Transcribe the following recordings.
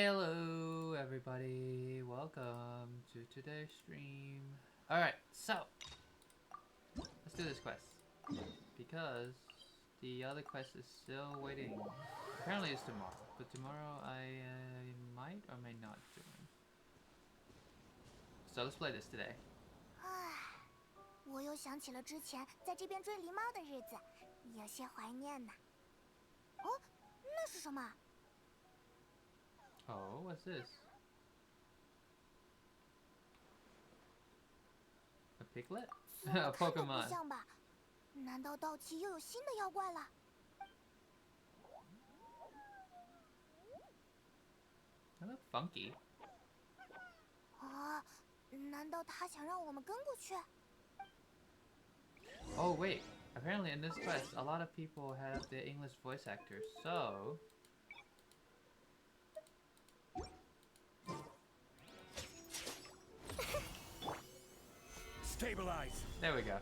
Hello everybody, welcome to today's stream. Alright, so let's do this quest. Because the other quest is still waiting. Apparently it's tomorrow, but tomorrow I might or may not join. So let's play this today. 我又想起了之前在这边追狸猫的日子，有些怀念呢。哦，那是什么？ Oh, what's this? A piglet? A 看着不 Pokemon. 像吧？难道到期又有新的妖怪了？ They look funky. 啊，难道他想让我们跟过去？ Oh wait, apparently in this quest a lot of people have the English voice actors, so... Stabilize. There we go.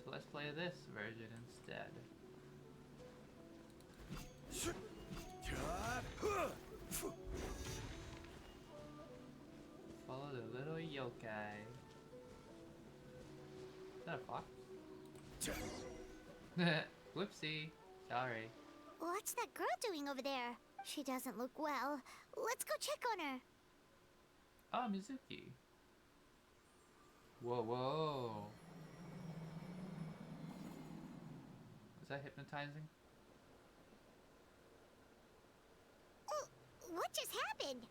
So let's play this version instead. Follow the little yokai. Is that a fox? Whoopsie. Sorry. What's that girl doing over there? She doesn't look well. Let's go check on her. Oh, Mizuki. Whoa, whoa. Was that hypnotizing? Oh, what just happened?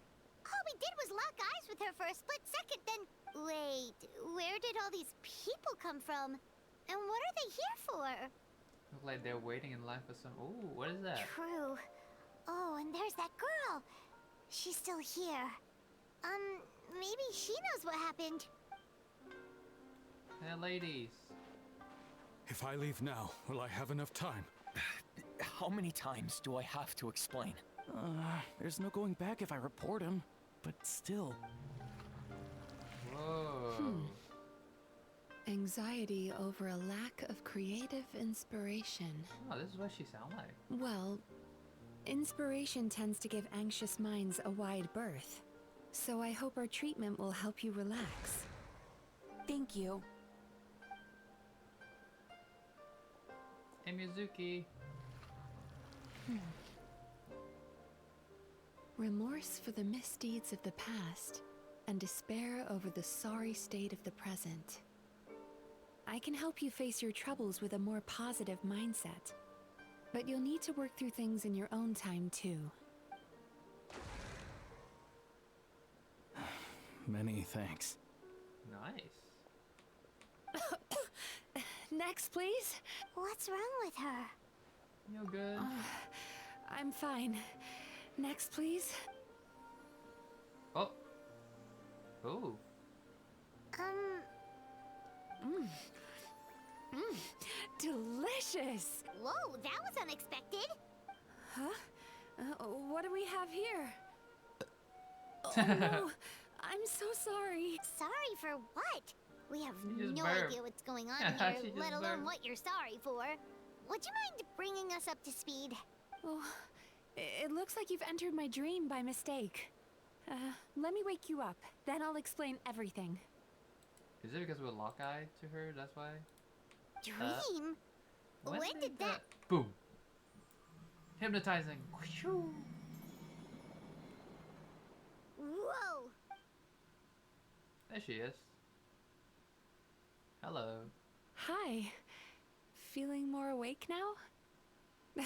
All we did was lock eyes with her for a split second, then... Wait, where did all these people come from? And what are they here for? Look like they're waiting in line for some... Ooh, what is that? True. Oh, and there's that girl. She's still here. Maybe she knows what happened. Hey, ladies. If I leave now, will I have enough time? How many times do I have to explain? There's no going back if I report him. But still. Whoa. Anxiety over a lack of creative inspiration. Oh, this is what she sounds like. Well, inspiration tends to give anxious minds a wide berth. So I hope our treatment will help you relax. Thank you. Hey, Mizuki. Remorse for the misdeeds of the past, and despair over the sorry state of the present. I can help you face your troubles with a more positive mindset. But you'll need to work through things in your own time, too. Many thanks. Nice. Next, please. What's wrong with her? You good? I'm fine. Next, please. Oh. Ooh. Delicious! Whoa, that was unexpected. Huh? What do we have here? Oh no! I'm so sorry. Sorry for what? We have She just no burped. idea what's going on Yeah, she here, just let alone burped. what you're sorry for. Would you mind bringing us up to speed? Oh, it looks like you've entered my dream by mistake. Let me wake you up, then I'll explain everything. Is it because we're lock-eyed to her? That's why? Dream? When did that... Boom. Hypnotizing. Whew. Whoa! There she is. Hello. Hi. Feeling more awake now?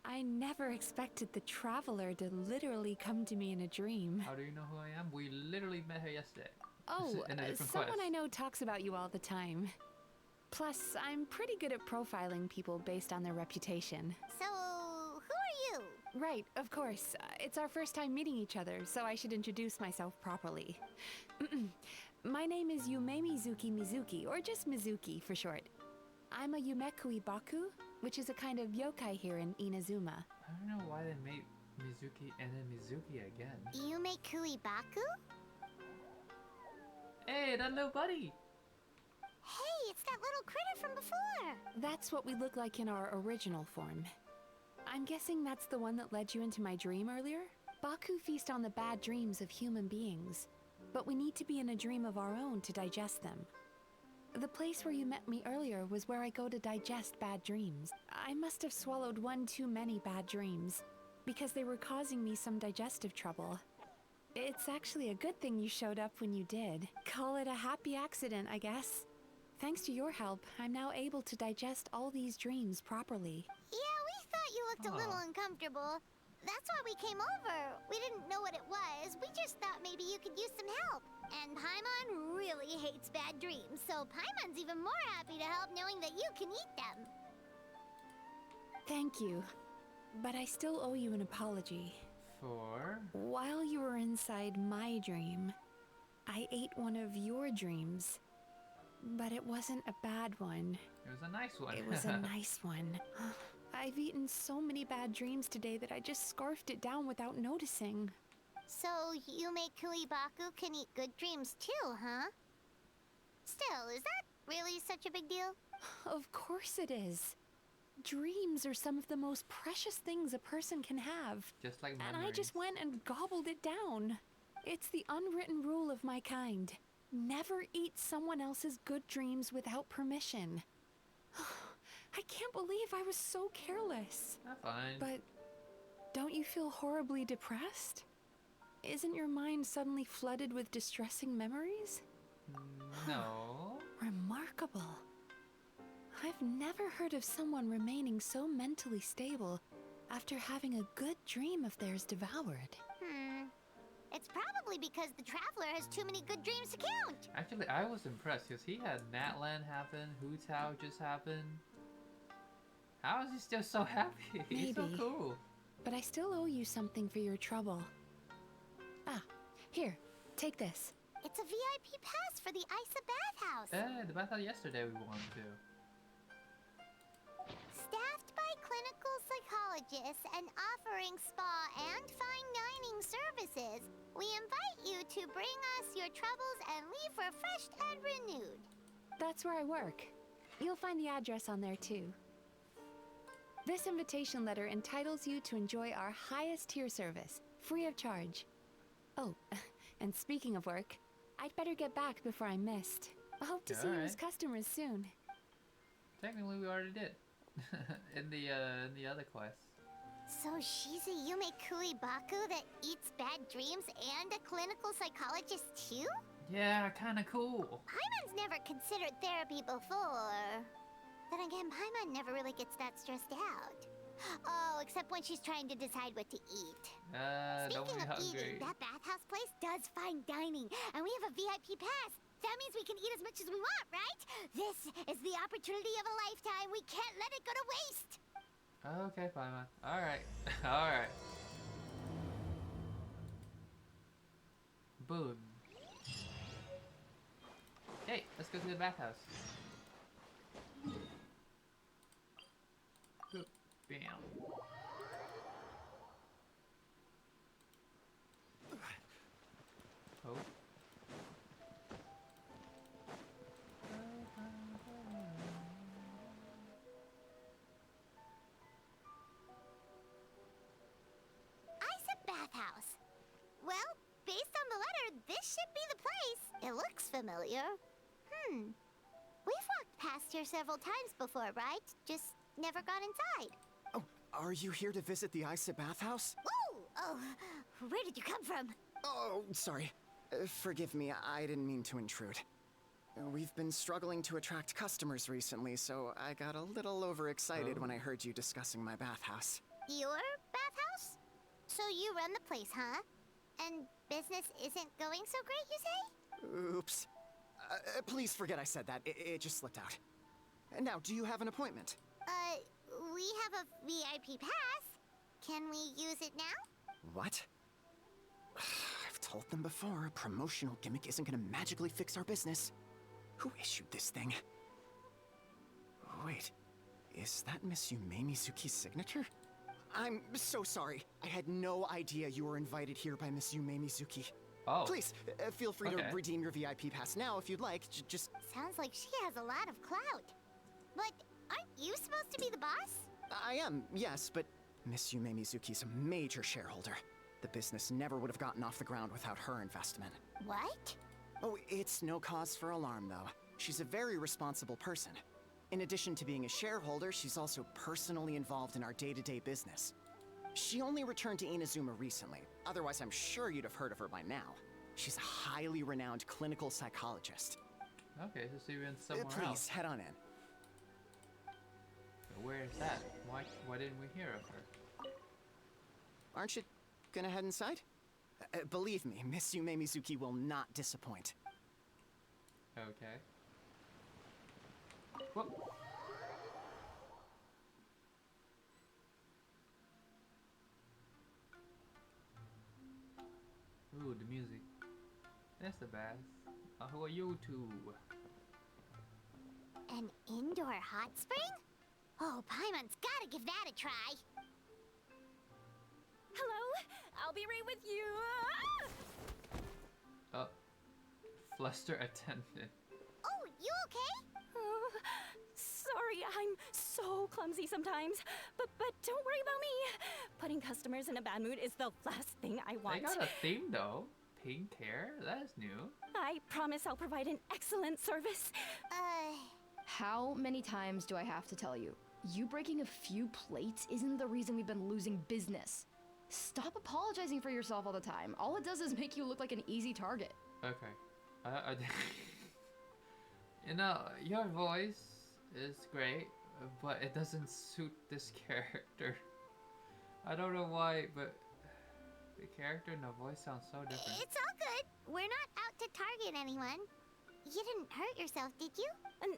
I never expected the traveler to literally come to me in a dream. How do you know who I am? We literally met her yesterday. Oh, In a different someone quest. I know talks about you all the time. Plus, I'm pretty good at profiling people based on their reputation. So, who are you? Right, of course. It's our first time meeting each other, so I should introduce myself properly. My name is Yumemizuki, or just Mizuki for short. I'm a Yumekui Baku, which is a kind of yokai here in Inazuma. I don't know why they made Mizuki and then Mizuki again. You make Kuibaku? Hey, that little buddy! Hey, it's that little critter from before. That's what we look like in our original form. I'm guessing that's the one that led you into my dream earlier? Baku feast on the bad dreams of human beings, but we need to be in a dream of our own to digest them. The place where you met me earlier was where I go to digest bad dreams. I must have swallowed one too many bad dreams, because they were causing me some digestive trouble. It's actually a good thing you showed up when you did. Call it a happy accident, I guess. Thanks to your help, I'm now able to digest all these dreams properly. Yeah, we thought you looked a little Aw. uncomfortable. That's why we came over. We didn't know what it was. We just thought maybe you could use some help. And Paimon really hates bad dreams, so Paimon's even more happy to help knowing that you can eat them. Thank you. But I still owe you an apology. For? While you were inside my dream, I ate one of your dreams. But it wasn't a bad one. It was a nice one. It was a nice one. I've eaten so many bad dreams today that I just scarfed it down without noticing. So Yume Baku can eat good dreams too, huh? Still, is that really such a big deal? Of course it is. Dreams are some of the most precious things a person can have. Just like And memories. I just went and gobbled it down. It's the unwritten rule of my kind. Never eat someone else's good dreams without permission. I can't believe I was so careless. Not fine. But don't you feel horribly depressed? Isn't your mind suddenly flooded with distressing memories? No. Remarkable. I've never heard of someone remaining so mentally stable after having a good dream of theirs devoured. It's probably because the Traveler has too many good dreams to count. Actually, I was impressed because he had Natlan happen, Hu Tao just happened. How is he still so happy? He's so Maybe. cool. But I still owe you something for your trouble. Ah, here, take this. It's a VIP pass for the Isa bathhouse. The bath yesterday we won too. Staffed by clinical psychologists and offering spa and fine dining services, we invite you to bring us your troubles and leave refreshed and renewed. That's where I work. You'll find the address on there too. This invitation letter entitles you to enjoy our highest tier service, free of charge. Oh, and speaking of work, I'd better get back before I'm missed. I hope to see you as Alright. customers soon. Technically, we already did in the other quest. So she's a Yume Baku that eats bad dreams and a clinical psychologist too? Yeah, kind of cool. Paimon's never considered therapy before. Then again, Paimon never really gets that stressed out. Oh, except when she's trying to decide what to eat. Don't Speaking be of hungry. eating, that bathhouse place does fine dining, and we have a VIP pass. That means we can eat as much as we want, right? This is the opportunity of a lifetime. We can't let it go to waste. Okay, fine, man. All right, all right. Boom. Hey, let's go to the bathhouse. Boop. Bam. Oh. Isa bathhouse. Well, based on the letter, this should be the place. It looks familiar. We've walked past here several times before, right? Just never got inside. Oh, are you here to visit the Isa bathhouse? Ooh! Oh, where did you come from? Oh, sorry. Forgive me, I didn't mean to intrude. We've been struggling to attract customers recently, so I got a little overexcited Oh. when I heard you discussing my bathhouse. Your bathhouse? So you run the place, huh? And business isn't going so great, you say? Oops. Please forget I said that. It just slipped out. Now, do you have an appointment? We have a VIP pass. Can we use it now? What? I've told them before, a promotional gimmick isn't gonna magically fix our business. Who issued this thing? Wait, is that Miss Yumemizuki's signature? I'm so sorry. I had no idea you were invited here by Miss Yumemizuki. Oh. Please, feel free Okay. to redeem your VIP pass now if you'd like. Just... Sounds like she has a lot of clout. But aren't you supposed to be the boss? I am, yes, but Miss Yumemizuki's a major shareholder. The business never would have gotten off the ground without her investment. What? Oh, it's no cause for alarm, though. She's a very responsible person. In addition to being a shareholder, she's also personally involved in our day-to-day business. She only returned to Inazuma recently. Otherwise, I'm sure you'd have heard of her by now. She's a highly renowned clinical psychologist. Okay, so she went somewhere Please, else. head on in. Where is that? Why didn't we hear of her? Aren't you gonna head inside? Believe me, Miss Yumemizuki will not disappoint. Okay. Whoop. Ooh, the music. That's the best. Who are you two? An indoor hot spring? Oh, Paimon's gotta give that a try. Hello, I'll be right with you. Oh. Fluster attendant. Oh, you okay? Oh, sorry, I'm so clumsy sometimes. But don't worry about me. Putting customers in a bad mood is the last thing I want. They got a theme though. Pink hair? That is new. I promise I'll provide an excellent service. How many times do I have to tell you? You breaking a few plates isn't the reason we've been losing business. Stop apologizing for yourself all the time. All it does is make you look like an easy target. Okay. You know, your voice is great, but it doesn't suit this character. I don't know why, but the character and the voice sound so different. It's all good. We're not out to target anyone. You didn't hurt yourself, did you?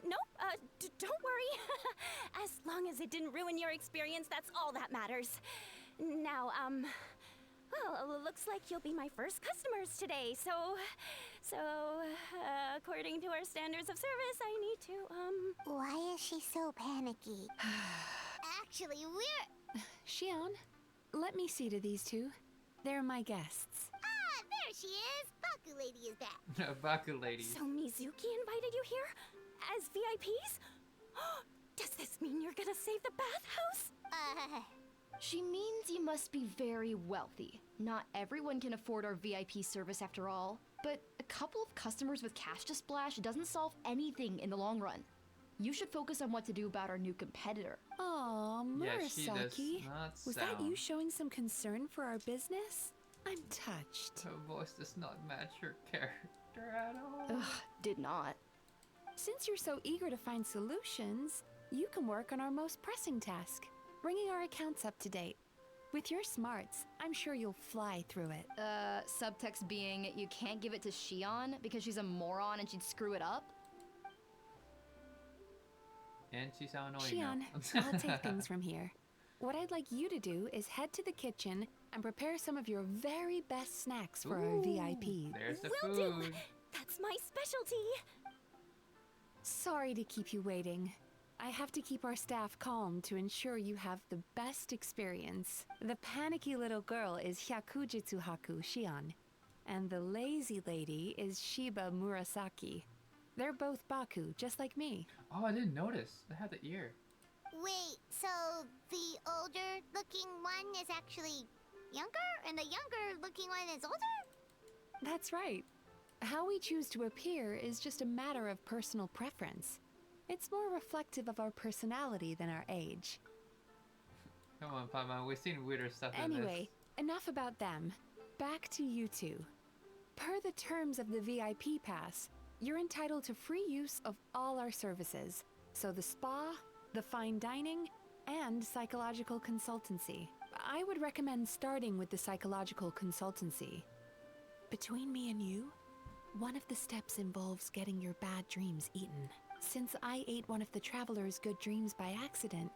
Nope, don't worry. As long as it didn't ruin your experience, that's all that matters. Now, well, looks like you'll be my first customers today, so, according to our standards of service, I need to, Why is she so panicky? Actually, we're... Shion, let me see to these two. They're my guests. Ah, there she is. Baku Lady is back. Baku lady. So Mizuki invited you here? As VIPs? Does this mean you're gonna save the bathhouse? She means you must be very wealthy. Not everyone can afford our VIP service after all. But a couple of customers with cash to splash doesn't solve anything in the long run. You should focus on what to do about our new competitor. Aw, Yeah, she does Murasaki. not Was that you sound- showing some concern for our business? I'm touched. Her voice does not match her character at all. Ugh, did not. Since you're so eager to find solutions, you can work on our most pressing task, bringing our accounts up to date. With your smarts, I'm sure you'll fly through it. Subtext being you can't give it to Shion because she's a moron and she'd screw it up? And she sound annoying Shion, now. I'll take things from here. What I'd like you to do is head to the kitchen and prepare some of your very best snacks for our Ooh, VIPs. There's the Will do. food. That's my specialty. Sorry to keep you waiting. I have to keep our staff calm to ensure you have the best experience. The panicky little girl is Hyakujitsu Haku Shion, and the lazy lady is Shiba Murasaki. They're both Baku, just like me. Oh, I didn't notice. They had the ear. Wait, so the older looking one is actually younger, and the younger looking one is older? That's right. How we choose to appear is just a matter of personal preference. It's more reflective of our personality than our age. Come on, Paimon. We've seen weirder stuff than Anyway, enough about them. Back to you two. Per the terms of the VIP pass, you're entitled to free use of all our services. So the spa, the fine dining, and psychological consultancy. I would recommend starting with the psychological consultancy. Between me and you, one of the steps involves getting your bad dreams eaten. Since I ate one of the traveler's good dreams by accident,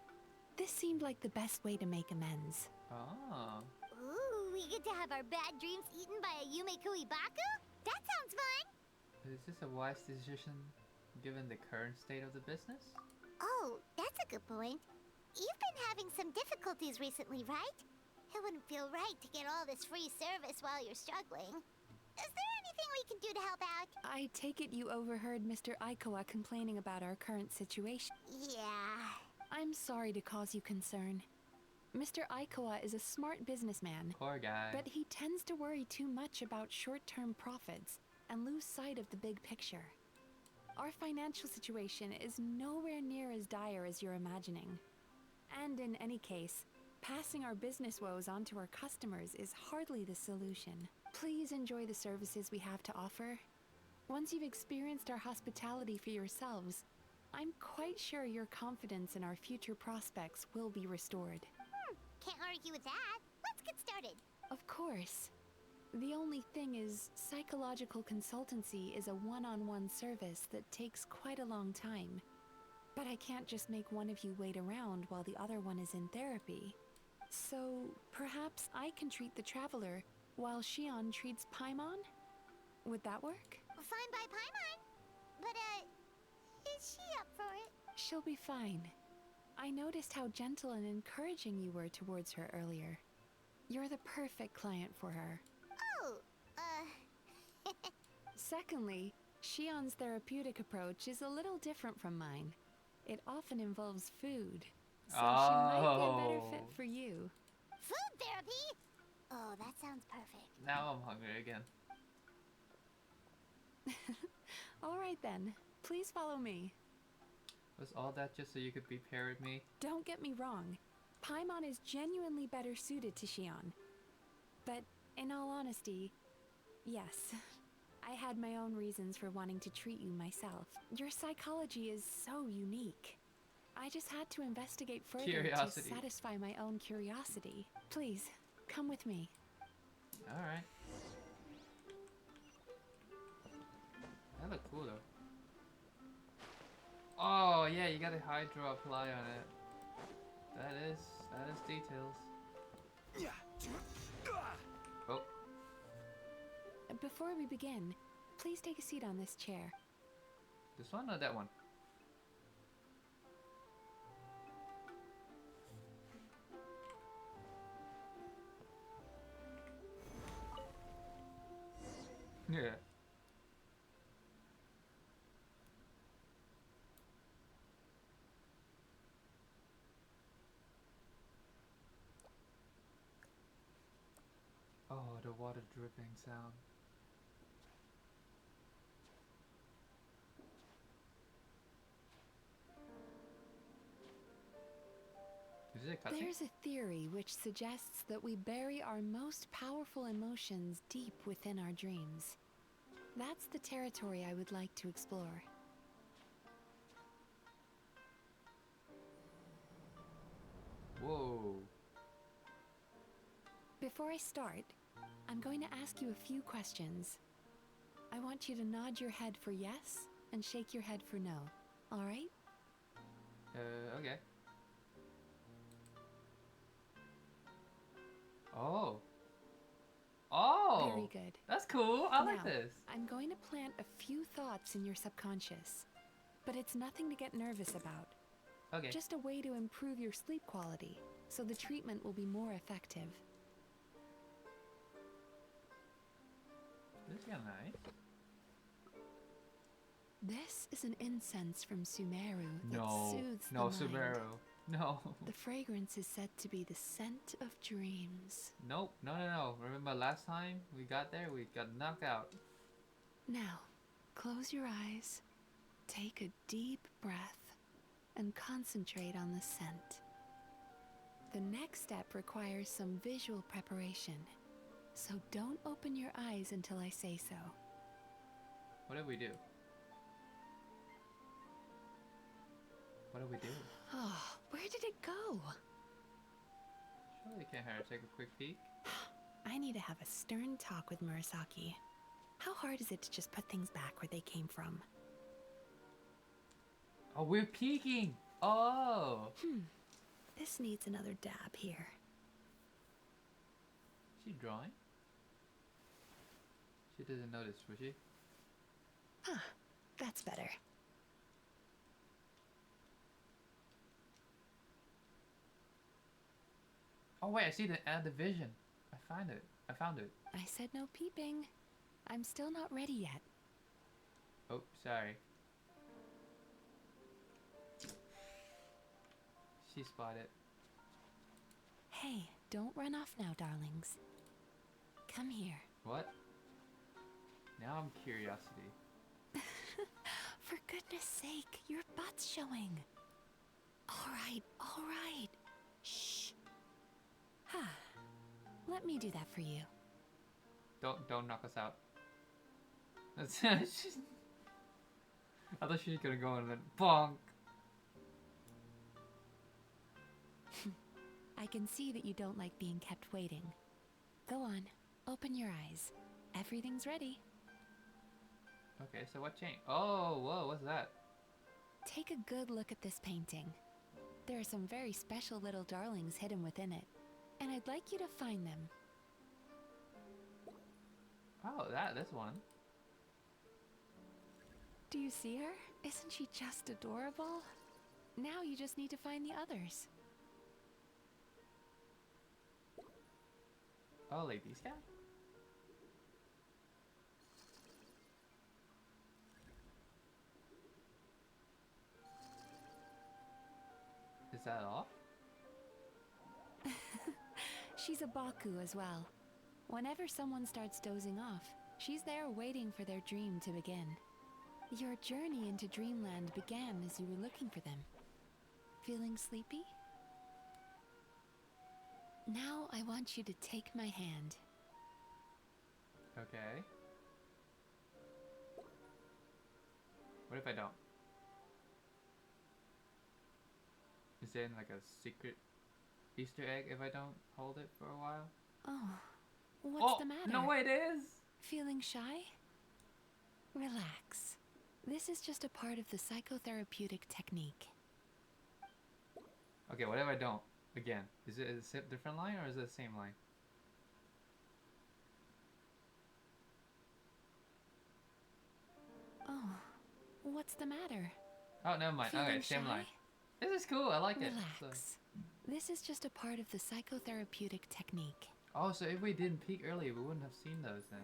this seemed like the best way to make amends. Oh. Ooh, we get to have our bad dreams eaten by a Yumekui Baku? That sounds fun! Is this a wise decision given the current state of the business? Oh, that's a good point. You've been having some difficulties recently, right? It wouldn't feel right to get all this free service while you're struggling. Is there anything we can do to help out? I take it you overheard Mr. Aikawa complaining about our current situation. Yeah. I'm sorry to cause you concern. Mr. Aikawa is a smart businessman, Poor guy. but he tends to worry too much about short-term profits and lose sight of the big picture. Our financial situation is nowhere near as dire as you're imagining. And in any case, passing our business woes on to our customers is hardly the solution. Please enjoy the services we have to offer. Once you've experienced our hospitality for yourselves, I'm quite sure your confidence in our future prospects will be restored. Can't argue with that. Let's get started. Of course. The only thing is, psychological consultancy is a one-on-one service that takes quite a long time. But I can't just make one of you wait around while the other one is in therapy. So, perhaps I can treat the traveler while Shion treats Paimon? Would that work? Fine by Paimon. But, is she up for it? She'll be fine. I noticed how gentle and encouraging you were towards her earlier. You're the perfect client for her. Oh, Secondly, Shion's therapeutic approach is a little different from mine. It often involves food, so she might be a better fit for you. Food therapy? Oh, that sounds perfect. Now I'm hungry again. All right then, please follow me. Was all that just so you could be paired with me? Don't get me wrong, Paimon is genuinely better suited to Shion. But in all honesty, yes, I had my own reasons for wanting to treat you myself. Your psychology is so unique. I just had to investigate further Curiosity. to satisfy my own curiosity. Please, come with me. Alright. That look cool though. Oh yeah, you got a hydro apply on it. That is details. Oh, Before we begin, please take a seat on this chair. this one or that one? Yeah. Oh, the water dripping sound. Is it a cutscene? There's a theory which suggests that we bury our most powerful emotions deep within our dreams. That's the territory I would like to explore. Whoa. Before I start, I'm going to ask you a few questions. I want you to nod your head for yes and shake your head for no. All right? Okay. Oh. Oh! Very good. That's cool. I like Now, this. I'm going to plant a few thoughts in your subconscious, but it's nothing to get nervous about. Okay. Just a way to improve your sleep quality, so the treatment will be more effective. This is kinda nice. This is an incense from Sumeru that No. soothes No, the mind. Subaru. No. The fragrance is said to be the scent of dreams. Nope. No. Remember last time we got there? We got knocked out. Now, close your eyes, take a deep breath, and concentrate on the scent. The next step requires some visual preparation, so don't open your eyes until I say so. What did we do? What did we do? Oh, where did it go? Surely can't hurt to take a quick peek. I need to have a stern talk with Murasaki. How hard is it to just put things back where they came from? Oh, we're peeking! Oh! This needs another dab here. She drawing? She doesn't notice, was she? That's better. Oh wait, I see the division. I found it. I said no peeping. I'm still not ready yet. Oh, sorry. She spotted. Hey, don't run off now, darlings. Come here. What? Now I'm curiosity. For goodness sake, your butt's showing. All right, all right. Shh. Ha. Let me do that for you. Don't knock us out. That's I thought she was gonna go and then bonk. I can see that you don't like being kept waiting. Go on, open your eyes. Everything's ready. Okay, so what changed? Oh, whoa, what's that? Take a good look at this painting. There are some very special little darlings hidden within it, and I'd like you to find them. Oh, this one. Do you see her? Isn't she just adorable? Now you just need to find the others. Oh, like these guys? Is that all? She's a Baku as well. Whenever someone starts dozing off, she's there waiting for their dream to begin. Your journey into Dreamland began as you were looking for them. Feeling sleepy? Now I want you to take my hand. Okay. What if I don't? Is there like a secret Easter egg if I don't hold it for a while? Oh, what's the matter? No, it is! Feeling shy? Relax. This is just a part of the psychotherapeutic technique. Okay, what if I don't? Again, is it a different line or is it the same line? Oh, what's the matter? Oh, never mind. Feeling Okay, same shy? line. This is cool. I like it. Relax. This is just a part of the psychotherapeutic technique. Oh, so if we didn't peek earlier, we wouldn't have seen those then.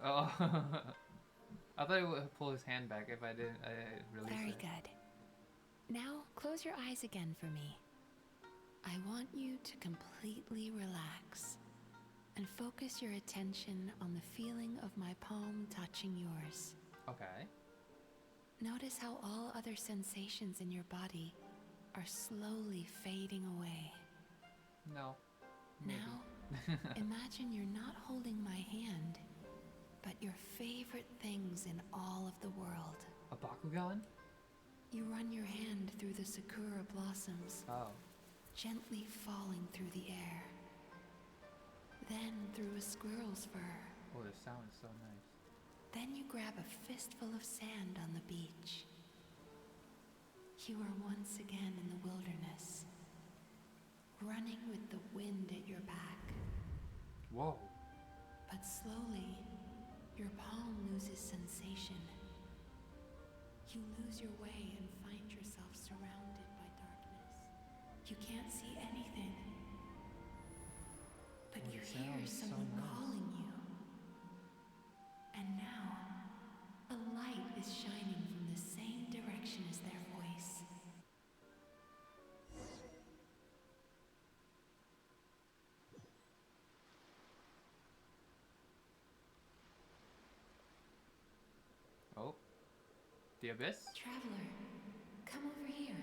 Oh, I thought he would pull his hand back if I didn't release Very it. good. Now, close your eyes again for me. I want you to completely relax and focus your attention on the feeling of my palm touching yours. Okay. Notice how all other sensations in your body are slowly fading away. No. Maybe. Now, imagine you're not holding my hand, but your favorite things in all of the world. A Bakugan? You run your hand through the sakura blossoms, Oh. gently falling through the air. Then through a squirrel's fur. Oh, the sound is so nice. Then you grab a fistful of sand on the beach. You are once again in the wilderness, running with the wind at your back. Whoa. But slowly, your palm loses sensation. You lose your way and find yourself surrounded by darkness. You can't see anything. But Oh, you it hear sounds so someone nice. calling you. And now, a light is shining from the same direction as their voice. Oh. The abyss? Traveler, come over here.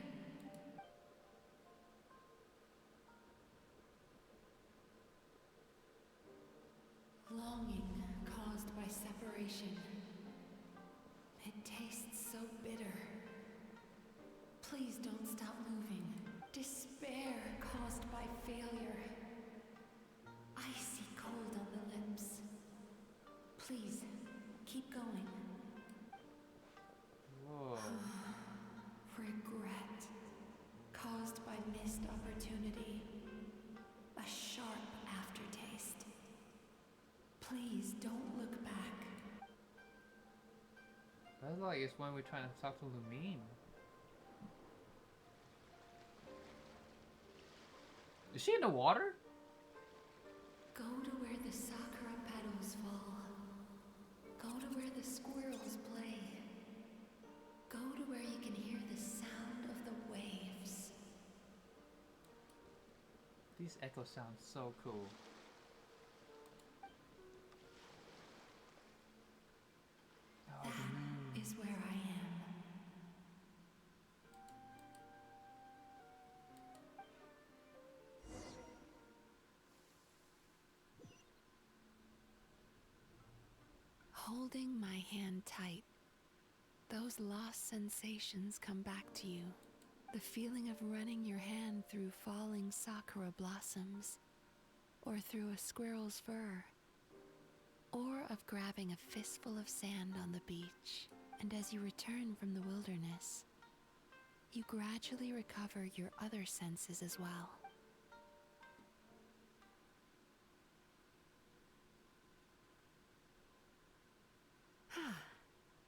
Longing caused by separation. It tastes so bitter. Please don't stop moving. Despair caused by failure. Icy cold on the lips. Please, keep going. Whoa. Regret caused by missed opportunity. A sharp aftertaste. Please don't look back. That's like it's when we're trying to talk to Lumine. Is she in the water? Go to where the sakura petals fall. Go to where the squirrels play. Go to where you echo sounds so cool. Oh, the moon. Is where I am. Holding my hand tight, those lost sensations come back to you. The feeling of running your hand through falling sakura blossoms, or through a squirrel's fur, or of grabbing a fistful of sand on the beach, and as you return from the wilderness, you gradually recover your other senses as well.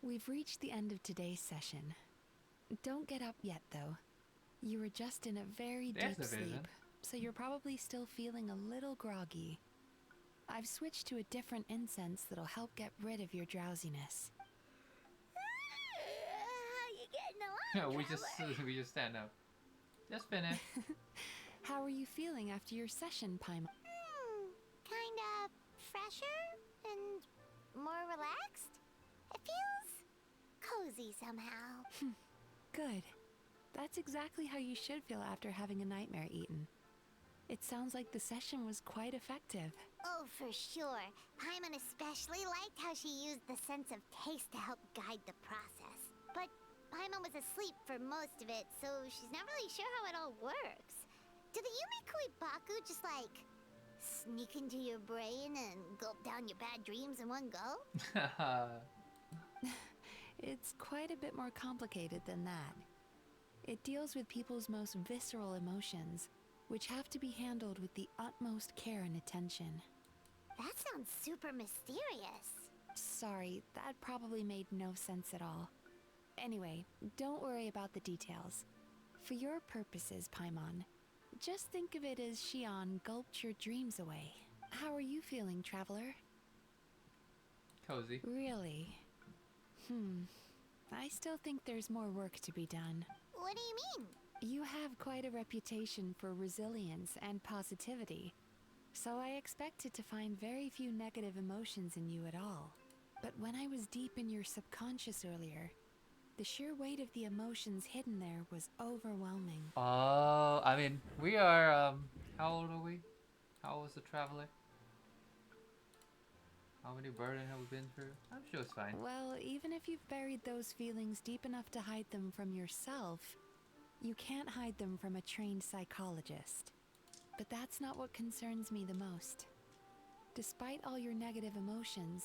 We've reached the end of today's session. Don't get up yet, though. You were just in a very There's deep the vision. sleep, so you're probably still feeling a little groggy. I've switched to a different incense that'll help get rid of your drowsiness. How you getting Yeah, along, we just stand up. Just finish. How are you feeling after your session, Paimon? Kind of fresher and more relaxed. It feels cozy somehow. Good. That's exactly how you should feel after having a nightmare eaten. It sounds like the session was quite effective. Oh, for sure. Paimon especially liked how she used the sense of taste to help guide the process. But Paimon was asleep for most of it, so she's not really sure how it all works. Do the Yumemizuki Baku just like sneak into your brain and gulp down your bad dreams in one go? It's quite a bit more complicated than that. It deals with people's most visceral emotions, which have to be handled with the utmost care and attention. That sounds super mysterious. Sorry, that probably made no sense at all. Anyway, don't worry about the details. For your purposes, Paimon, just think of it as Xion gulped your dreams away. How are you feeling, traveler? Cozy. Really? I still think there's more work to be done. What do you mean? You have quite a reputation for resilience and positivity, so I expected to find very few negative emotions in you at all. But when I was deep in your subconscious earlier, the sheer weight of the emotions hidden there was overwhelming. Oh, I mean, we are, how old are we? How old is the traveler? How many burden have we been through? I'm sure it's fine. Well, even if you've buried those feelings deep enough to hide them from yourself, you can't hide them from a trained psychologist. But that's not what concerns me the most. Despite all your negative emotions,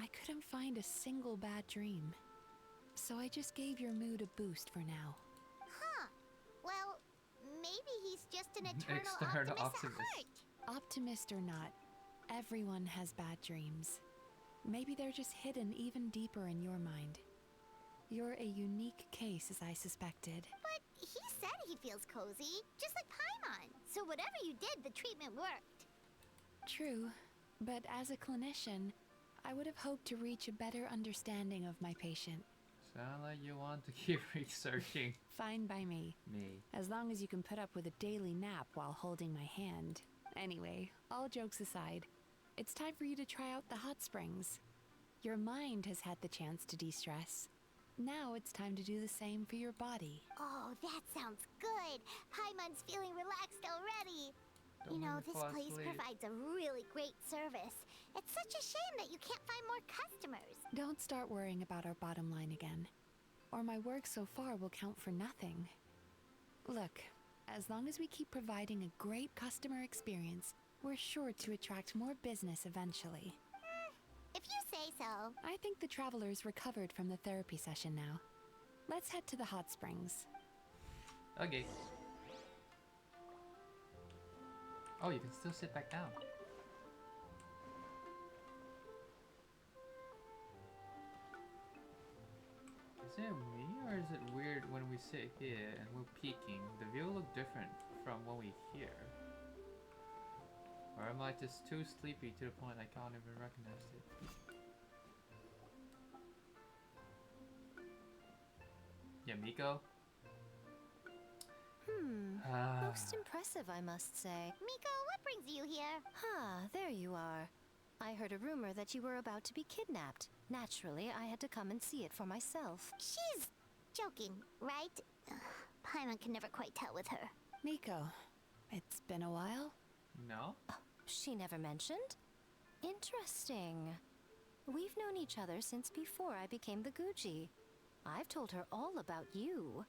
I couldn't find a single bad dream. So I just gave your mood a boost for now. Huh. Well, maybe he's just an eternal External optimist optimist. at heart. Optimist or not, everyone has bad dreams. Maybe they're just hidden even deeper in your mind. You're a unique case, as I suspected. But he said he feels cozy, just like Paimon. So whatever you did, the treatment worked. True, but as a clinician, I would have hoped to reach a better understanding of my patient. Sound like you want to keep researching Fine by me, me. as long as you can put up with a daily nap while holding my hand. Anyway, all jokes aside, it's time for you to try out the hot springs. Your mind has had the chance to de-stress. Now it's time to do the same for your body. Oh, that sounds good. Paimon's feeling relaxed already. Don't You know, make me this fall place asleep. provides a really great service. It's such a shame that you can't find more customers. Don't start worrying about our bottom line again, or my work so far will count for nothing. Look, as long as we keep providing a great customer experience, we're sure to attract more business eventually. If you say so. I think the traveler's recovered from the therapy session now. Let's head to the hot springs. Okay. Oh, you can still sit back down. Is it me or is it weird when we sit here and we're peeking? The view look different from when we hear. Or am I just too sleepy to the point I can't even recognize it? Yeah, Miko? Most impressive, I must say. Miko, what brings you here? There you are. I heard a rumor that you were about to be kidnapped. Naturally, I had to come and see it for myself. She's joking, right? Paimon can never quite tell with her. Miko, it's been a while. No? She never mentioned? Interesting. We've known each other since before I became the Guji. I've told her all about you.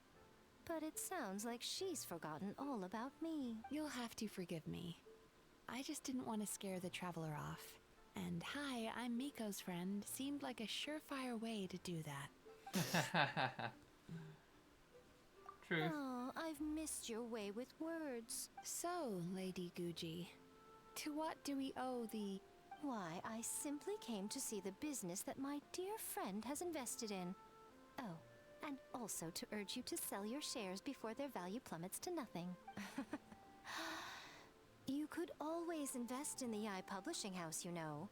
But it sounds like she's forgotten all about me. You'll have to forgive me. I just didn't want to scare the traveler off. And hi, I'm Miko's friend seemed like a surefire way to do that. True. Oh, I've missed your way with words. So, Lady Guji, to what do we owe the... Why, I simply came to see the business that my dear friend has invested in. Oh, and also to urge you to sell your shares before their value plummets to nothing. You could always invest in the publishing house, you know.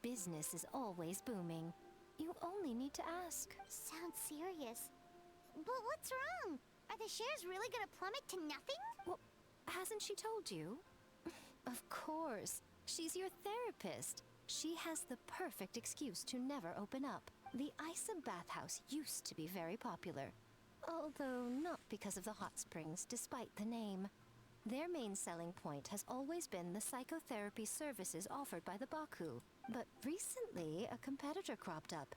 Business is always booming. You only need to ask. Sounds serious. But what's wrong? Are the shares really gonna plummet to nothing? Well, hasn't she told you? Of course. She's your therapist. She has the perfect excuse to never open up. The Isa bathhouse used to be very popular. Although not because of the hot springs, despite the name. Their main selling point has always been the psychotherapy services offered by the Baku. But recently, a competitor cropped up.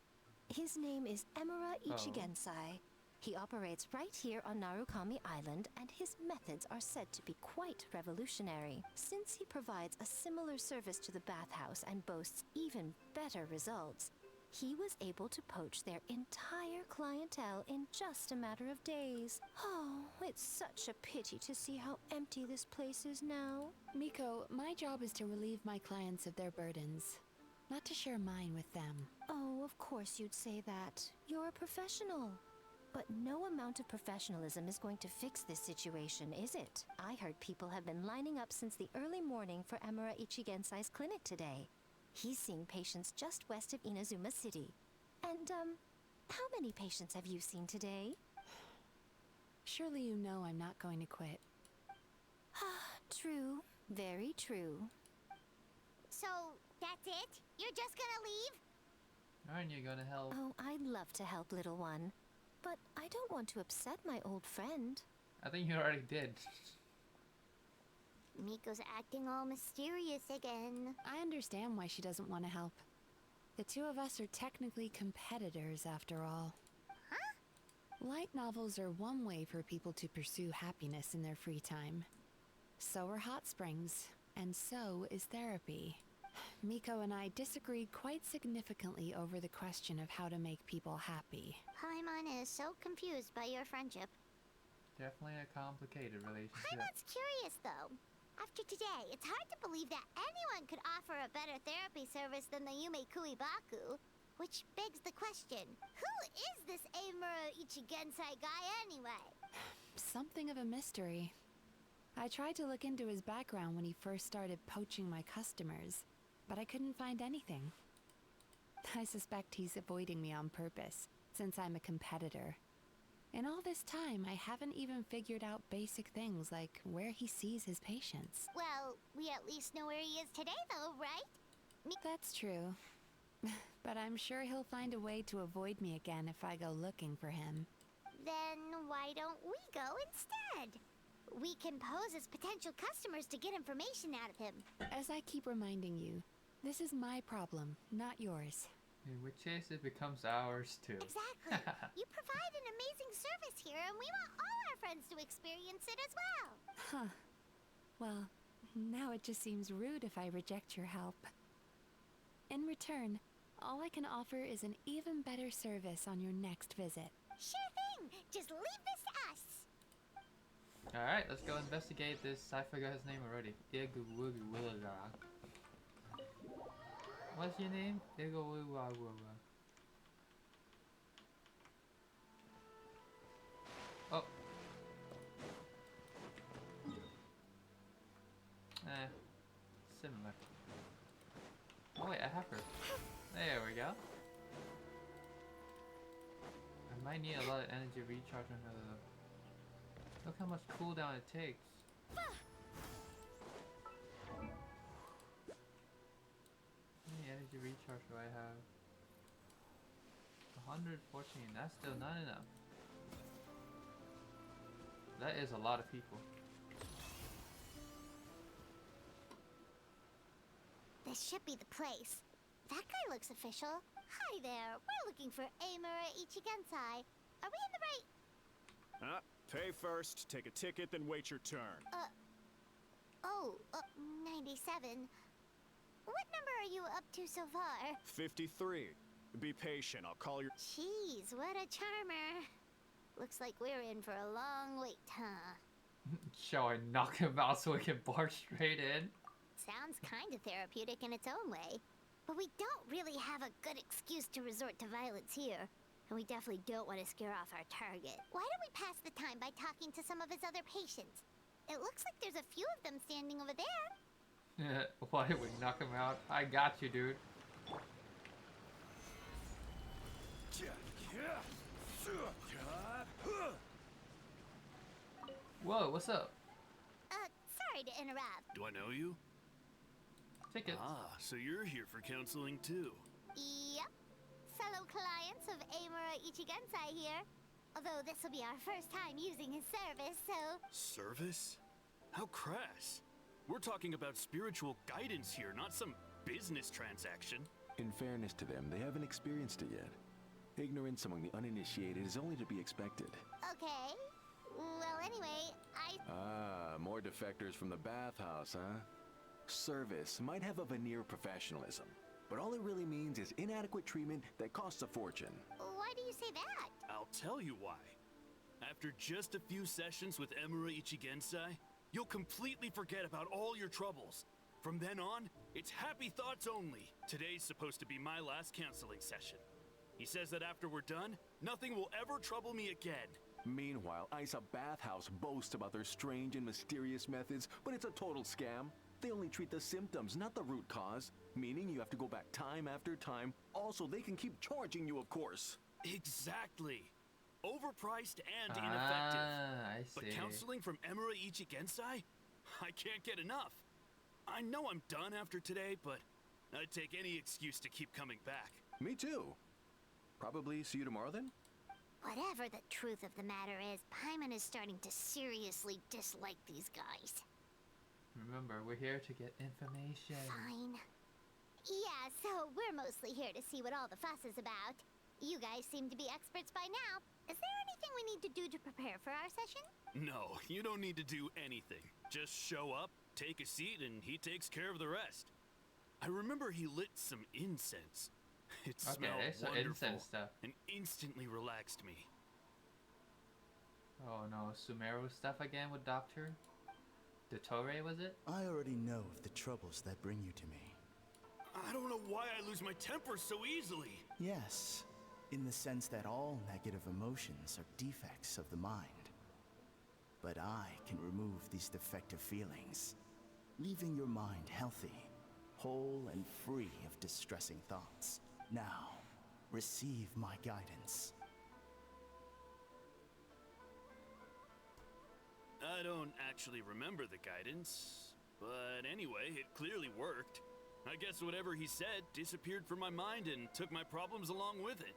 His name is Emura Ichigensai. He operates right here on Narukami Island, and his methods are said to be quite revolutionary. Since he provides a similar service to the bathhouse and boasts even better results, he was able to poach their entire clientele in just a matter of days. Oh, it's such a pity to see how empty this place is now. Miko, my job is to relieve my clients of their burdens, not to share mine with them. Oh, of course you'd say that. You're a professional. But no amount of professionalism is going to fix this situation, is it? I heard people have been lining up since the early morning for Emura Ichigensai's clinic today. He's seeing patients just west of Inazuma City. And, how many patients have you seen today? Surely you know I'm not going to quit. True. Very true. So, that's it? You're just gonna leave? Aren't you gonna help? Oh, I'd love to help, little one. But I don't want to upset my old friend. I think you already did. Miko's acting all mysterious again. I understand why she doesn't want to help. The two of us are technically competitors, after all. Huh? Light novels are one way for people to pursue happiness in their free time. So are hot springs, and so is therapy. Miko and I disagreed quite significantly over the question of how to make people happy. Paimon is so confused by your friendship. Definitely a complicated relationship. Paimon's curious, though. After today, it's hard to believe that anyone could offer a better therapy service than the Yumemizuki Baku. Which begs the question, who is this Emura Ichigensai guy anyway? Something of a mystery. I tried to look into his background when he first started poaching my customers, but I couldn't find anything. I suspect he's avoiding me on purpose, since I'm a competitor. In all this time, I haven't even figured out basic things like where he sees his patients. Well, we at least know where he is today, though, right? That's true. But I'm sure he'll find a way to avoid me again if I go looking for him. Then why don't we go instead? We can pose as potential customers to get information out of him. As I keep reminding you, this is my problem, not yours. In which case it becomes ours too. Exactly. You provide an amazing service here, and we want all our friends to experience it as well. Huh. Well, now it just seems rude if I reject your help. In return, all I can offer is an even better service on your next visit. Sure thing. Just leave this to us. Alright, let's go investigate this. I forgot his name already. Iguwuwuwuga. What's your name? Iguwuwuwuga. Oh. Similar. Oh wait, I have her. There we go. I might need a lot of energy recharge on her though. Look how much cooldown it takes. How many energy recharge do I have? 114. That's still not enough. That is a lot of people. This should be the place. That guy looks official. Hi there. We're looking for Amura Ichigensai. Are we in the right... Pay first, take a ticket, then wait your turn. 97. What number are you up to so far? 53. Be patient, I'll call your... Jeez, what a charmer. Looks like we're in for a long wait, huh? Shall I knock him out so we can barge straight in? Sounds kind of therapeutic in its own way. But we don't really have a good excuse to resort to violence here. And we definitely don't want to scare off our target. Why don't we pass the time by talking to some of his other patients? It looks like there's a few of them standing over there. Why did we knock him out? I got you, dude. Whoa, what's up? Sorry to interrupt. Do I know you? Tickets. Ah, so you're here for counseling too. Yep. Fellow clients of Amura Ichigensai here. Although this will be our first time using his service, so... Service? How crass. We're talking about spiritual guidance here, not some business transaction. In fairness to them, they haven't experienced it yet. Ignorance among the uninitiated is only to be expected. Okay. Well, anyway, Ah, more defectors from the bathhouse, huh? Service might have a veneer of professionalism, but all it really means is inadequate treatment that costs a fortune. Why do you say that? I'll tell you why. After just a few sessions with Emura Ichigensai, you'll completely forget about all your troubles. From then on, it's happy thoughts only. Today's supposed to be my last counseling session. He says that after we're done, nothing will ever trouble me again. Meanwhile, Isa Bathhouse boasts about their strange and mysterious methods, but it's a total scam. They only treat the symptoms, not the root cause, meaning you have to go back time after time. Also, they can keep charging you, of course. Exactly. Overpriced and ineffective. I see. But counseling from Emura Ichigensai? I can't get enough. I know I'm done after today, but I'd take any excuse to keep coming back. Me too. Probably see you tomorrow then? Whatever the truth of the matter is, Paimon is starting to seriously dislike these guys. Remember, we're here to get information. Fine. Yeah, so we're mostly here to see what all the fuss is about. You guys seem to be experts by now. Is there anything we need to do to prepare for our session? No, you don't need to do anything. Just show up, take a seat, and he takes care of the rest. I remember he lit some incense. It smelled wonderful incense stuff. and instantly relaxed me. Oh no, Sumeru stuff again with Doctor? Dottore, was it? I already know of the troubles that bring you to me. I don't know why I lose my temper so easily. Yes, in the sense that all negative emotions are defects of the mind. But I can remove these defective feelings, leaving your mind healthy, whole and free of distressing thoughts. Now, receive my guidance. I don't actually remember the guidance, but anyway, it clearly worked. I guess whatever he said disappeared from my mind and took my problems along with it.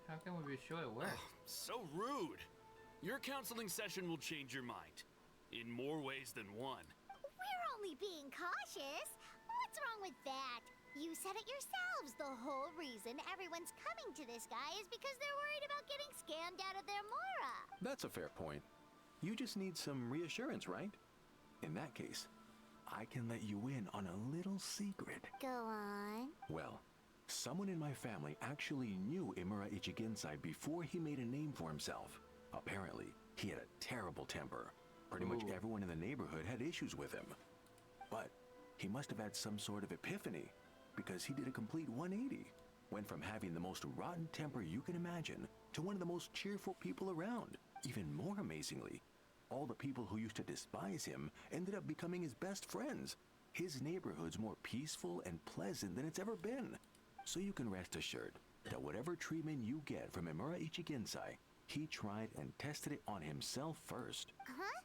How can we be sure it worked? So rude. Your counseling session will change your mind. In more ways than one. We're only being cautious. What's wrong with that? You said it yourselves. The whole reason everyone's coming to this guy is because they're worried about getting scammed out of their Mora. That's a fair point. You just need some reassurance, right? In that case, I can let you in on a little secret. Go on. Well, someone in my family actually knew Imura Ichigensai before he made a name for himself. Apparently, he had a terrible temper. Pretty much everyone in the neighborhood had issues with him. But he must have had some sort of epiphany, because he did a complete 180. Went from having the most rotten temper you can imagine to one of the most cheerful people around. Even more amazingly, all the people who used to despise him ended up becoming his best friends. His neighborhood's more peaceful and pleasant than it's ever been. So you can rest assured that whatever treatment you get from Imura Ichigensai, He tried and tested it on himself first. Huh?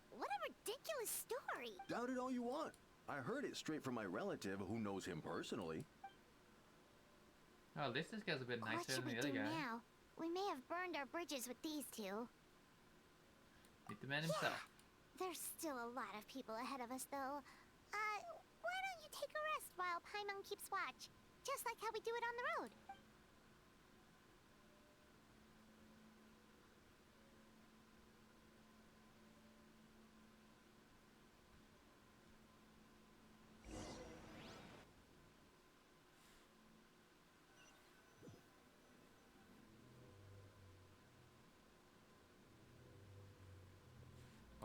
What a ridiculous story. Doubt it all you want. I heard it straight from my relative who knows him personally. Oh, at least this guy's a bit What nicer should than we the other do guy. now? We may have burned our bridges with these two. Meet the man himself. There's still a lot of people ahead of us, though. Why don't you take a rest while Paimon keeps watch? Just like how we do it on the road.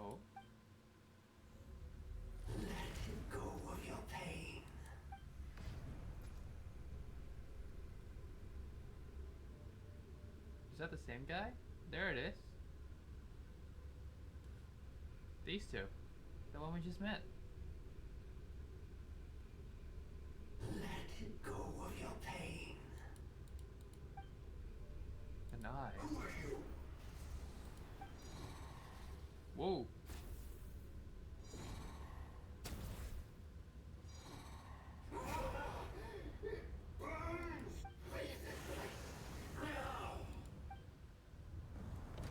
Oh. Go of your pain. Is that the same guy? There it is. These two. The one we just met. Let go of your pain. An eye. Whoa.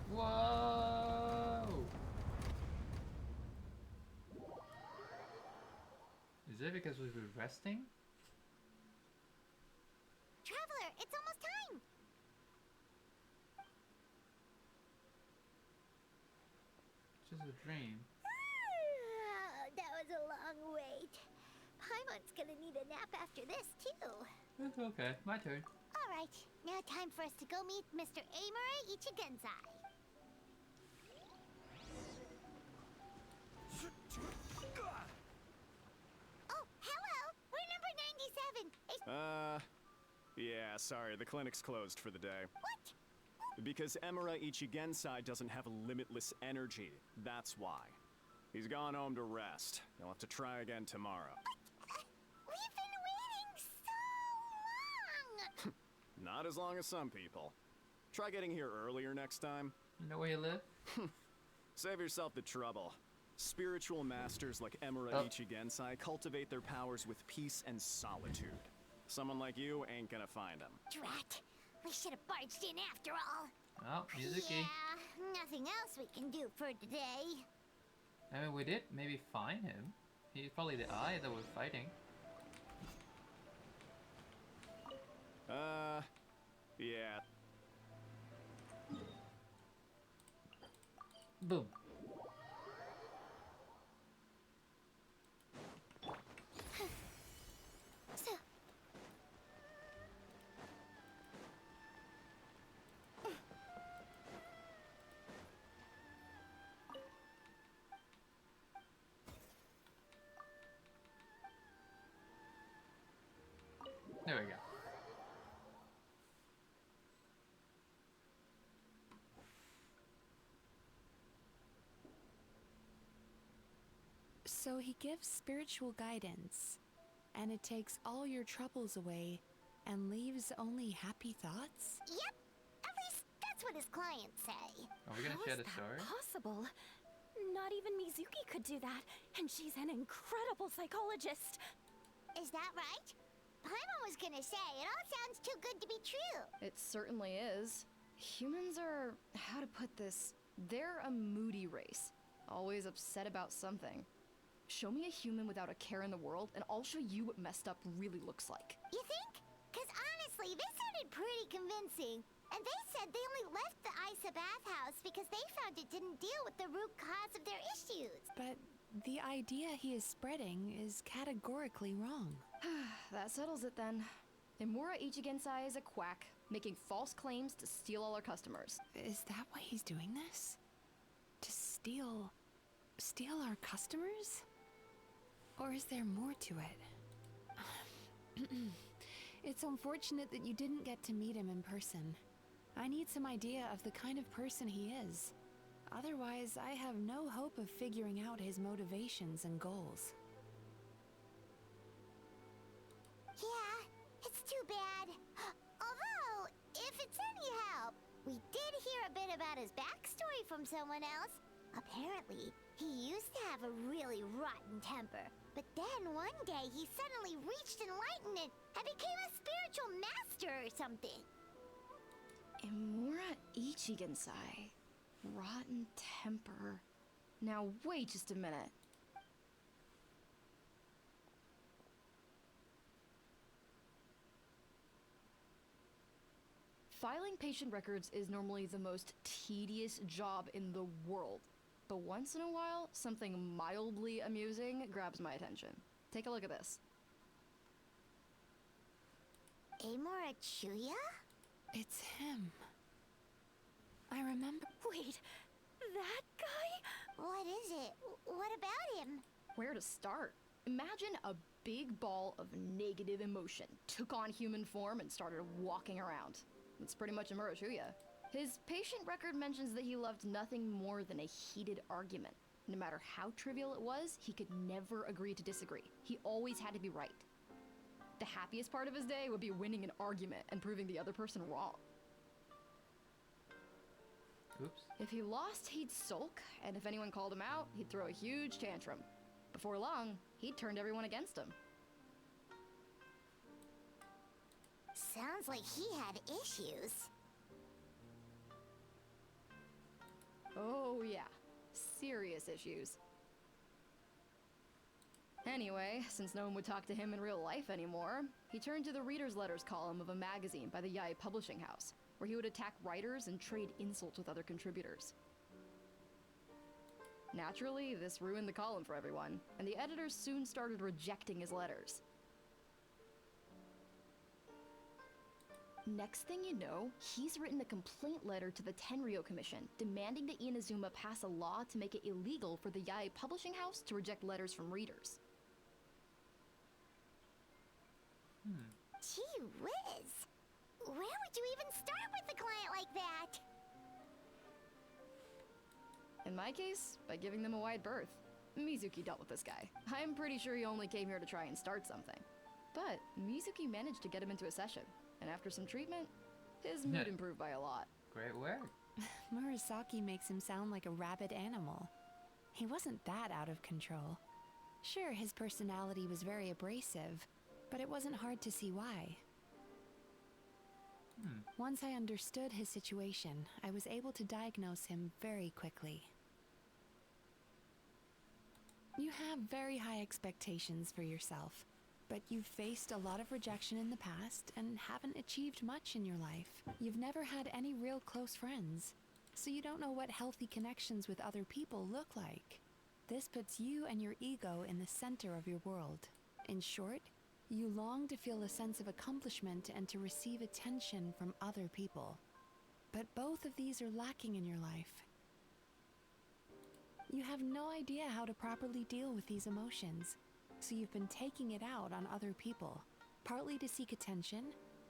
Whoa! Is it because we've been resting? Traveler, it's almost time! It's just a dream. That was a long wait. Paimon's gonna need a nap after this, too. It's okay. My turn. Alright, now time for us to go meet Mr. Amura Ichigensai. Oh, hello! We're number 97. Yeah, sorry, the clinic's closed for the day. What? Because Emura Ichigensai doesn't have limitless energy. That's why. He's gone home to rest. You'll have to try again tomorrow. We've been waiting so long! Not as long as some people. Try getting here earlier next time. You know where you live? Save yourself the trouble. Spiritual masters like Emura Ichigensai cultivate their powers with peace and solitude. Someone like you ain't gonna find them. Drat! We should have barged in after all. Oh, Mizuki. Yeah, nothing else we can do for today. I mean, we did maybe find him. He's probably the eye that we're fighting. Yeah. Boom. So... There we go. So he gives spiritual guidance, and it takes all your troubles away and leaves only happy thoughts? Yep. At least that's what his clients say. Are we gonna How share is the that story? possible? Not even Mizuki could do that, and she's an incredible psychologist. Is that right? Paimon was gonna say, it all sounds too good to be true. It certainly is. Humans are, how to put this, they're a moody race. Always upset about something. Show me a human without a care in the world, and I'll show you what messed up really looks like. You think? Because honestly, they sounded pretty convincing. And they said they only left the Isa bathhouse because they found it didn't deal with the root cause of their issues. But the idea he is spreading is categorically wrong. That settles it then. Emura Ichigensai is a quack, making false claims to steal all our customers. Is that why he's doing this? To steal our customers? Or is there more to it? It's unfortunate that you didn't get to meet him in person. I need some idea of the kind of person he is. Otherwise, I have no hope of figuring out his motivations and goals. Yeah, it's too bad. Although, if it's any help, we did hear a bit about his backstory from someone else. Apparently, he used to have a really rotten temper. But then one day he suddenly reached enlightenment and became a spiritual master or something. Imura Ichigensai. Rotten temper. Now wait just a minute. Filing patient records is normally the most tedious job in the world. But once in a while, something mildly amusing grabs my attention. Take a look at this. Amora Chuya? It's him. I remember. Wait, that guy? What is it? What about him? Where to start? Imagine a big ball of negative emotion took on human form and started walking around. That's pretty much Imura Chuya. His patient record mentions that he loved nothing more than a heated argument. No matter how trivial it was, he could never agree to disagree. He always had to be right. The happiest part of his day would be winning an argument and proving the other person wrong. Oops. If he lost, he'd sulk, and if anyone called him out, he'd throw a huge tantrum. Before long, he'd turned everyone against him. Sounds like he had issues. Oh yeah, serious issues. Anyway, since no one would talk to him in real life anymore, he turned to the reader's letters column of a magazine by the Yai Publishing House, where he would attack writers and trade insults with other contributors. Naturally, this ruined the column for everyone, and the editors soon started rejecting his letters. Next thing you know, he's written a complaint letter to the Tenryou Commission, demanding that Inazuma pass a law to make it illegal for the Yai Publishing House to reject letters from readers. Gee whiz! Where would you even start with a client like that? In my case, by giving them a wide berth. Mizuki dealt with this guy. I'm pretty sure he only came here to try and start something. But Mizuki managed to get him into a session, and after some treatment, his mood improved by a lot. Great work. Murasaki makes him sound like a rabid animal. He wasn't that out of control. Sure, his personality was very abrasive, but it wasn't hard to see why. Once I understood his situation, I was able to diagnose him very quickly. You have very high expectations for yourself, but you've faced a lot of rejection in the past and haven't achieved much in your life. You've never had any real close friends, so you don't know what healthy connections with other people look like. This puts you and your ego in the center of your world. In short, you long to feel a sense of accomplishment and to receive attention from other people. But both of these are lacking in your life. You have no idea how to properly deal with these emotions, so you've been taking it out on other people, partly to seek attention,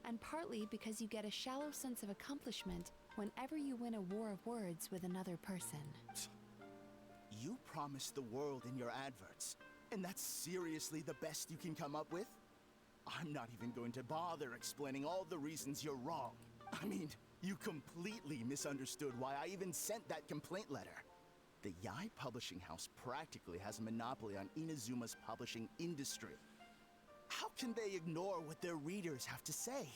and partly because you get a shallow sense of accomplishment whenever you win a war of words with another person. You promised the world in your adverts, and that's seriously the best you can come up with? I'm not even going to bother explaining all the reasons you're wrong. I mean, you completely misunderstood why I even sent that complaint letter. The Yai Publishing House practically has a monopoly on Inazuma's publishing industry. How can they ignore what their readers have to say?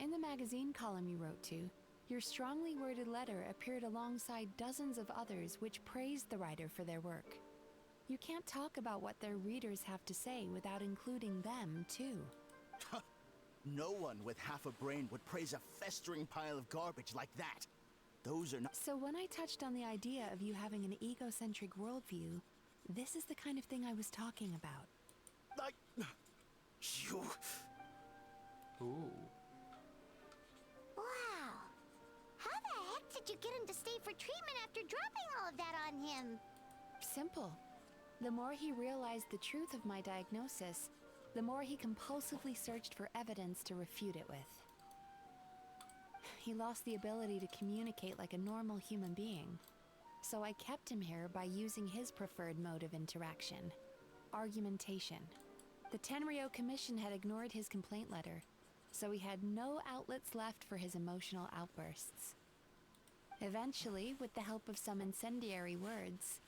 In the magazine column you wrote to, your strongly worded letter appeared alongside dozens of others which praised the writer for their work. You can't talk about what their readers have to say without including them, too. No one with half a brain would praise a festering pile of garbage like that. Those are not— So when I touched on the idea of you having an egocentric worldview, this is the kind of thing I was talking about. You... Ooh. Wow. How the heck did you get him to stay for treatment after dropping all of that on him? Simple. The more he realized the truth of my diagnosis, the more he compulsively searched for evidence to refute it with. He lost the ability to communicate like a normal human being, so I kept him here by using his preferred mode of interaction: argumentation. The Tenryou Commission had ignored his complaint letter, so he had no outlets left for his emotional outbursts. Eventually, with the help of some incendiary words,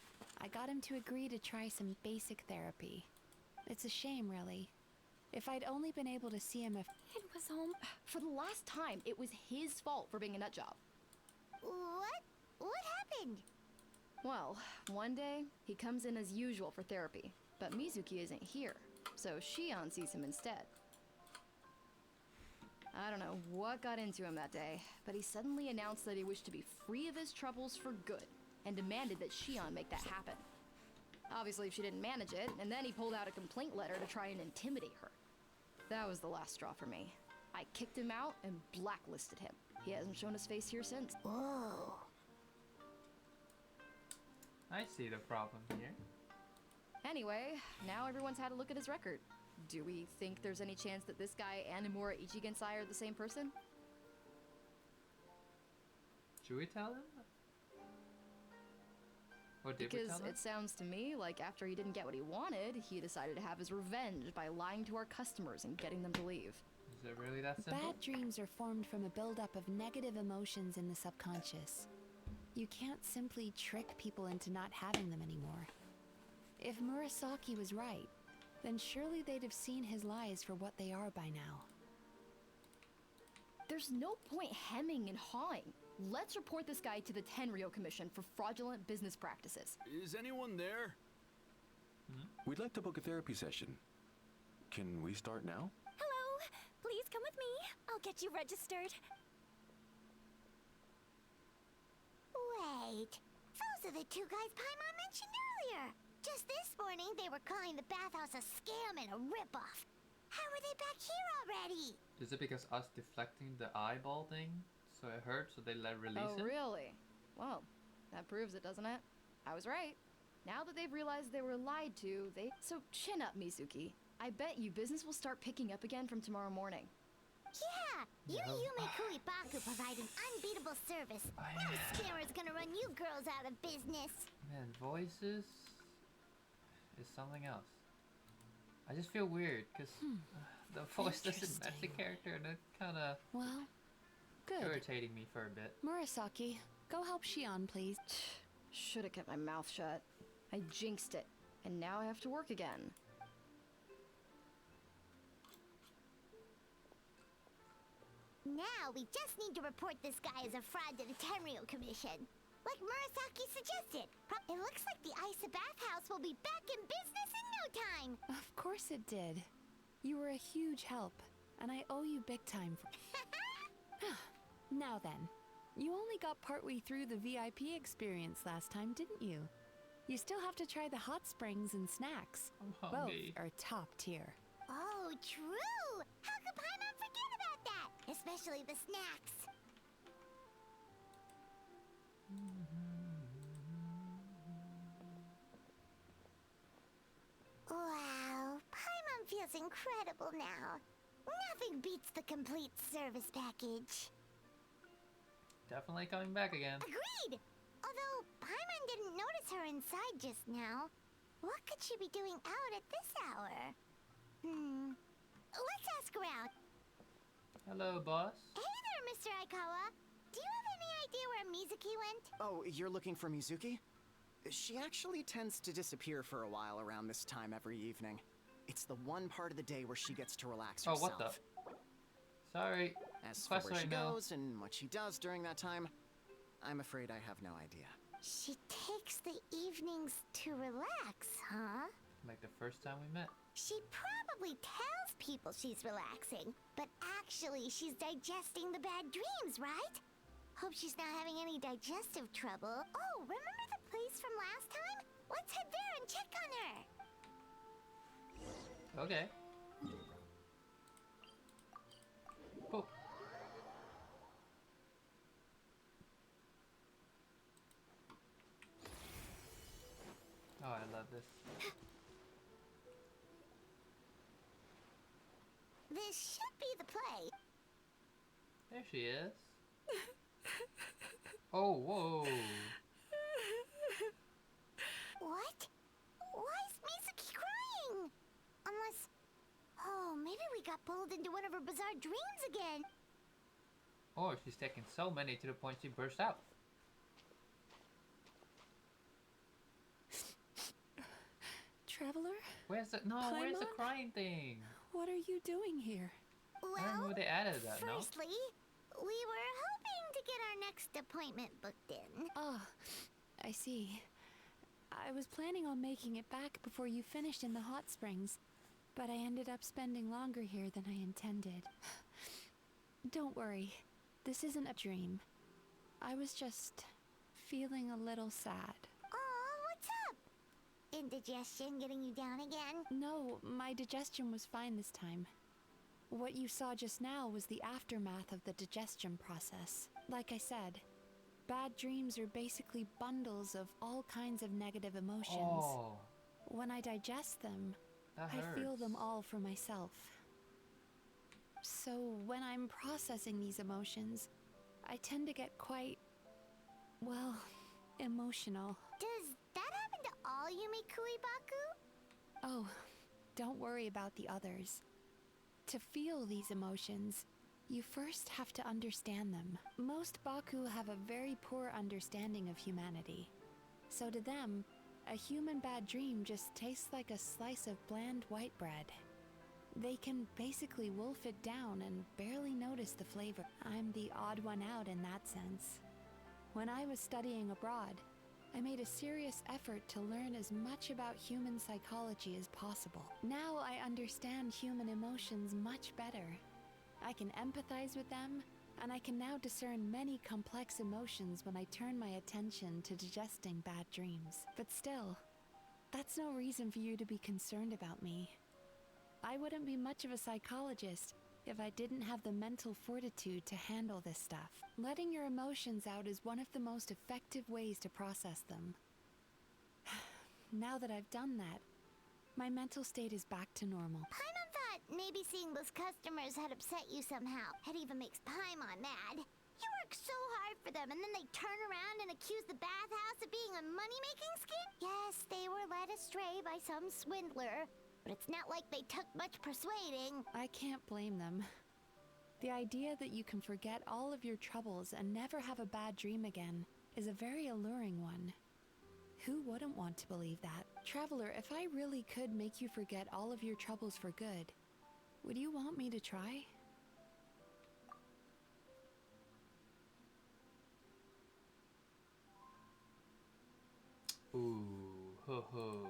I got him to agree to try some basic therapy. It's a shame, really. If I'd only been able to see him if— It was home. For the last time, it was his fault for being a nut job. What? What happened? Well, one day, he comes in as usual for therapy, but Mizuki isn't here, so Shion sees him instead. I don't know what got into him that day, but he suddenly announced that he wished to be free of his troubles for good, and demanded that Shion make that happen. Obviously, she didn't manage it, and then he pulled out a complaint letter to try and intimidate her. That was the last straw for me. I kicked him out and blacklisted him. He hasn't shown his face here since. Whoa. I see the problem here. Anyway, now everyone's had a look at his record. Do we think there's any chance that this guy and Imura Ichigensai are the same person? Should we tell him? Or did we Because tell him? it sounds to me like after he didn't get what he wanted, he decided to have his revenge by lying to our customers and getting them to leave. Is it really that simple? Bad dreams are formed from a buildup of negative emotions in the subconscious. You can't simply trick people into not having them anymore. If Murasaki was right, then surely they'd have seen his lies for what they are by now. There's no point hemming and hawing. Let's report this guy to the Tenryo Commission for fraudulent business practices. Is anyone there? We'd like to book a therapy session. Can we start now? Hello, please come with me. I'll get you registered. Wait. Those are the two guys Paimon mentioned earlier. Just this morning, they were calling the bathhouse a scam and a ripoff. How are they back here already? Is it because us deflecting the eyeball thing? So it hurt, so they let release it? Oh, really? Well, that proves it, doesn't it? I was right. Now that they've realized they were lied to, So chin up, Mizuki. I bet you business will start picking up again from tomorrow morning. Yeah, Yumemizuki Baku provide an unbeatable service. No scammer's gonna run you girls out of business. Man, voices is something else. I just feel weird because the voice doesn't match the character, and it's kind of good. Irritating me for a bit. Murasaki, go help Shion, please. Should have kept my mouth shut. I jinxed it, and now I have to work again. Now we just need to report this guy as a fraud to the Tenryo Commission. Like Murasaki suggested. It looks like the Isa bathhouse will be back in business in no time. Of course it did. You were a huge help, and I owe you big time for— Now then, you only got partway through the VIP experience last time, didn't you? You still have to try the hot springs and snacks. I'm Both hungry. are top tier. Oh, true! How could Paimon forget about that? Especially the snacks. Wow, Paimon feels incredible now. Nothing beats the complete service package. Definitely coming back again. Agreed! Although Paimon didn't notice her inside just now. What could she be doing out at this hour? Let's ask around. Hello, boss. Hey there, Mr. Aikawa. Do you have any idea where Mizuki went? Oh, you're looking for Mizuki? She actually tends to disappear for a while around this time every evening. It's the one part of the day where she gets to relax herself. Oh, what the? Sorry. As for Quest where she right now. goes and what she does during that time, I'm afraid I have no idea. She takes the evenings to relax, huh? Like the first time we met. She probably tells people she's relaxing, but actually she's digesting the bad dreams, right? Hope she's not having any digestive trouble. Oh, remember the place from last time? Let's head there and check on her. Okay. Cool. Oh, I love this. This should be the play. There she is. Oh, whoa. What? Why is Mizuki crying? Unless... Oh, maybe we got pulled into one of her bizarre dreams again. Or she's taken so many to the point she burst out. Traveler? Where's the where's the crying thing? What are you doing here? I remember they added that, no? Firstly, we were hoping to get our next appointment booked in. Oh, I see. I was planning on making it back before you finished in the hot springs, but I ended up spending longer here than I intended. Don't worry, this isn't a dream. I was just feeling a little sad. Oh, what's up? Indigestion getting you down again? No, my digestion was fine this time. What you saw just now was the aftermath of the digestion process. Like I said, bad dreams are basically bundles of all kinds of negative emotions. Oh, When I digest them, I feel them all for myself. So when I'm processing these emotions, I tend to get quite, well, emotional. Does that happen to all Yumikui Baku? Oh, don't worry about the others. To feel these emotions, you first have to understand them. Most Baku have a very poor understanding of humanity. So to them, a human bad dream just tastes like a slice of bland white bread. They can basically wolf it down and barely notice the flavor. I'm the odd one out in that sense. When I was studying abroad, I made a serious effort to learn as much about human psychology as possible. Now I understand human emotions much better. I can empathize with them, and I can now discern many complex emotions when I turn my attention to digesting bad dreams. But still, that's no reason for you to be concerned about me. I wouldn't be much of a psychologist if I didn't have the mental fortitude to handle this stuff. Letting your emotions out is one of the most effective ways to process them. Now that I've done that, my mental state is back to normal. Paimon thought maybe seeing those customers had upset you somehow. It even makes Paimon mad. You work so hard for them and then they turn around and accuse the bathhouse of being a money-making scheme? Yes, they were led astray by some swindler. But it's not like they took much persuading. I can't blame them. The idea that you can forget all of your troubles and never have a bad dream again is a very alluring one. Who wouldn't want to believe that? Traveler, if I really could make you forget all of your troubles for good, would you want me to try? Ooh, ho ho.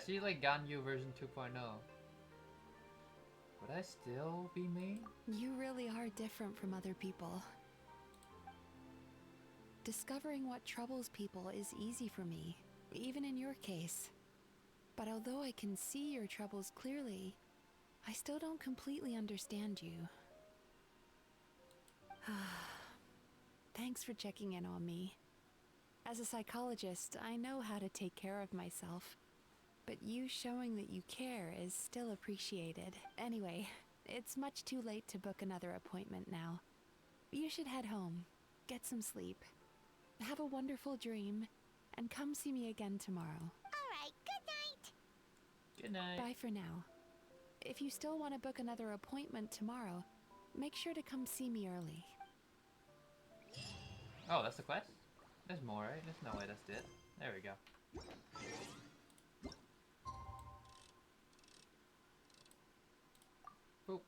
She's like Ganyu version 2.0. Would I still be me? You really are different from other people. Discovering what troubles people is easy for me, even in your case. But although I can see your troubles clearly, I still don't completely understand you. Thanks for checking in on me. As a psychologist, I know how to take care of myself. But you showing that you care is still appreciated. Anyway, it's much too late to book another appointment now. You should head home, get some sleep, have a wonderful dream, and come see me again tomorrow. Alright, good night! Good night. Bye for now. If you still want to book another appointment tomorrow, make sure to come see me early. Oh, that's the quest? There's more, right? There's no way that's it. There we go. Boop.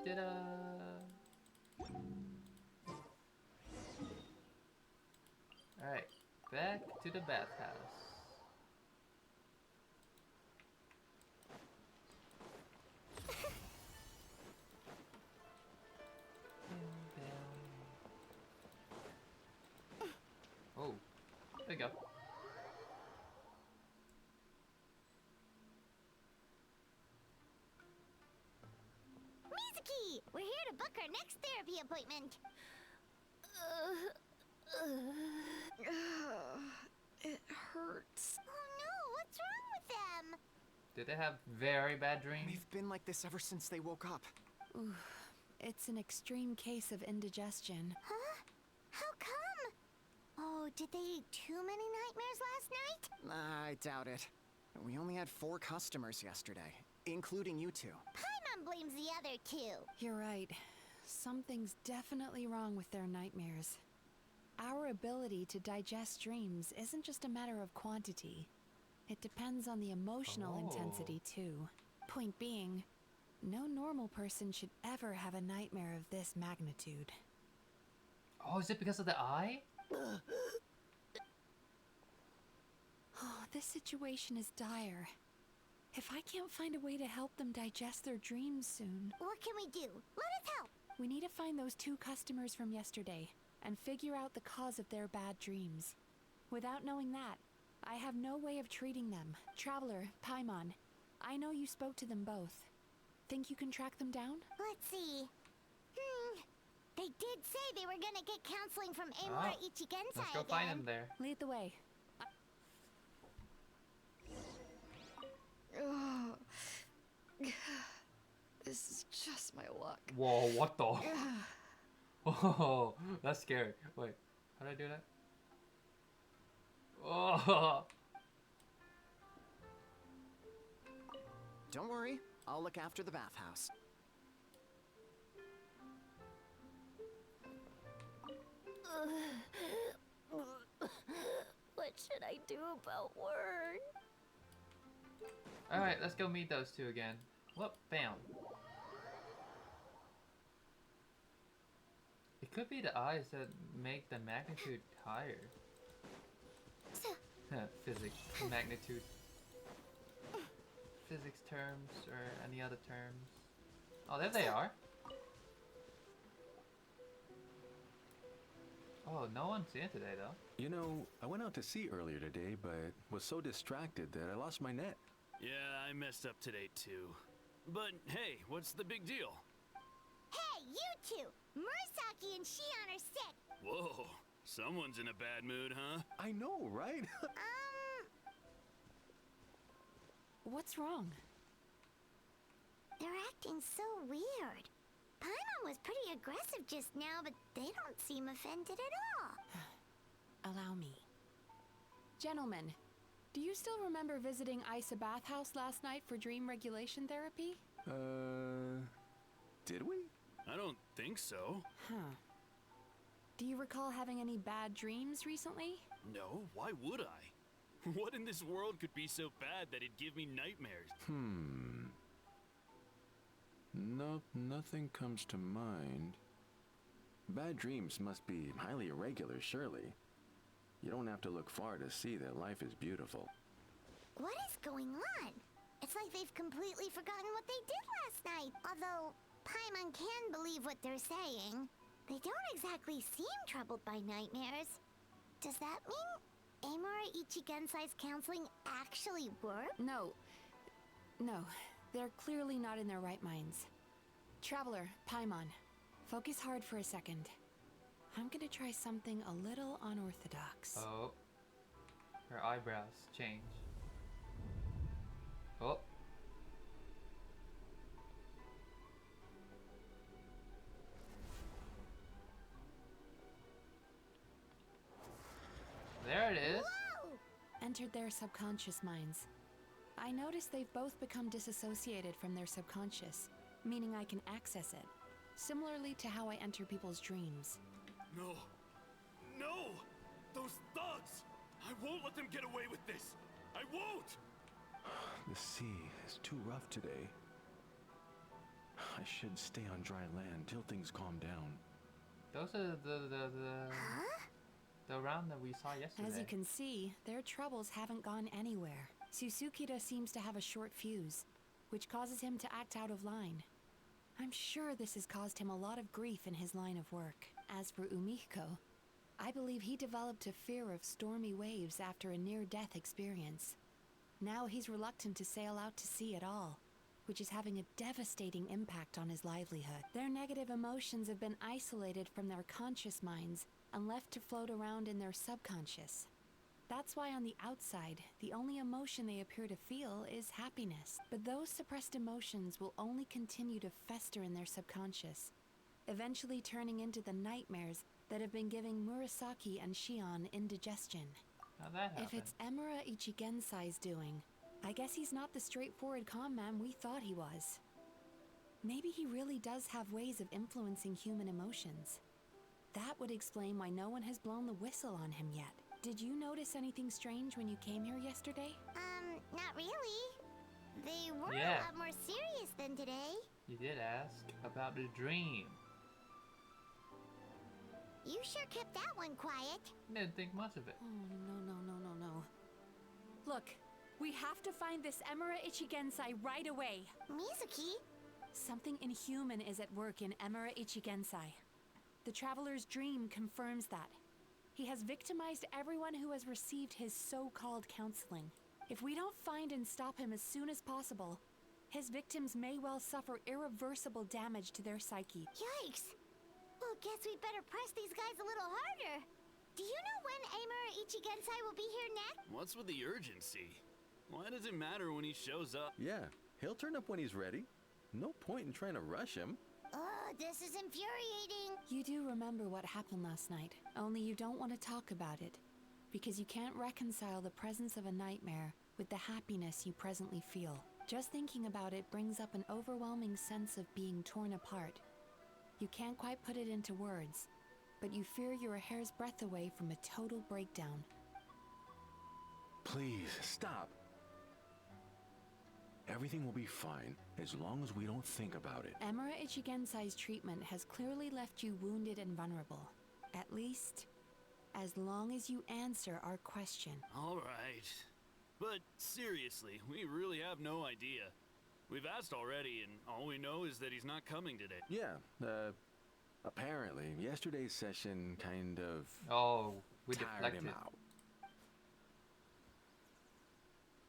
Ta-da! Alright, back to the bathhouse. Oh, there you go. Mizuki! We're here to book our next therapy appointment. It hurts. Oh no, what's wrong with them? Did they have very bad dreams? They've been like this ever since they woke up. Ooh, it's an extreme case of indigestion. Huh? How come? Oh, did they eat too many nightmares last night? I doubt it. We only had 4 customers yesterday, including you two. Paimon blames the other 2. You're right. Something's definitely wrong with their nightmares. Our ability to digest dreams isn't just a matter of quantity. It depends on the emotional intensity, too. Point being, no normal person should ever have a nightmare of this magnitude. Oh, is it because of the eye? Oh, this situation is dire. If I can't find a way to help them digest their dreams soon... What can we do? Let us help! We need to find those 2 customers from yesterday and figure out the cause of their bad dreams. Without knowing that, I have no way of treating them. Traveler, Paimon, I know you spoke to them both. Think you can track them down? Let's see. They did say they were gonna get counseling from Amora Ichigensai Let's go find them there. Lead the way. This is just my luck. Whoa, what the? Oh, that's scary. Wait, how did I do that? Oh. Don't worry, I'll look after the bathhouse. What should I do about work? Alright, let's go meet those 2 again. Whoop, bam. It could be the eyes that make the magnitude higher. Physics, magnitude. Physics terms, or any other terms. Oh, there they are. Oh, no one's here today, though. You know, I went out to sea earlier today, but was so distracted that I lost my net. Yeah, I messed up today too. But hey, what's the big deal? Hey, you 2! Murasaki and Shion are sick! Whoa, someone's in a bad mood, huh? I know, right? What's wrong? They're acting so weird. Paimon was pretty aggressive just now, but they don't seem offended at all. Allow me. Gentlemen, do you still remember visiting Isa Bathhouse last night for dream regulation therapy? Did we? I don't think so. Huh. Do you recall having any bad dreams recently? No, why would I? What in this world could be so bad that it'd give me nightmares? Nope, nothing comes to mind. Bad dreams must be highly irregular, surely. You don't have to look far to see that life is beautiful. What is going on? It's like they've completely forgotten what they did last night. Although, Paimon can believe what they're saying. They don't exactly seem troubled by nightmares. Does that mean Amora Ichigensai's counseling actually worked? No. No, they're clearly not in their right minds. Traveler, Paimon, focus hard for a second. I'm gonna try something a little unorthodox. Oh. Her eyebrows change. Oh. There it is. Whoa! Entered their subconscious minds. I noticed they've both become disassociated from their subconscious, meaning I can access it, similarly to how I enter people's dreams. No. No! Those thugs! I won't let them get away with this! I won't! The sea is too rough today. I should stay on dry land till things calm down. Those are the round that we saw yesterday. As you can see, their troubles haven't gone anywhere. Susukida seems to have a short fuse, which causes him to act out of line. I'm sure this has caused him a lot of grief in his line of work. As for Umihiko, I believe he developed a fear of stormy waves after a near-death experience. Now he's reluctant to sail out to sea at all. which is having a devastating impact on his livelihood. Their negative emotions have been isolated from their conscious minds and left to float around in their subconscious. That's why on the outside, the only emotion they appear to feel is happiness. But those suppressed emotions will only continue to fester in their subconscious, eventually turning into the nightmares that have been giving Murasaki and Shion indigestion. How'd that happen? If it's Emura Ichigensai's doing, I guess he's not the straightforward calm man we thought he was. Maybe he really does have ways of influencing human emotions. That would explain why no one has blown the whistle on him yet. Did you notice anything strange when you came here yesterday? Not really. They were Yeah. a lot more serious than today. You did ask about the dream. You sure kept that one quiet. Didn't think much of it. Oh, no. Look, we have to find this Emura Ichigensai right away. Mizuki? Something inhuman is at work in Emura Ichigensai. The Traveler's dream confirms that. He has victimized everyone who has received his so-called counseling. If we don't find and stop him as soon as possible, his victims may well suffer irreversible damage to their psyche. Yikes! Well, guess we better press these guys a little harder. Do you know when Emura Ichigensai will be here next? What's with the urgency? Why does it matter when he shows up? Yeah, he'll turn up when he's ready. No point in trying to rush him. Ugh, this is infuriating. You do remember what happened last night, only you don't want to talk about it, because you can't reconcile the presence of a nightmare with the happiness you presently feel. Just thinking about it brings up an overwhelming sense of being torn apart. You can't quite put it into words, but you fear you're a hair's breadth away from a total breakdown. Please, stop. Everything will be fine as long as we don't think about it. Emura Ichigensai's treatment has clearly left you wounded and vulnerable. At least, as long as you answer our question. All right. But seriously, we really have no idea. We've asked already, and all we know is that he's not coming today. Yeah, apparently, yesterday's session kind of We tired deflected him out.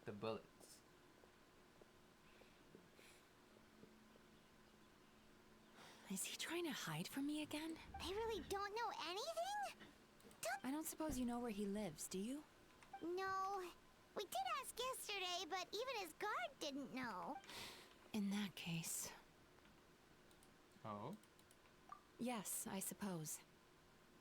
the bullets. Is he trying to hide from me again? They really don't know anything? I don't suppose you know where he lives, do you? No. We did ask yesterday, but even his guard didn't know. In that case... Oh? Yes, I suppose.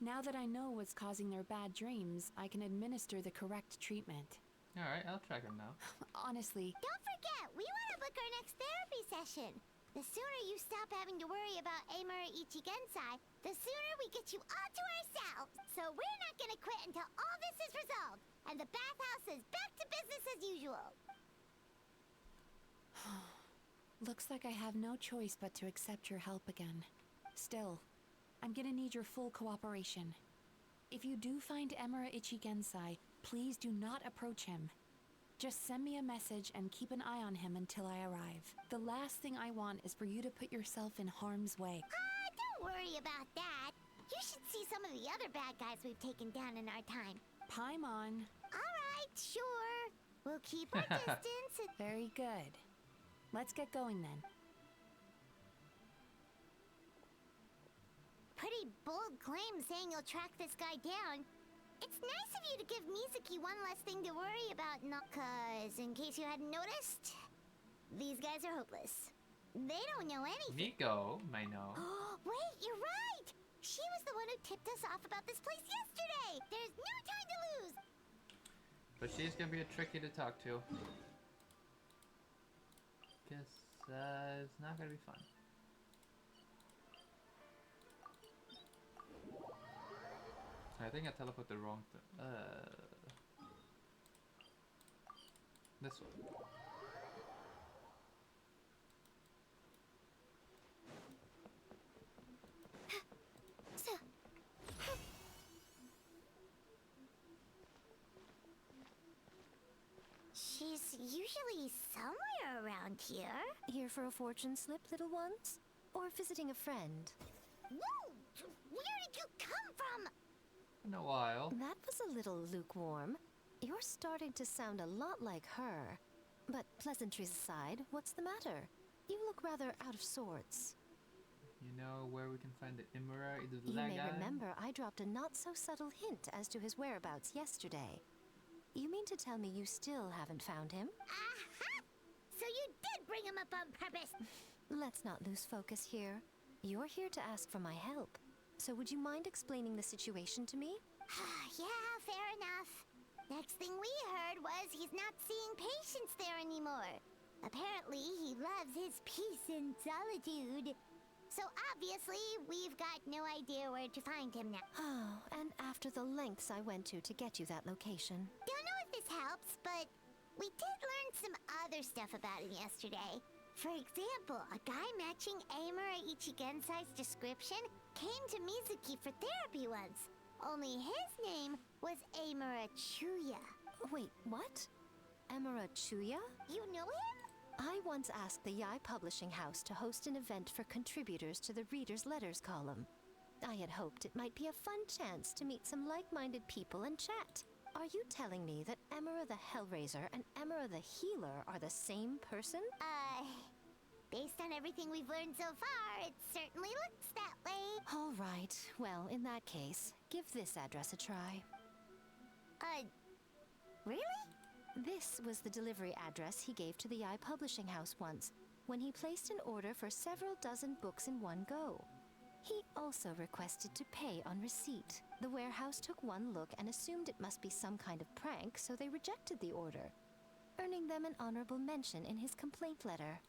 Now that I know what's causing their bad dreams, I can administer the correct treatment. Alright, I'll track him now. Honestly... Don't forget, we want to book our next therapy session. The sooner you stop having to worry about Emura Ichigensai, the sooner we get you all to ourselves. So we're not gonna quit until all this is resolved, and the bathhouse is back to business as usual. Looks like I have no choice but to accept your help again. Still, I'm gonna need your full cooperation. If you do find Emura Ichigensai, please do not approach him. Just send me a message and keep an eye on him until I arrive. The last thing I want is for you to put yourself in harm's way. Don't worry about that. You should see some of the other bad guys we've taken down in our time. Paimon. Alright, sure. We'll keep our distance. Very good. Let's get going then. Pretty bold claim saying you'll track this guy down. It's nice of you to give Mizuki one less thing to worry about, cause in case you hadn't noticed, these guys are hopeless. They don't know anything. Miko may know. Wait, you're right! She was the one who tipped us off about this place yesterday! There's no time to lose! But she's gonna be a tricky to talk to. Guess it's not gonna be fun. I think I teleported the wrong thing. This one. She's usually somewhere around here. Here for a fortune slip, little ones? Or visiting a friend? Whoa! Where did you come from? In a while. That was a little lukewarm. You're starting to sound a lot like her. But pleasantries aside, what's the matter? You look rather out of sorts. You know where we can find the Imura? Either the You may guy? remember I dropped a not-so-subtle hint as to his whereabouts yesterday. You mean to tell me you still haven't found him? Aha! So you did bring him up on purpose! Let's not lose focus here. You're here to ask for my help. So would you mind explaining the situation to me? Yeah, fair enough. Next thing we heard was he's not seeing patients there anymore. Apparently, he loves his peace and solitude. So obviously, we've got no idea where to find him now. Oh, and after the lengths I went to get you that location. Don't know if this helps, but we did learn some other stuff about him yesterday. For example, a guy matching Amura Ichigensai's description came to Mizuki for therapy once. Only his name was Amura Chuya. Wait, what? Amura Chuya? You know him? I once asked the Yai Publishing House to host an event for contributors to the Reader's Letters column. I had hoped it might be a fun chance to meet some like-minded people and chat. Are you telling me that Amura the Hellraiser and Amura the Healer are the same person? Based on everything we've learned so far, it certainly looks that way. All right. Well, in that case, give this address a try. Really? This was the delivery address he gave to the Yai Publishing House once, when he placed an order for several dozen books in one go. He also requested to pay on receipt. The warehouse took one look and assumed it must be some kind of prank, so they rejected the order, earning them an honorable mention in his complaint letter.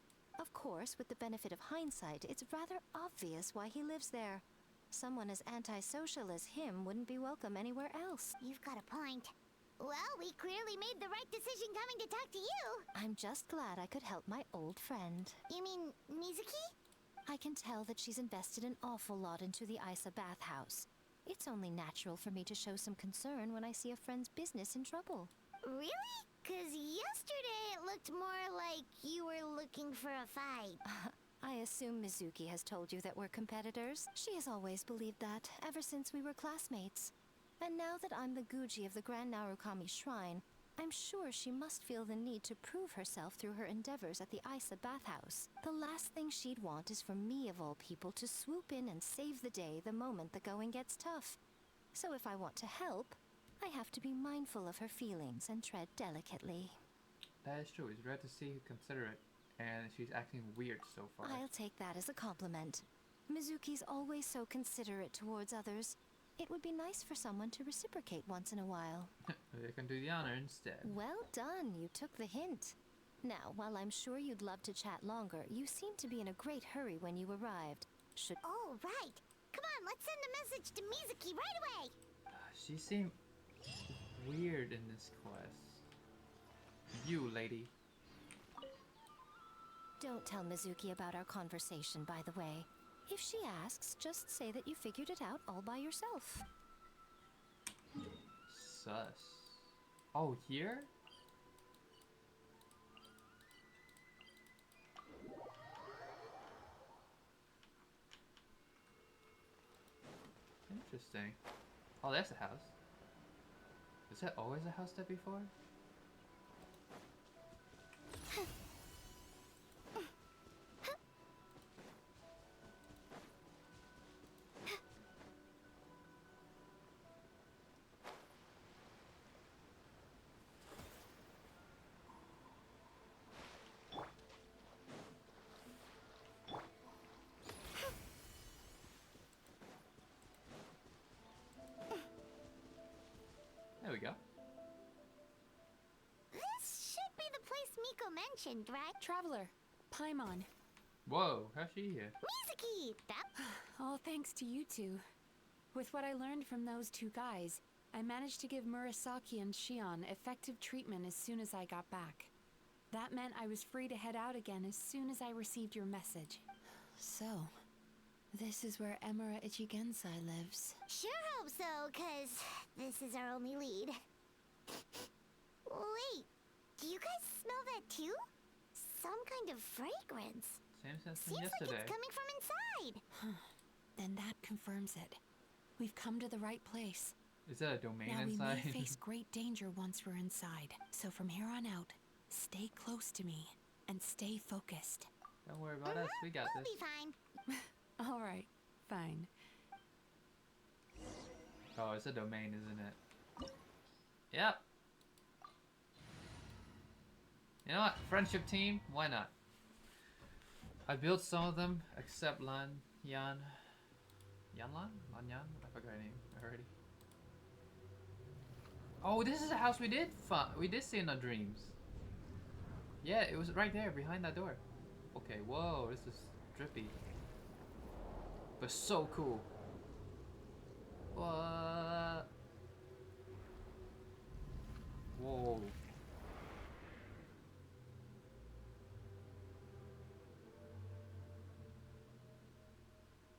Of course, with the benefit of hindsight, it's rather obvious why he lives there. Someone as antisocial as him wouldn't be welcome anywhere else. You've got a point. Well, we clearly made the right decision coming to talk to you. I'm just glad I could help my old friend. You mean Mizuki? I can tell that she's invested an awful lot into the Isa bathhouse. It's only natural for me to show some concern when I see a friend's business in trouble. Really? 'Cause yesterday it looked more like you were looking for a fight. I assume Mizuki has told you that we're competitors. She has always believed that, ever since we were classmates. And now that I'm the Guji of the Grand Narukami Shrine, I'm sure she must feel the need to prove herself through her endeavors at the Isa bathhouse. The last thing she'd want is for me, of all people, to swoop in and save the day the moment the going gets tough. So if I want to help, I have to be mindful of her feelings and tread delicately. That is true. It's rare to see her considerate, and she's acting weird so far. I'll take that as a compliment. Mizuki's always so considerate towards others. It would be nice for someone to reciprocate once in a while. You can do the honor instead. Well done, you took the hint. Now, while I'm sure you'd love to chat longer, you seemed to be in a great hurry when you arrived. Oh, right. Come on, let's send a message to Mizuki right away. She seemed weird in this quest. You, lady. Don't tell Mizuki about our conversation, by the way. If she asks, just say that you figured it out all by yourself. Sus. Oh, here? Interesting. Oh, that's a house. Is that always a house there before? There we go. This should be the place Miko mentioned, right? Traveler, Paimon. Whoa, how's she here? Mizuki! All thanks to you two. With what I learned from those two guys, I managed to give Murasaki and Shion effective treatment as soon as I got back. That meant I was free to head out again as soon as I received your message. So, this is where Emura Ichigensai lives. Sure hope so, 'cause this is our only lead. Wait, do you guys smell that too? Some kind of fragrance. Same sense from Seems yesterday. like it's coming from inside. Then that confirms it. We've come to the right place. Is that a domain now inside? we may face great danger once we're inside. So from here on out, stay close to me and stay focused. Don't worry about us. We got We'll this. be fine. All right, fine. Oh, it's a domain, isn't it? Yep. You know what? Friendship team? Why not? I built some of them, except Yanlan? I forgot her name already. Oh, this is a house we did see in our dreams. Yeah, it was right there behind that door. Okay, whoa, this is drippy. But so cool. What? Whoa.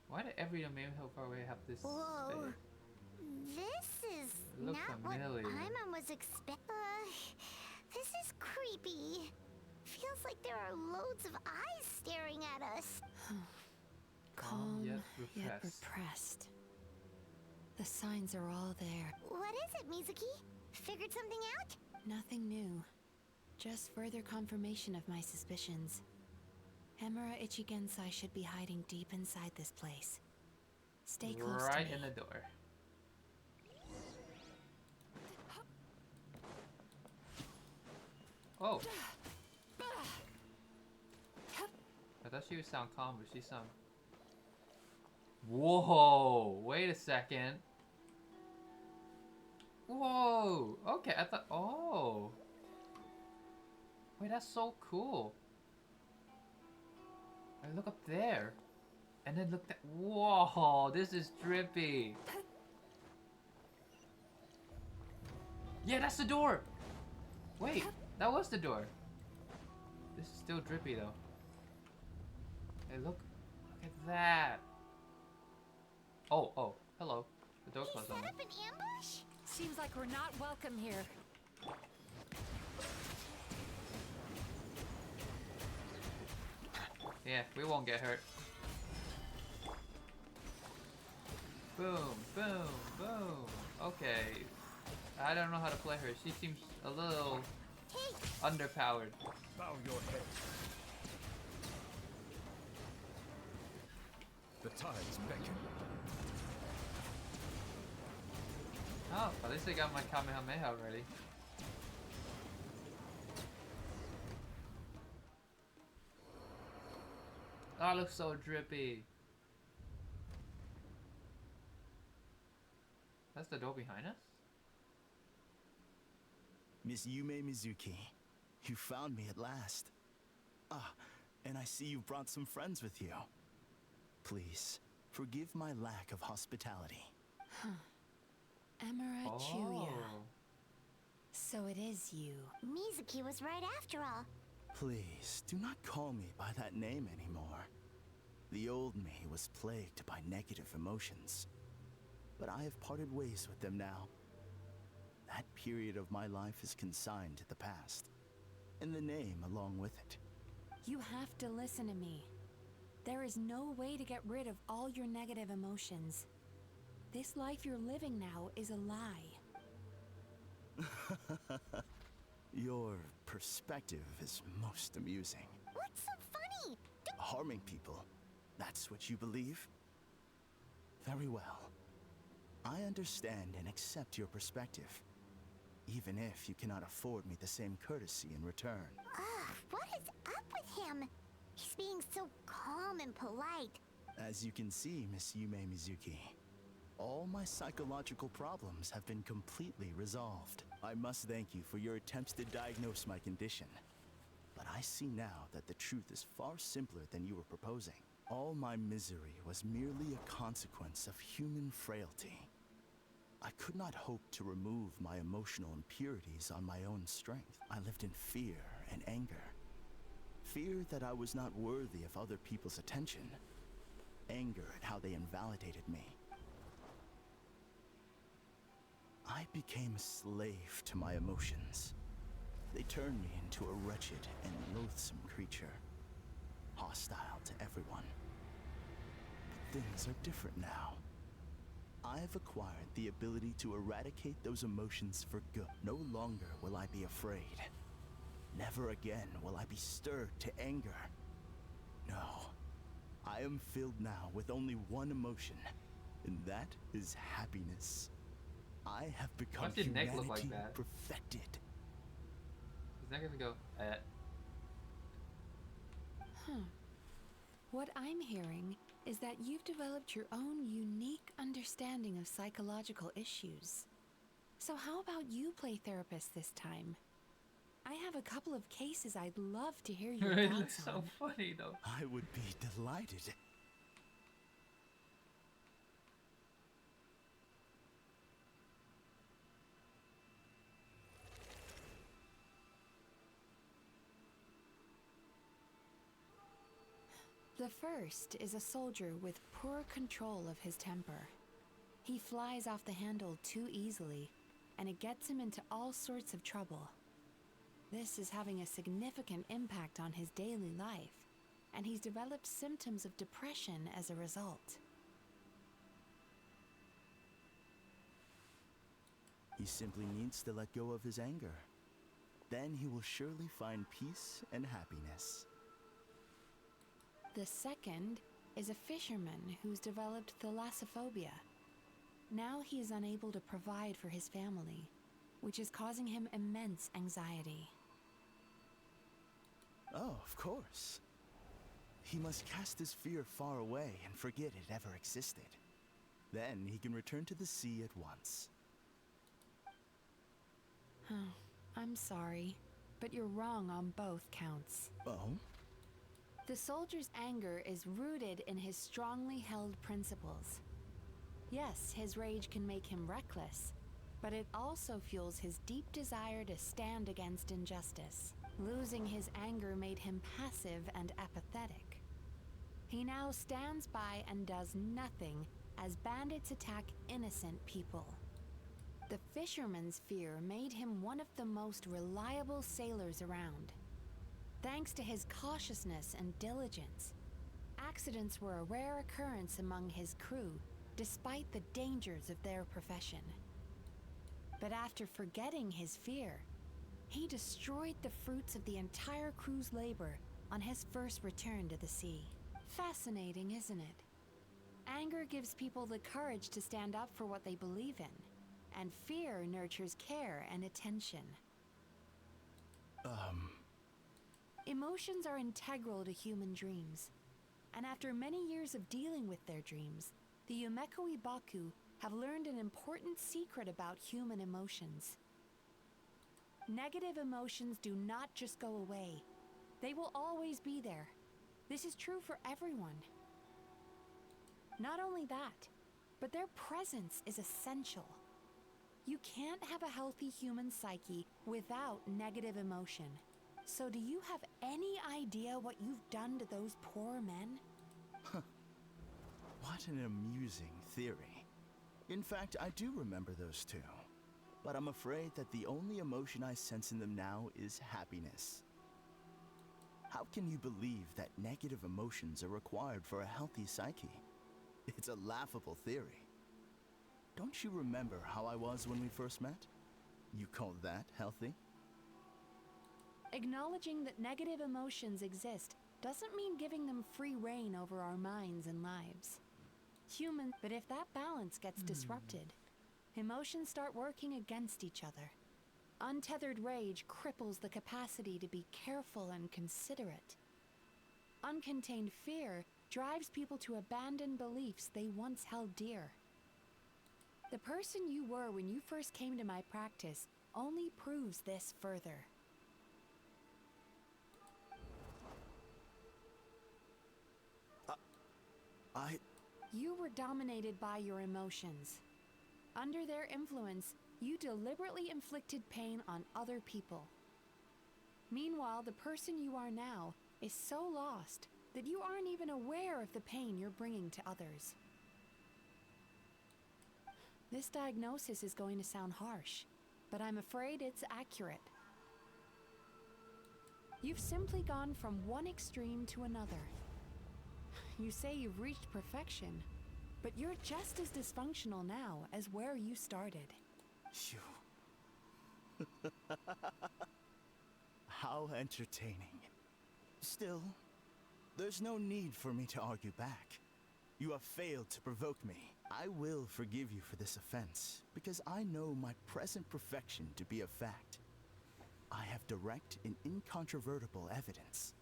Why did every domain so far away have this Whoa. space? This is It looks not familiar. what Paimon was this is creepy. Feels like there are loads of eyes staring at us. Calm yet yet repressed. repressed. The signs are all there. What is it, Mizuki? Figured something out? Nothing new. Just further confirmation of my suspicions. Emura Ichigensai should be hiding deep inside this place. Stay close Right to me. in the door. Oh. I thought she would sound calm, but she sound... Whoa! Wait a second. Whoa! Okay, I thought... Oh! Wait, that's so cool. I look up there. And then look that... Whoa! This is drippy. Yeah, that's the door! Wait, that was the door. This is still drippy though. Hey, look at that. Oh, hello. The door closed on me. Set up an ambush? Seems like we're not welcome here. Yeah, we won't get hurt. Boom, boom, boom. Okay. I don't know how to play her. She seems a little underpowered. Bow your head. The tides beckon. Oh, at least I got my Kamehameha ready. Oh, it looks so drippy. That's the door behind us? Miss Yumemizuki, you found me at last. Ah, and I see you brought some friends with you. Please, forgive my lack of hospitality. Emura Chuya. Oh. So it is you. Mizuki was right after all. Please, do not call me by that name anymore. The old me was plagued by negative emotions, but I have parted ways with them now. That period of my life is consigned to the past, and the name along with it. You have to listen to me. There is no way to get rid of all your negative emotions. This life you're living now is a lie. Your perspective is most amusing. What's so funny? Harming people, that's what you believe? Very well. I understand and accept your perspective, even if you cannot afford me the same courtesy in return. Ugh, what is up with him? He's being so calm and polite. As you can see, Miss Yumemizuki, all my psychological problems have been completely resolved. I must thank you for your attempts to diagnose my condition. But I see now that the truth is far simpler than you were proposing. All my misery was merely a consequence of human frailty. I could not hope to remove my emotional impurities on my own strength. I lived in fear and anger. Fear that I was not worthy of other people's attention. Anger at how they invalidated me. I became a slave to my emotions. They turned me into a wretched and loathsome creature, hostile to everyone. But things are different now. I've acquired the ability to eradicate those emotions for good. No longer will I be afraid. Never again will I be stirred to anger. no. I am filled now with only one emotion, and that is happiness. I have become Why did Nick look like humanity that? perfected. He's not gonna go, Huh. What I'm hearing is that you've developed your own unique understanding of psychological issues. So how about you play therapist this time? I have a couple of cases I'd love to hear your It thoughts looks so on. funny though. I would be delighted. The first is a soldier with poor control of his temper. He flies off the handle too easily, and it gets him into all sorts of trouble. This is having a significant impact on his daily life, and he's developed symptoms of depression as a result. He simply needs to let go of his anger. Then he will surely find peace and happiness. The second is a fisherman who's developed thalassophobia. Now he is unable to provide for his family, which is causing him immense anxiety. Oh, of course. He must cast his fear far away and forget it ever existed. Then he can return to the sea at once. I'm sorry, but you're wrong on both counts. Oh? The soldier's anger is rooted in his strongly held principles. Yes, his rage can make him reckless, but it also fuels his deep desire to stand against injustice. Losing his anger made him passive and apathetic. He now stands by and does nothing as bandits attack innocent people. The fisherman's fear made him one of the most reliable sailors around. Thanks to his cautiousness and diligence, accidents were a rare occurrence among his crew, despite the dangers of their profession. But after forgetting his fear, he destroyed the fruits of the entire crew's labor on his first return to the sea. Fascinating, isn't it? Anger gives people the courage to stand up for what they believe in, and fear nurtures care and attention. Emotions are integral to human dreams, and after many years of dealing with their dreams, the Yumemizuki Baku have learned an important secret about human emotions. Negative emotions do not just go away. They will always be there. This is true for everyone. Not only that, but their presence is essential. You can't have a healthy human psyche without negative emotion. So do you have any idea what you've done to those poor men? What an amusing theory. In fact, I do remember those two. But I'm afraid that the only emotion I sense in them now is happiness. How can you believe that negative emotions are required for a healthy psyche? It's a laughable theory. Don't you remember how I was when we first met? You call that healthy? Acknowledging that negative emotions exist doesn't mean giving them free rein over our minds and lives. But if that balance gets disrupted, emotions start working against each other. Untethered rage cripples the capacity to be careful and considerate. Uncontained fear drives people to abandon beliefs they once held dear. The person you were when you first came to my practice only proves this further. You were dominated by your emotions. Under their influence, you deliberately inflicted pain on other people. Meanwhile, the person you are now is so lost that you aren't even aware of the pain you're bringing to others. This diagnosis is going to sound harsh, but I'm afraid it's accurate. You've simply gone from one extreme to another. You say you've reached perfection, but you're just as dysfunctional now as where you started. How entertaining. Still, There's no need for me to argue back. You have failed to provoke me. I will forgive you for this offense, because I know my present perfection to be a fact. I have direct and incontrovertible evidence.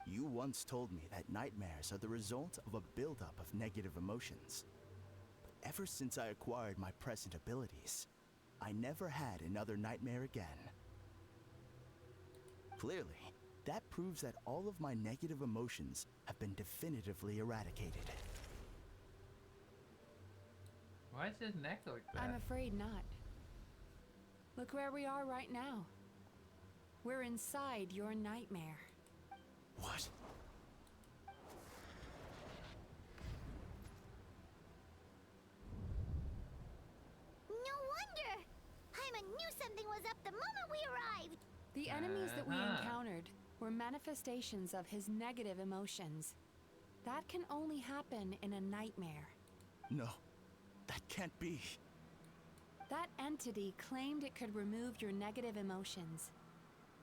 You once told me that nightmares are the result of a buildup of negative emotions. But ever since I acquired my present abilities, I never had another nightmare again. Clearly, that proves that all of my negative emotions have been definitively eradicated. Why is his neck like that? I'm afraid not. Look where we are right now. We're inside your nightmare. What? No wonder! Paimon knew something was up the moment we arrived! The enemies that we encountered were manifestations of his negative emotions. That can only happen in a nightmare. No, that can't be. That entity claimed it could remove your negative emotions.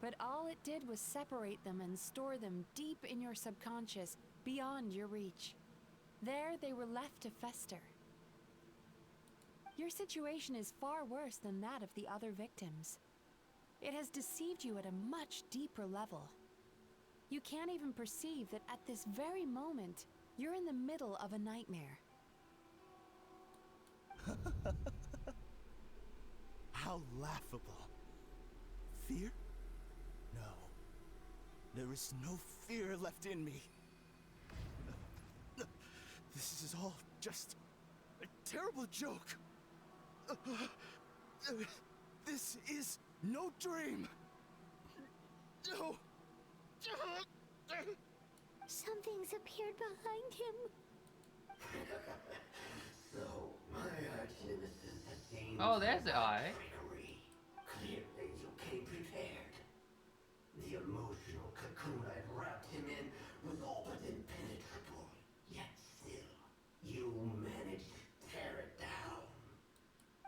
But all it did was separate them and store them deep in your subconscious, beyond your reach. There they were left to fester. Your situation is far worse than that of the other victims. It has deceived you at a much deeper level. You can't even perceive that at this very moment, you're in the middle of a nightmare. How laughable. Fear? No. There is no fear left in me. This is all just a terrible joke. This is no dream. No. Something's appeared behind him. So, my arch nemesis has seen. Oh, there's the eye. Trickery. Clearly, you came prepared. The emotional cocoon I'd wrapped him in was all but impenetrable. Yet still, you managed to tear it down.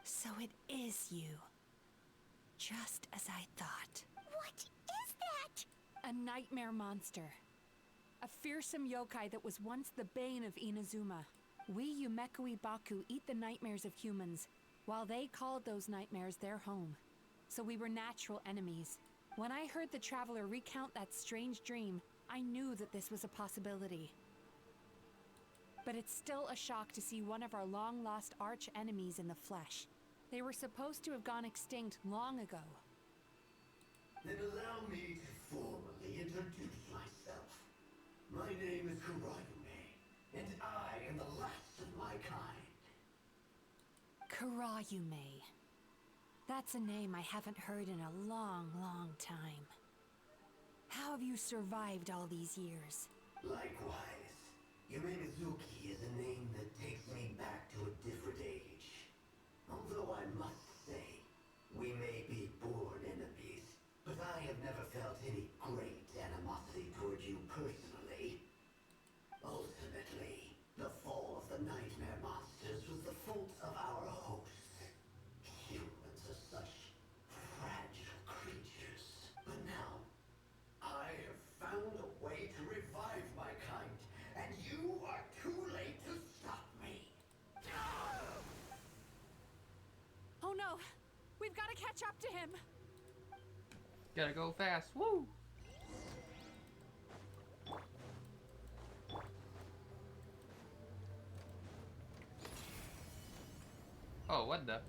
So it is you. Just as I thought. What is that? A nightmare monster. A fearsome yokai that was once the bane of Inazuma. We Yumemizuki eat the nightmares of humans, while they called those nightmares their home. So we were natural enemies. When I heard the traveler recount that strange dream, I knew that this was a possibility. But it's still a shock to see one of our long-lost arch-enemies in the flesh. They were supposed to have gone extinct long ago. Then allow me to formally introduce myself. My name is Kurayume, and I am the last of my kind. Kurayume. That's a name I haven't heard in a long, long time. How have you survived all these years? Likewise, Yumemizuki is a name that takes me back to a different age. Although I must say, we may be born enemies, but I have never felt any great animosity toward you personally. Ultimately, the fall of the nightmare monsters was the fault of our hosts. Humans are such fragile creatures. But now, I have found a way to revive my kind, and you are too late to stop me. Oh no! We've got to catch up to him! Gotta go fast. Woo! Oh, what the?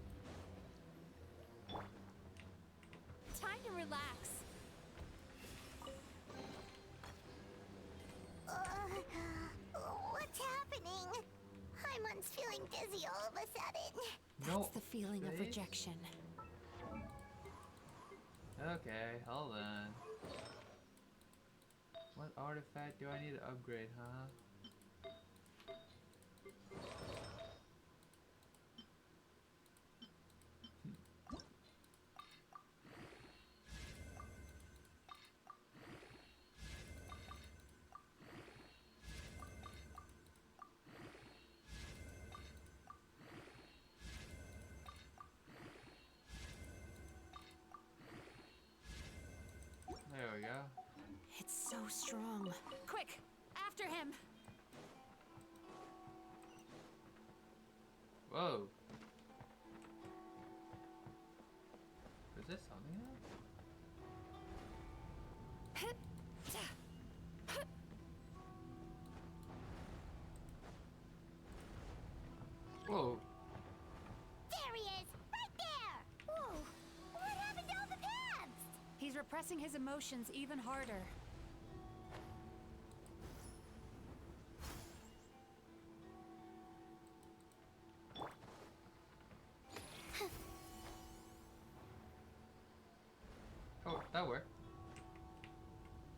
Time to relax. What's happening? Paimon's feeling dizzy all of a sudden. That's the feeling of rejection. Okay, hold on. What artifact do I need to upgrade, huh? There we go. It's so strong. Quick, after him! Whoa. Is this something else? Whoa. There he is! Right there! Whoa! What happened to all the paths? He's repressing his emotions even harder. Oh, that worked.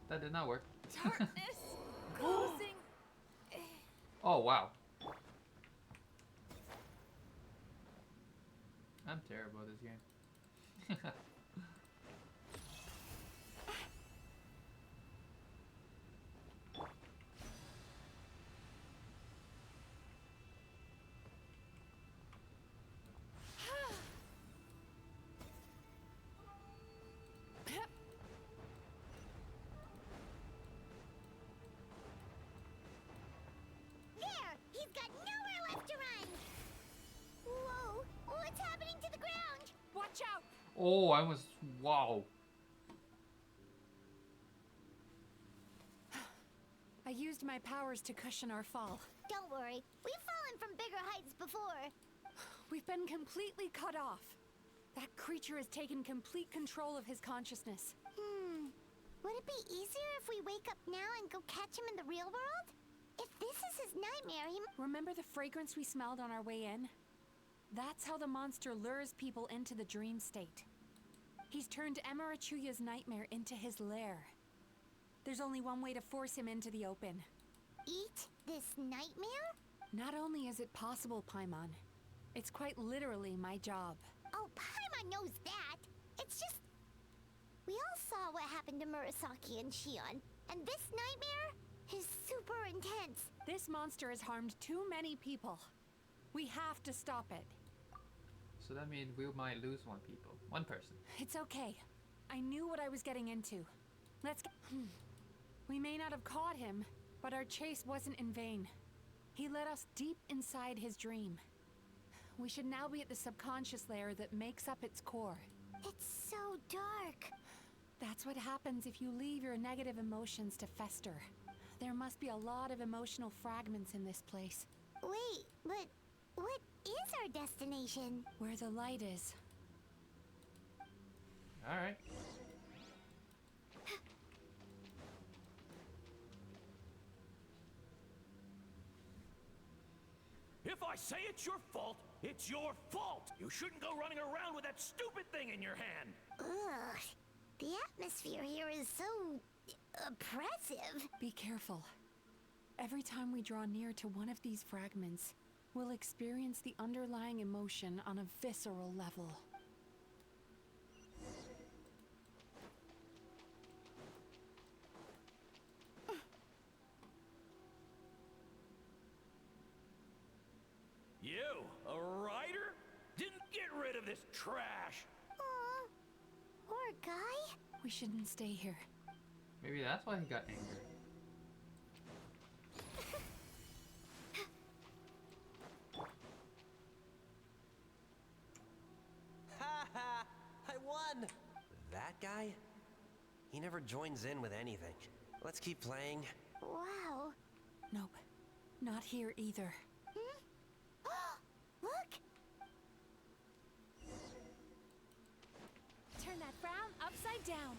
That did not work. Darkness closing. Oh, wow. I'm terrible at this game. There! He's got nowhere left to run! Whoa! What's happening to the ground? Watch out! Oh, I was... Wow. I used my powers to cushion our fall. Don't worry. We've fallen from bigger heights before. We've been completely cut off. That creature has taken complete control of his consciousness. Would it be easier if we wake up now and go catch him in the real world? If this is his nightmare, he... Remember the fragrance we smelled on our way in? That's how the monster lures people into the dream state. He's turned Emerachuyya's nightmare into his lair. There's only one way to force him into the open. Eat this nightmare? Not only is it possible, Paimon, it's quite literally my job. Oh, Paimon knows that. It's just... We all saw what happened to Murasaki and Shion, and this nightmare is super intense. This monster has harmed too many people. We have to stop it. So that means we might lose one person. It's okay. I knew what I was getting into. Let's get... We may not have caught him, but our chase wasn't in vain. He led us deep inside his dream. We should now be at the subconscious layer that makes up its core. It's so dark. That's what happens if you leave your negative emotions to fester. There must be a lot of emotional fragments in this place. Wait, but what is our destination? Where the light is. Alright. If I say it's your fault, it's your fault! You shouldn't go running around with that stupid thing in your hand! Ugh. The atmosphere here is so... oppressive. Be careful. Every time we draw near to one of these fragments, we'll experience the underlying emotion on a visceral level. You, a writer? Didn't get rid of this trash! Aw, poor guy. We shouldn't stay here. Maybe that's why he got angry. Ha ha! I won! That guy? He never joins in with anything. Let's keep playing. Wow. Nope. Not here either. Look! Turn that frown upside down.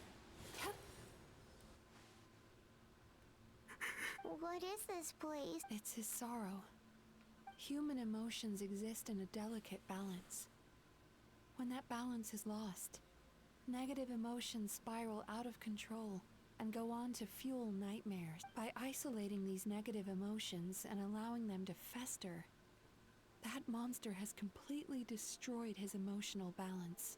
What is this place? It's his sorrow. Human emotions exist in a delicate balance. When that balance is lost, negative emotions spiral out of control and go on to fuel nightmares. By isolating these negative emotions and allowing them to fester, that monster has completely destroyed his emotional balance.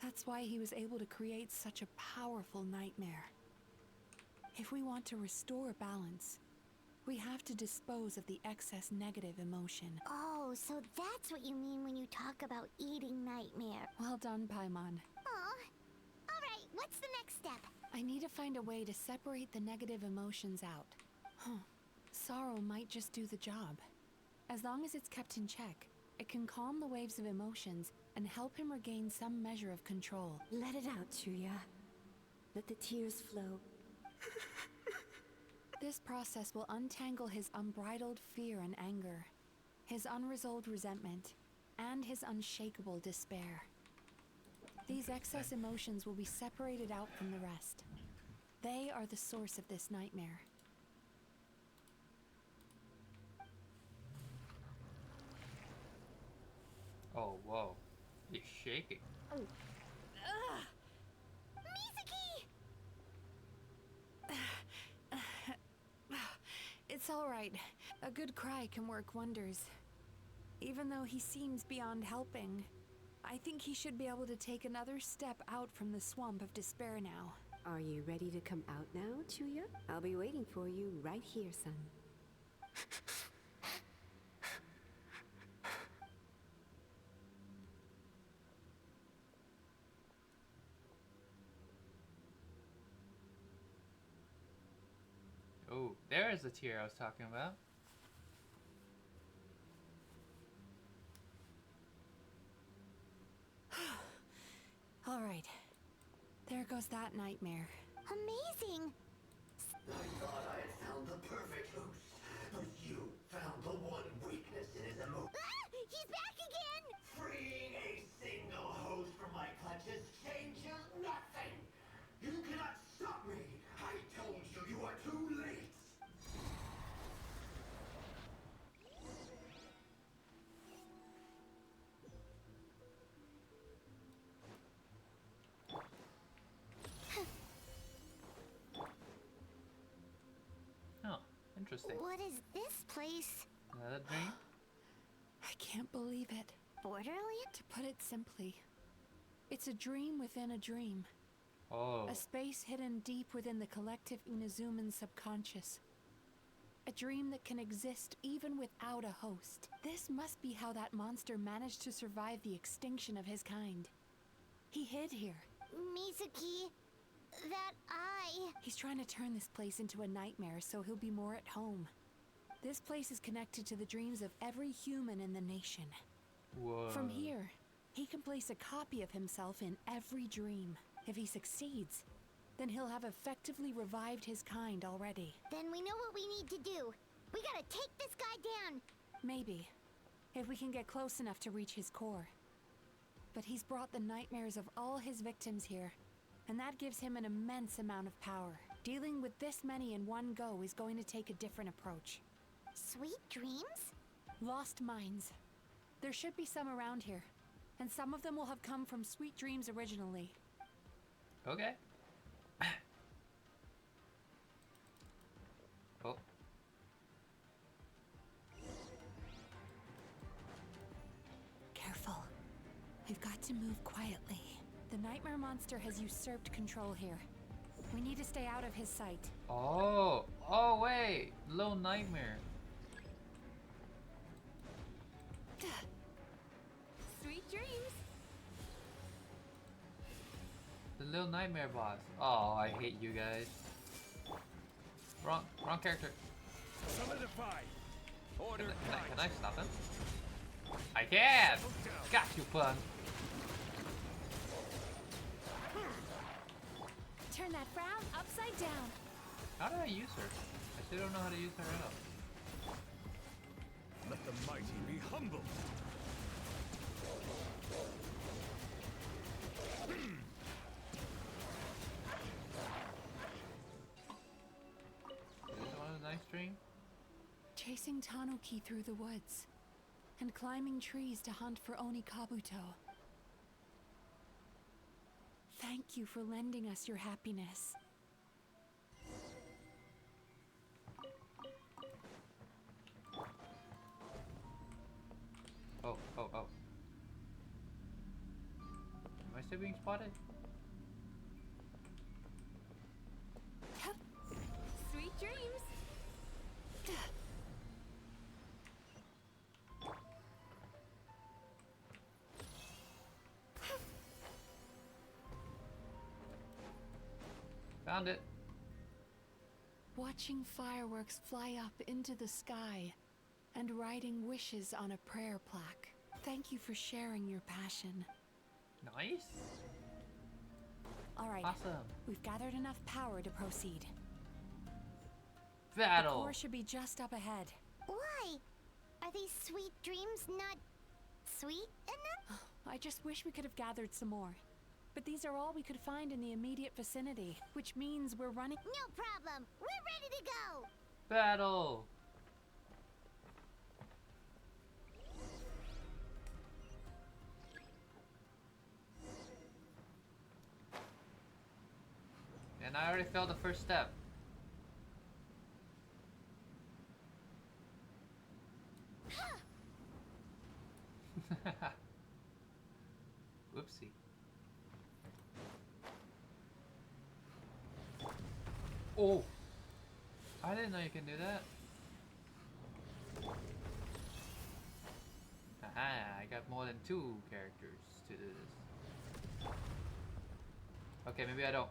That's why he was able to create such a powerful nightmare. If we want to restore balance, we have to dispose of the excess negative emotion. Oh, so that's what you mean when you talk about eating nightmare. Well done, Paimon. Aw. Alright, what's the next step? I need to find a way to separate the negative emotions out. Sorrow might just do the job. As long as it's kept in check, it can calm the waves of emotions and help him regain some measure of control. Let it out, Chuya. Let the tears flow. This process will untangle his unbridled fear and anger, his unresolved resentment, and his unshakable despair. These excess emotions will be separated out from the rest. They are the source of this nightmare. Oh, whoa. He's shaking. Oh. It's all right. A good cry can work wonders. Even though he seems beyond helping, I think he should be able to take another step out from the swamp of despair now. Are you ready to come out now, Chuya? I'll be waiting for you right here, son. Oh, there's the tear I was talking about. All right. There goes that nightmare. Amazing! I thought I had found the perfect host, but you found the one weakness in his emotion. Ah! He's back again! Freeing a single host from my clutches changes nothing! You cannot stop me! I told you you are too late! Oh, interesting. What is this place? Another dream? I can't believe it. Borderland? To put it simply, it's a dream within a dream. Oh. A space hidden deep within the collective Inazuman subconscious. A dream that can exist even without a host. This must be how that monster managed to survive the extinction of his kind. He hid here. Mizuki, that eye. He's trying to turn this place into a nightmare so he'll be more at home. This place is connected to the dreams of every human in the nation. Whoa. From here, he can place a copy of himself in every dream. If he succeeds, then he'll have effectively revived his kind already. Then we know what we need to do. We gotta take this guy down. Maybe, if we can get close enough to reach his core. But he's brought the nightmares of all his victims here, and that gives him an immense amount of power. Dealing with this many in one go is going to take a different approach. Sweet dreams? Lost minds. There should be some around here, and some of them will have come from Sweet Dreams originally. Okay. Oh. Careful. We've got to move quietly. The nightmare monster has usurped control here. We need to stay out of his sight. Oh. Oh, wait. Little nightmare. Sweet dreams. The little nightmare boss. Oh, I hate you guys. Wrong character. Solidify. Order. Can I stop him? I can! Got you, bud. Turn that frown upside down. How do I use her? I still don't know how to use her at all. Let the mighty be humble. Is this one of the nice dream? Chasing Tanuki through the woods, and climbing trees to hunt for Oni Kabuto. Thank you for lending us your happiness. Oh. Am I still being spotted? Sweet dreams. Found it. watching fireworks fly up into the sky, and writing wishes on a prayer plaque. Thank you for sharing your passion. Nice. All right. Awesome. We've gathered enough power to proceed. Battle. The core should be just up ahead. Why? Are these sweet dreams not sweet enough? I just wish we could have gathered some more. But these are all we could find in the immediate vicinity, which means we're running. No problem. We're ready to go. Battle. And I already failed the first step. Whoopsie. Oh! I didn't know you can do that. Aha, I got more than 2 characters to do this. Okay, maybe I don't.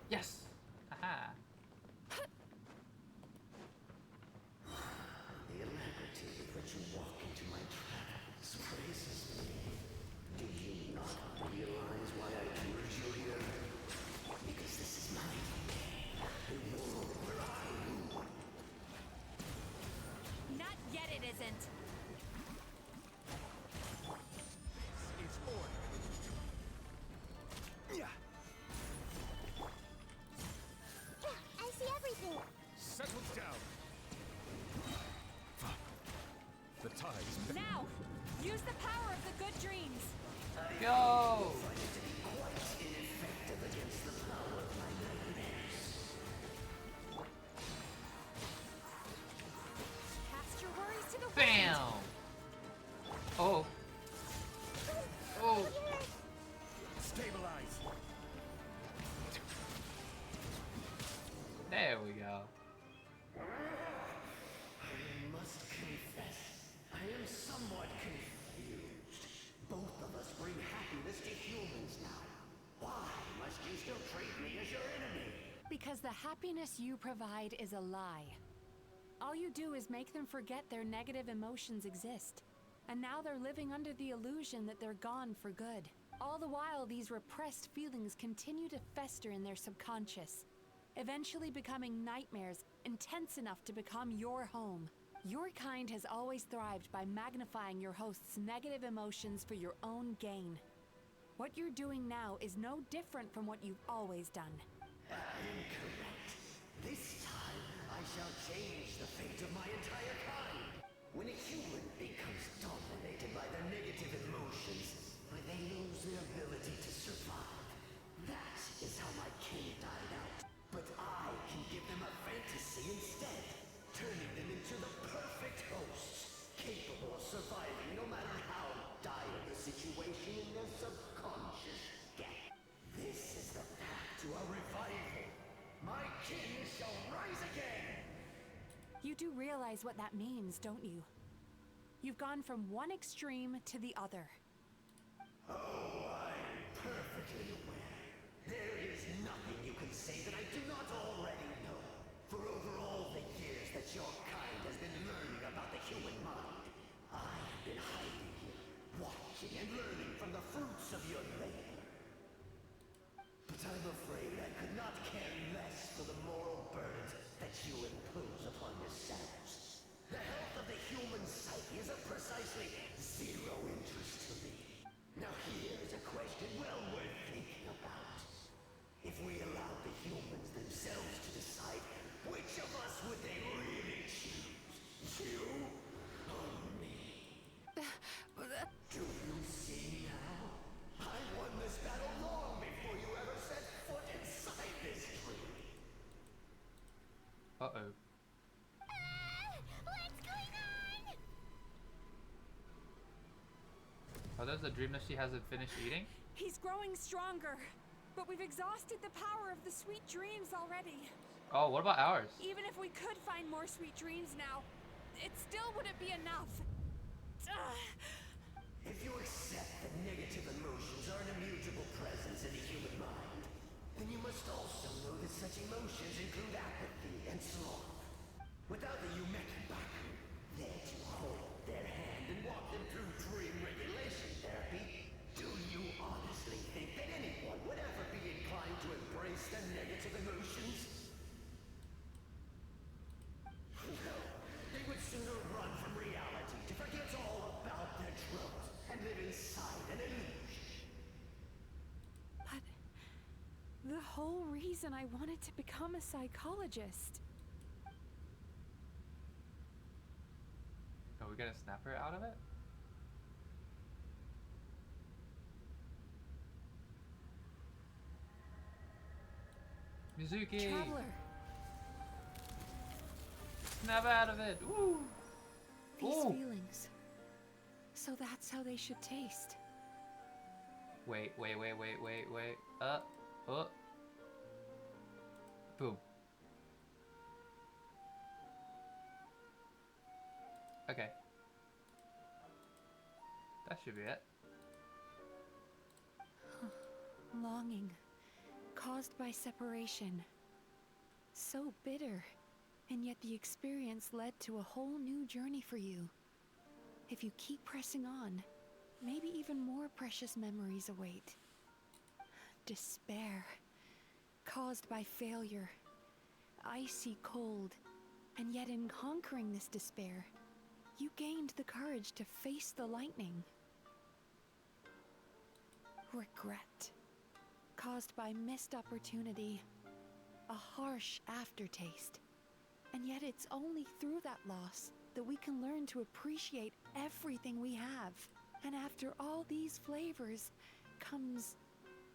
Yes! Aha! The alacrity with which you walk into my tracks praises me. Do you not realize why I lured you here? Because this is my domain, the world where I rule. Not yet, it isn't. This is order. Yeah. I see everything. Settle down. The tide's Now, use the power of the good dreams. Go! Cast your worries to the wind. Bam! Oh. Oh. stabilize. There we go. I must confess, I am somewhat confused. Both of us bring happiness to humans now. Why must you still treat me as your enemy? Because the happiness you provide is a lie. All you do is make them forget their negative emotions exist. And now they're living under the illusion that they're gone for good. All the while, these repressed feelings continue to fester in their subconscious, eventually becoming nightmares intense enough to become your home. Your kind has always thrived by magnifying your host's negative emotions for your own gain. What you're doing now is no different from what you've always done. Incorrect. This time, I shall change the fate of my entire kind. When a human becomes dominated by their negative emotions, they lose their ability to survive. That is how my kin died out. But I can give them a fantasy instead, turning them into the perfect hosts, capable of surviving no matter how dire the situation in their subconscious get. This is the path to a revival. My kin shall rise again! You do realize what that means, don't you? You've gone from one extreme to the other. Oh, I'm perfectly aware. There is nothing you can say that I do not already know. For over all the years that your kind has been learning about the human mind, I have been hiding here, watching and learning from the fruits of your labor. But I'm afraid I could not care less for the moral burdens that you impose upon yourselves. The health of the human psyche is of precisely zero interest to me. Now here's a question well worth thinking about. If we allowed the humans themselves to decide, which of us would they really choose? You or me? Do you see now? I won this battle long before you ever set foot inside this tree. Uh-oh. What's going on? Oh, there's a dream that she hasn't finished eating? He's growing stronger, but we've exhausted the power of the sweet dreams already. Oh, what about ours? Even if we could find more sweet dreams now, it still wouldn't be enough. If you accept that negative emotions are an immutable presence in the human mind, then you must also know that such emotions include apathy and sloth. Without the Yumemizuki there to hold their hand and walk them through dream regulation therapy, do you honestly think that anyone would ever be inclined to embrace the negative emotions? No, they would sooner run from reality to forget all about their troubles and live inside an illusion. But the whole reason I wanted to become a psychologist. Are we gonna snap her out of it? Mizuki! Traveler. Snap out of it! Woo! These Ooh. feelings. So that's how they should taste. Wait. Boom. Okay. That should be it. Longing, caused by separation. So bitter, and yet the experience led to a whole new journey for you. If you keep pressing on, maybe even more precious memories await. Despair, caused by failure. Icy cold, and yet in conquering this despair, you gained the courage to face the lightning. Regret, caused by missed opportunity, a harsh aftertaste. And yet it's only through that loss that we can learn to appreciate everything we have. And after all these flavors comes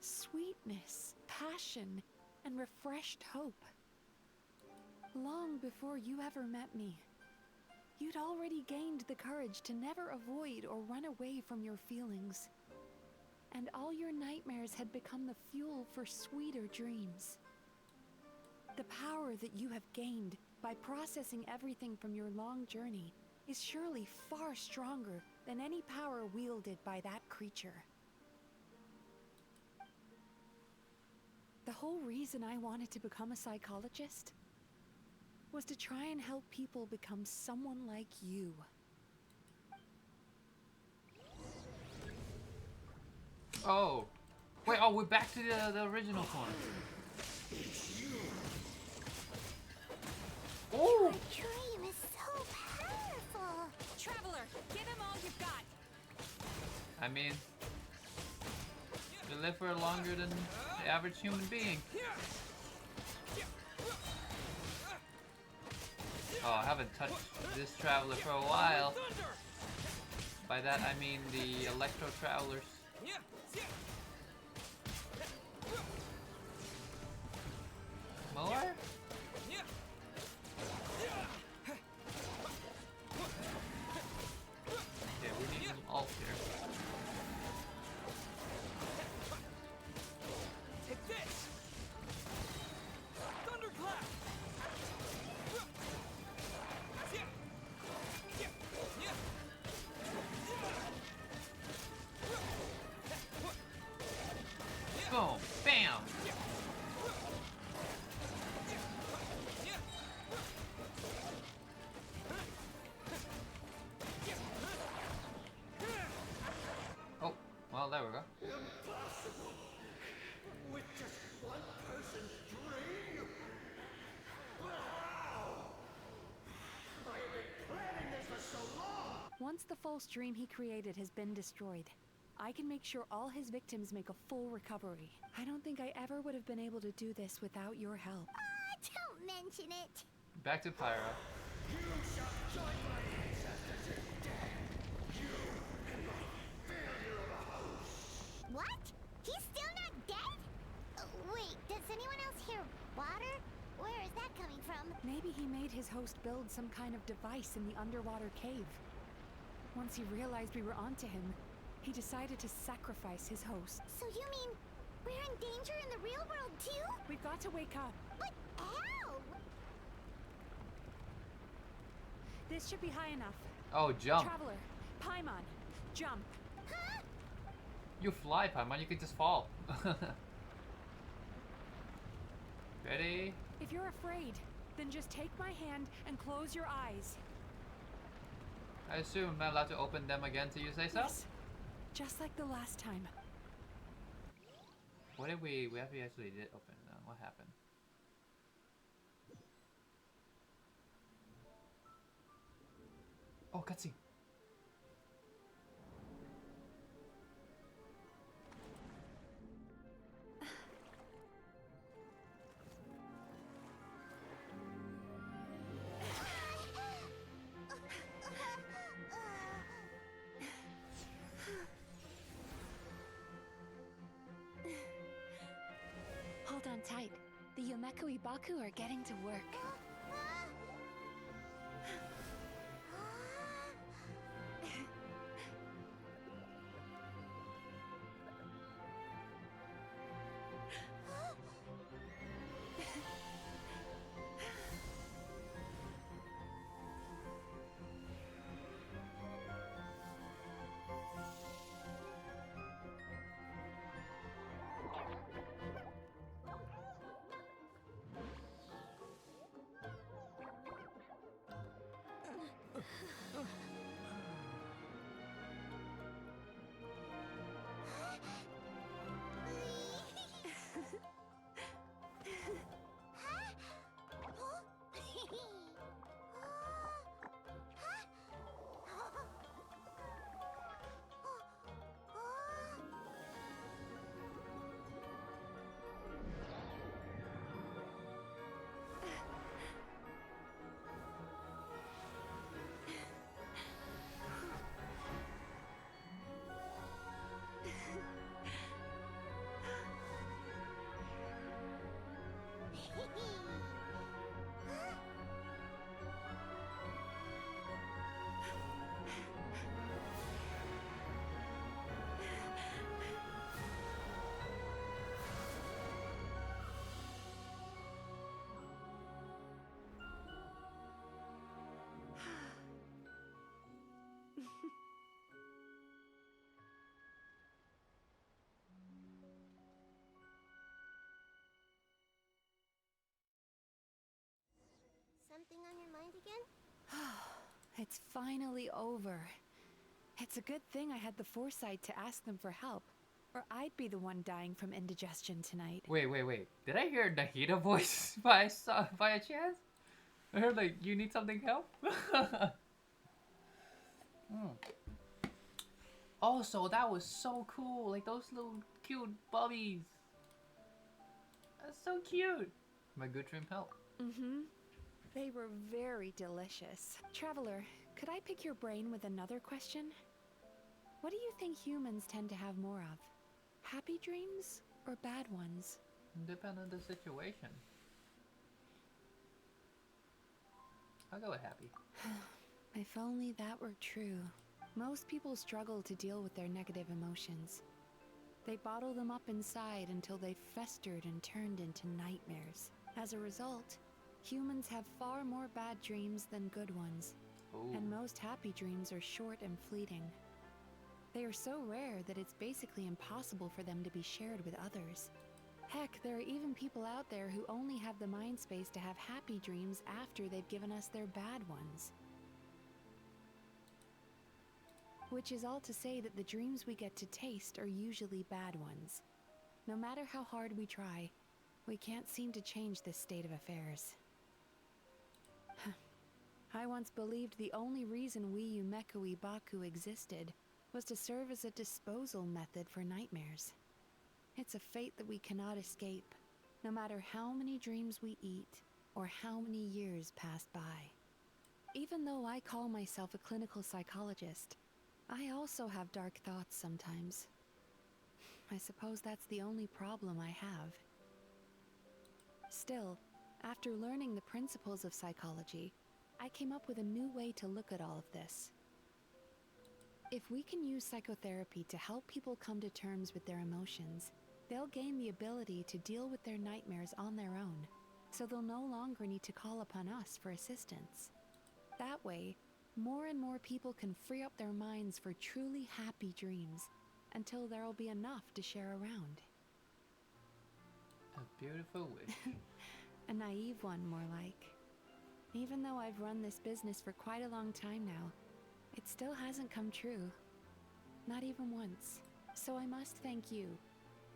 sweetness, passion, and refreshed hope. Long before you ever met me, you'd already gained the courage to never avoid or run away from your feelings. And all your nightmares had become the fuel for sweeter dreams. The power that you have gained by processing everything from your long journey is surely far stronger than any power wielded by that creature. The whole reason I wanted to become a psychologist was to try and help people become someone like you. Oh. Wait, oh, we're back to the original form. Ooh. Your dream is so powerful. Traveler, give him all you've got. I mean, you live for longer than the average human being. Oh, I haven't touched this traveler for a while. By that I mean the electro travelers. More? Okay, we need some ult here. Take this! Thunderclap! Boom! Bam! Oh, well, there we go. Impossible! With just one person's dream? Wow! I have been planning this for so long! Once the false dream he created has been destroyed, I can make sure all his victims make a full recovery. I don't think I ever would have been able to do this without your help. Don't mention it. Back to Pyra. You shall join my ancestors in death! You and my failure of a host! What? He's still not dead? Wait, does anyone else hear water? Where is that coming from? Maybe he made his host build some kind of device in the underwater cave. Once he realized we were onto him, he decided to sacrifice his host. So you mean we're in danger in the real world too? We've got to wake up. But how? This should be high enough. Oh, jump. Traveler, Paimon, jump. You fly, Paimon, you can just fall. Ready? If you're afraid, then just take my hand and close your eyes. I assume I'm not allowed to open them again till you say so? Yes. Just like the last time. What did we actually did open them? What happened? Oh, cutscene. Hold on tight. The Yumemizuki Baku are getting to work. Something on your mind again? It's finally over. It's a good thing I had the foresight to ask them for help, or I'd be the one dying from indigestion tonight. Wait. Did I hear Nahida voice by a chance? I heard like, you need something help? Also, that was so cool. Like those little cute bubbies. That's so cute. My good dream help. Mm-hmm. They were very delicious. Traveler, could I pick your brain with another question? What do you think humans tend to have more of? Happy dreams or bad ones? Depend on the situation. I'll go with happy. If only that were true. Most people struggle to deal with their negative emotions. They bottle them up inside until they festered and turned into nightmares. As a result, humans have far more bad dreams than good ones. Ooh. And most happy dreams are short and fleeting. They are so rare that it's basically impossible for them to be shared with others. Heck, there are even people out there who only have the mind space to have happy dreams after they've given us their bad ones. Which is all to say that the dreams we get to taste are usually bad ones. No matter how hard we try, we can't seem to change this state of affairs. I once believed the only reason we Yumemizuki Baku existed was to serve as a disposal method for nightmares. It's a fate that we cannot escape, no matter how many dreams we eat or how many years pass by. Even though I call myself a clinical psychologist, I also have dark thoughts sometimes. I suppose that's the only problem I have. Still, after learning the principles of psychology, I came up with a new way to look at all of this. If we can use psychotherapy to help people come to terms with their emotions, they'll gain the ability to deal with their nightmares on their own, so they'll no longer need to call upon us for assistance. That way, more and more people can free up their minds for truly happy dreams, until there'll be enough to share around. A beautiful wish. A naive one, more like. Even though I've run this business for quite a long time now, it still hasn't come true. Not even once. So I must thank you,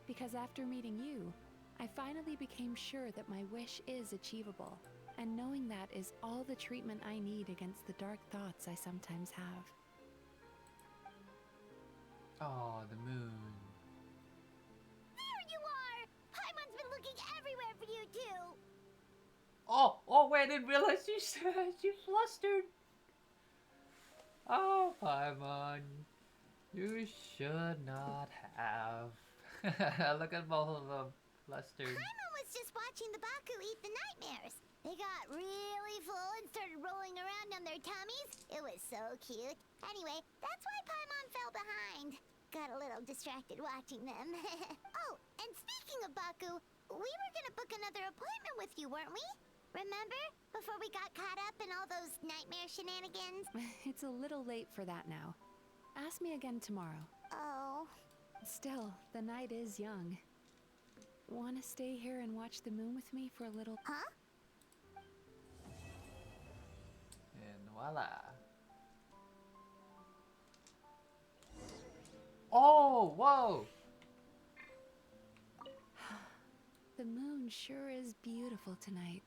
because after meeting you, I finally became sure that my wish is achievable, and knowing that is all the treatment I need against the dark thoughts I sometimes have. Oh, the moon. There you are! Paimon's been looking everywhere for you too! Oh wait, I didn't realize she flustered. Oh, Paimon. You should not have. Look at both of them. Flustered. Paimon was just watching the Baku eat the nightmares. They got really full and started rolling around on their tummies. It was so cute. Anyway, that's why Paimon fell behind. Got a little distracted watching them. Oh, and speaking of Baku, we were gonna book another appointment with you, weren't we? Remember? Before we got caught up in all those nightmare shenanigans? It's a little late for that now. Ask me again tomorrow. Oh. Still, the night is young. Wanna stay here and watch the moon with me for a little? Huh? And voila. Oh, whoa! The moon sure is beautiful tonight.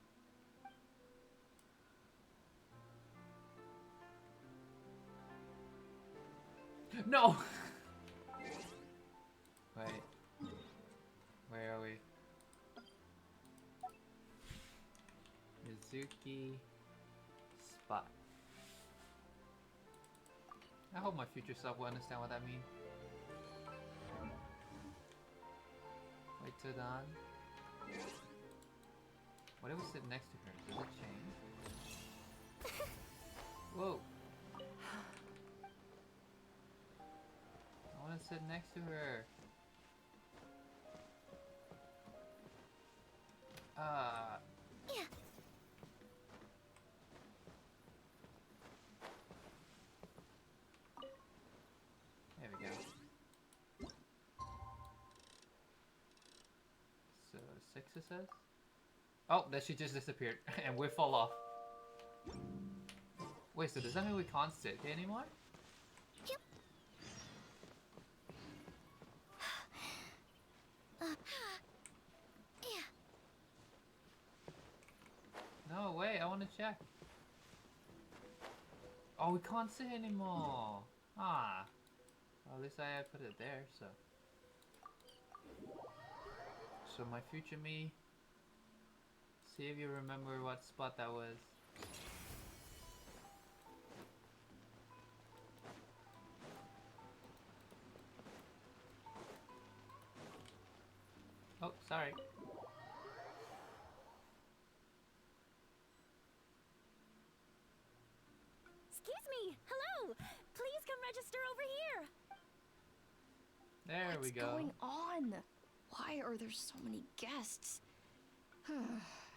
No! Wait. Where are we? Mizuki spot. I hope my future self will understand what that means. Wait till dawn. What if we sit next to her? Does it change? Whoa! I want to sit next to her. Yeah. There we go. So 6 it says? Oh, that she just disappeared and we fall off. Wait, so does that mean we can't sit here anymore? Yep. Yeah. No, wait, I want to check. Oh, we can't sit anymore. Ah. Well, at least I put it there, so. So my future me. See if you remember what spot that was. Oh, sorry. Excuse me. Hello. Please come register over here. There we go. What's going on? Why are there so many guests?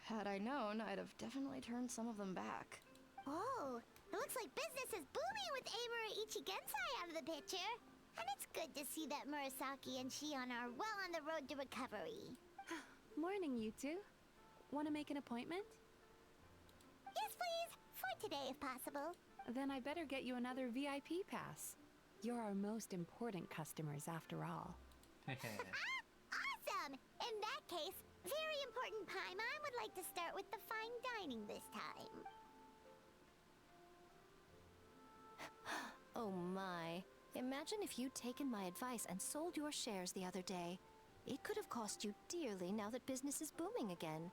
Had I known, I'd have definitely turned some of them back. Oh, it looks like business is booming with Amura Ichigensai out of the picture. And it's good to see that Murasaki and Shion are well on the road to recovery. Morning, you two. Want to make an appointment? Yes, please. For today, if possible. Then I better get you another VIP pass. You're our most important customers, after all. Awesome! In that case, very important Paimon would like to start with the fine dining this time. Oh my. Imagine if you'd taken my advice and sold your shares the other day. It could have cost you dearly now that business is booming again.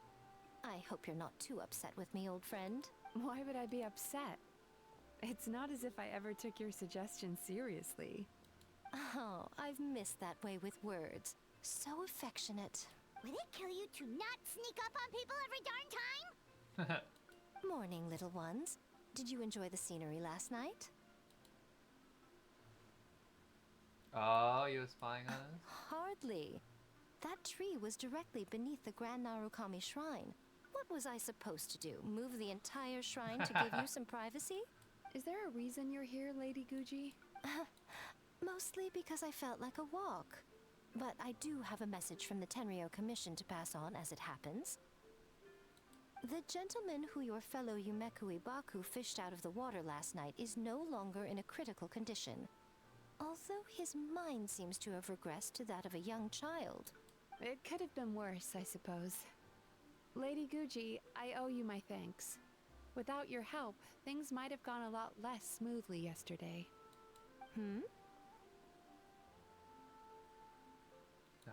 I hope you're not too upset with me, old friend. Why would I be upset? It's not as if I ever took your suggestion seriously. Oh, I've missed that way with words. So affectionate. Would it kill you to not sneak up on people every darn time? Morning, little ones. Did you enjoy the scenery last night? Oh, you were spying on us? Hardly. That tree was directly beneath the Grand Narukami Shrine. What was I supposed to do? Move the entire shrine to give you some privacy? Is there a reason you're here, Lady Guji? Mostly because I felt like a walk. But I do have a message from the Tenryo Commission to pass on as it happens. The gentleman who your fellow Yumekui Baku fished out of the water last night is no longer in a critical condition. Although his mind seems to have regressed to that of a young child. It could have been worse, I suppose. Lady Guji, I owe you my thanks. Without your help, things might have gone a lot less smoothly yesterday.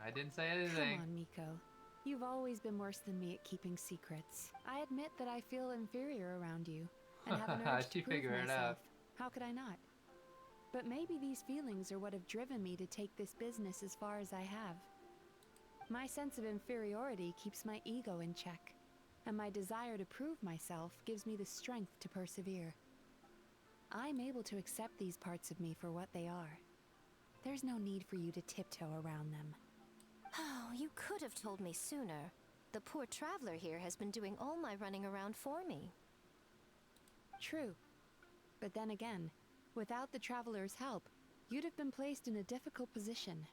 I didn't say anything. Come on, Miko. You've always been worse than me at keeping secrets. I admit that I feel inferior around you, and have an urge to prove myself. How could I not? But maybe these feelings are what have driven me to take this business as far as I have. My sense of inferiority keeps my ego in check, and my desire to prove myself gives me the strength to persevere. I'm able to accept these parts of me for what they are. There's no need for you to tiptoe around them. Oh, you could have told me sooner. The poor traveler here has been doing all my running around for me. True. But then again, without the traveler's help, you'd have been placed in a difficult position.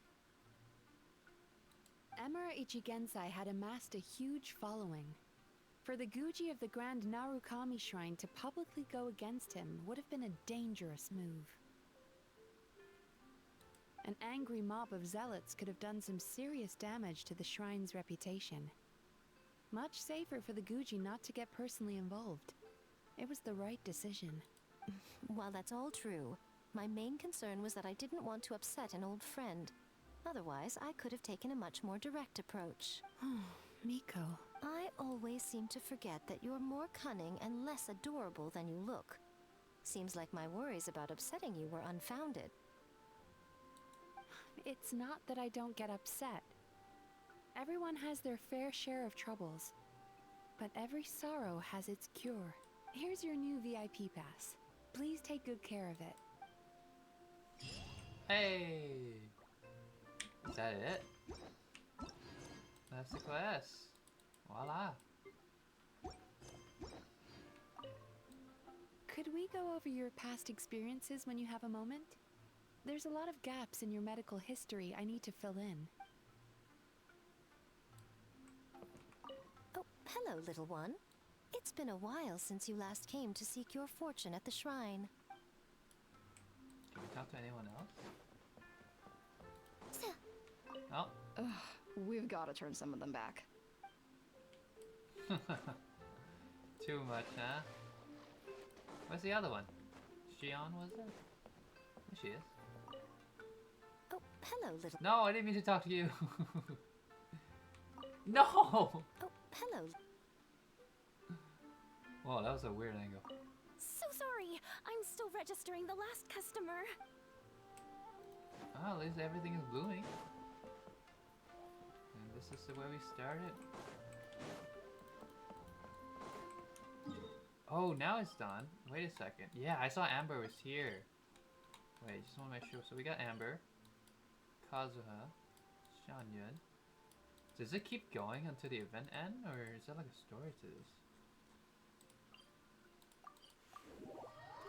Emura Ichigensai had amassed a huge following. For the Guji of the Grand Narukami Shrine to publicly go against him would have been a dangerous move. An angry mob of zealots could have done some serious damage to the shrine's reputation. Much safer for the Guji not to get personally involved. It was the right decision. While that's all true, my main concern was that I didn't want to upset an old friend. Otherwise, I could have taken a much more direct approach. Miko. I always seem to forget that you're more cunning and less adorable than you look. Seems like my worries about upsetting you were unfounded. It's not that I don't get upset. Everyone has their fair share of troubles. But every sorrow has its cure. Here's your new VIP pass. Please take good care of it. Hey! Is that it? That's the quest. Voila. Could we go over your past experiences when you have a moment? There's a lot of gaps in your medical history I need to fill in. Oh, hello, little one. It's been a while since you last came to seek your fortune at the shrine. Can we talk to anyone else? Oh. Ugh, we've got to turn some of them back. Too much, huh? Where's the other one? Shion, was it? There she is. Oh, hello, little... No, I didn't mean to talk to you. No! Oh, hello. Whoa, that was a weird angle. So sorry. I'm still registering the last customer. Oh, at least everything is blooming. And this is where we started. Oh, now it's done. Wait a second. Yeah, I saw Amber was here. Wait, just want to make sure. So we got Amber, Kazuha, Shanyun. Does it keep going until the event end, or is there like a story to this?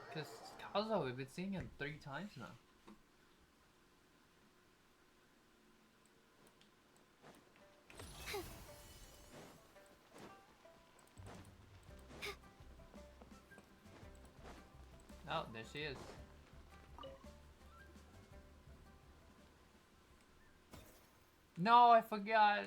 Because Kazuha, we've been seeing him 3 times now. Oh, there she is. No, I forgot.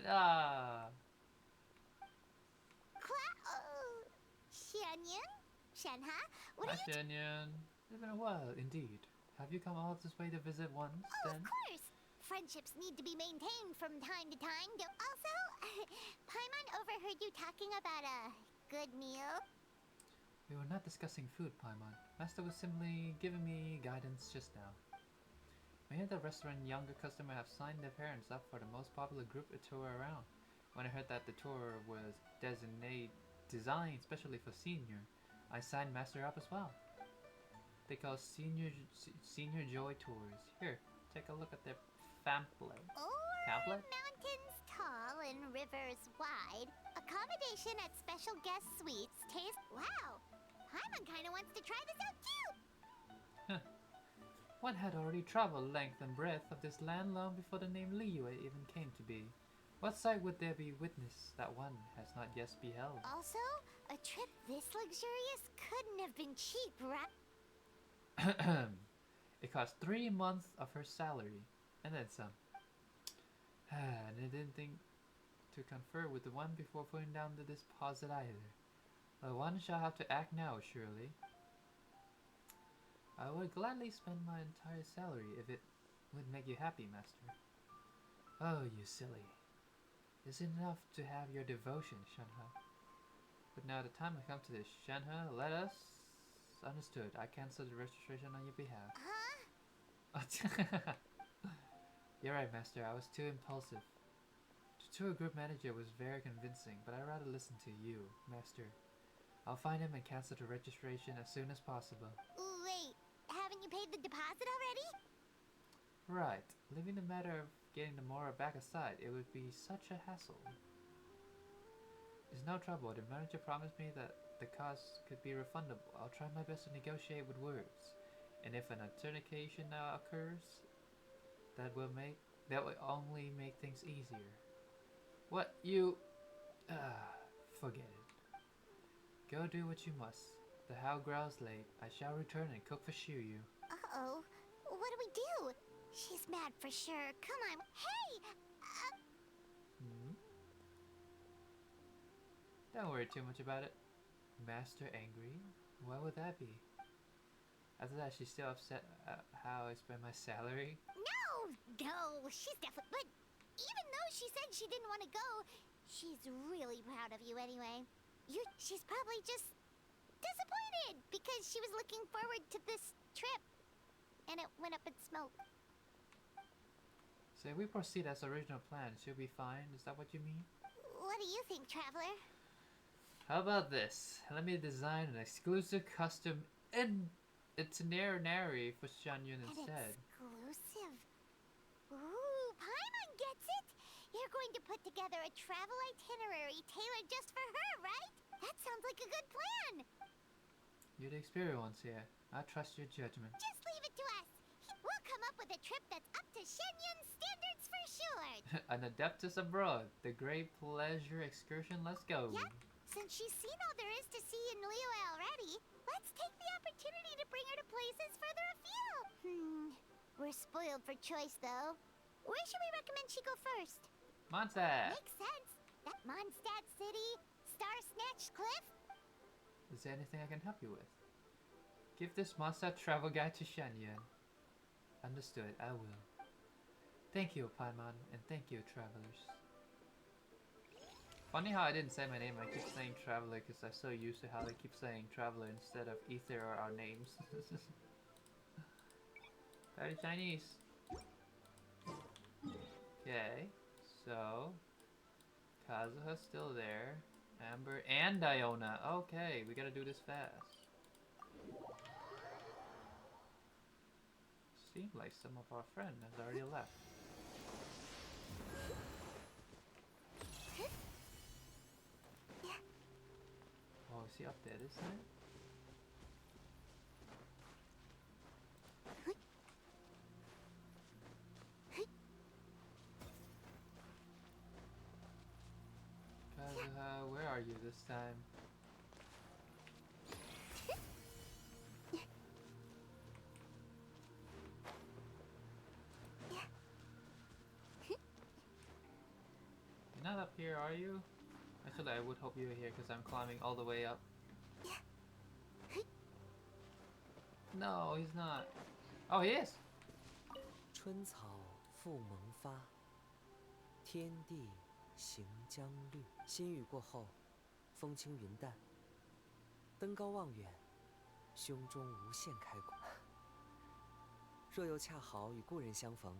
Xianyun? Shenha? What Hi, are you Shanyun. It's been a while, indeed. Have you come all this way to visit once, Oh, then? of course! Friendships need to be maintained from time to time. Also, Paimon overheard you talking about a good meal. We were not discussing food, Paimon. Master was simply giving me guidance just now. Many of the restaurant younger customers have signed their parents up for the most popular group tour around. When I heard that the tour was designed especially for senior, I signed Master up as well. They call senior joy tours. Here, take a look at their pamphlet. Pamphlet? Mountains tall and rivers wide. Accommodation at special guest suites. Taste. Wow! Paimon kinda wants to try this out too! One had already traveled length and breadth of this land long before the name Liyue even came to be. What sight would there be witness that one has not yet beheld? Also, a trip this luxurious couldn't have been cheap, right? It cost 3 months of her salary, and then some. And I didn't think to confer with the one before putting down the deposit either. Well, one shall have to act now, surely. I would gladly spend my entire salary if it would make you happy, master. Oh, you silly. Is it enough to have your devotion, Shenhe? But now the time has come to this. Shenhe, let us... Understood. I cancel the registration on your behalf. Huh? You're right, master. I was too impulsive. To tour group manager was very convincing, but I'd rather listen to you, master. I'll find him and cancel the registration as soon as possible. Wait, haven't you paid the deposit already? Right. Leaving the matter of getting the Mora back aside, it would be such a hassle. It's no trouble. The manager promised me that the cost could be refundable. I'll try my best to negotiate with words. And if an altercation now occurs, that will only make things easier. What you... forget it. Go do what you must. The howl grows late. I shall return and cook for Shiryu. Uh-oh. What do we do? She's mad for sure. Come on. Hey! Don't worry too much about it. Master angry? Why would that be? After that, she's still upset at how I spent my salary? No! She's definitely... But even though she said she didn't want to go, she's really proud of you anyway. She's probably just disappointed because she was looking forward to this trip. And it went up in smoke. So if we proceed as original plan, she'll be fine? Is that what you mean? What do you think, Traveler? How about this? Let me design an exclusive custom itinerary for Shanyun instead. Exclusive? Ooh, Paimon gets it! You're going to put together a travel itinerary tailored just for her, right? That sounds like a good plan! You're the experienced ones here. I trust your judgment. Just leave it to us. We'll come up with a trip that's up to Shenyun's standards for sure. An Adeptus Abroad. The Great Pleasure Excursion. Let's go. Yep. Since she's seen all there is to see in Liyue already, let's take the opportunity to bring her to places further afield. We're spoiled for choice, though. Where should we recommend she go first? Mondstadt. Makes sense. That Mondstadt City, Star Snatch Cliff. Is there anything I can help you with? Give this Mondstadt travel guide to Shanyun. Understood, I will. Thank you, Paimon, and thank you, travelers. Funny how I didn't say my name, I keep saying traveler because I'm so used to how they keep saying traveler instead of ether or our names. Very Chinese. Okay, so Kazuha's still there. Amber and Diona. Okay, we gotta do this fast. Seems like some of our friend has already left. Oh, is he up there this time? Kazuha, where are you this time? You're not up here, are you? Actually, I would hope you were here because I'm climbing all the way up. No, he's not. Oh, he is. 春草复萌发，天地行将绿。新雨过后，风轻云淡。登高望远，胸中无限开阔。若又恰好与故人相逢，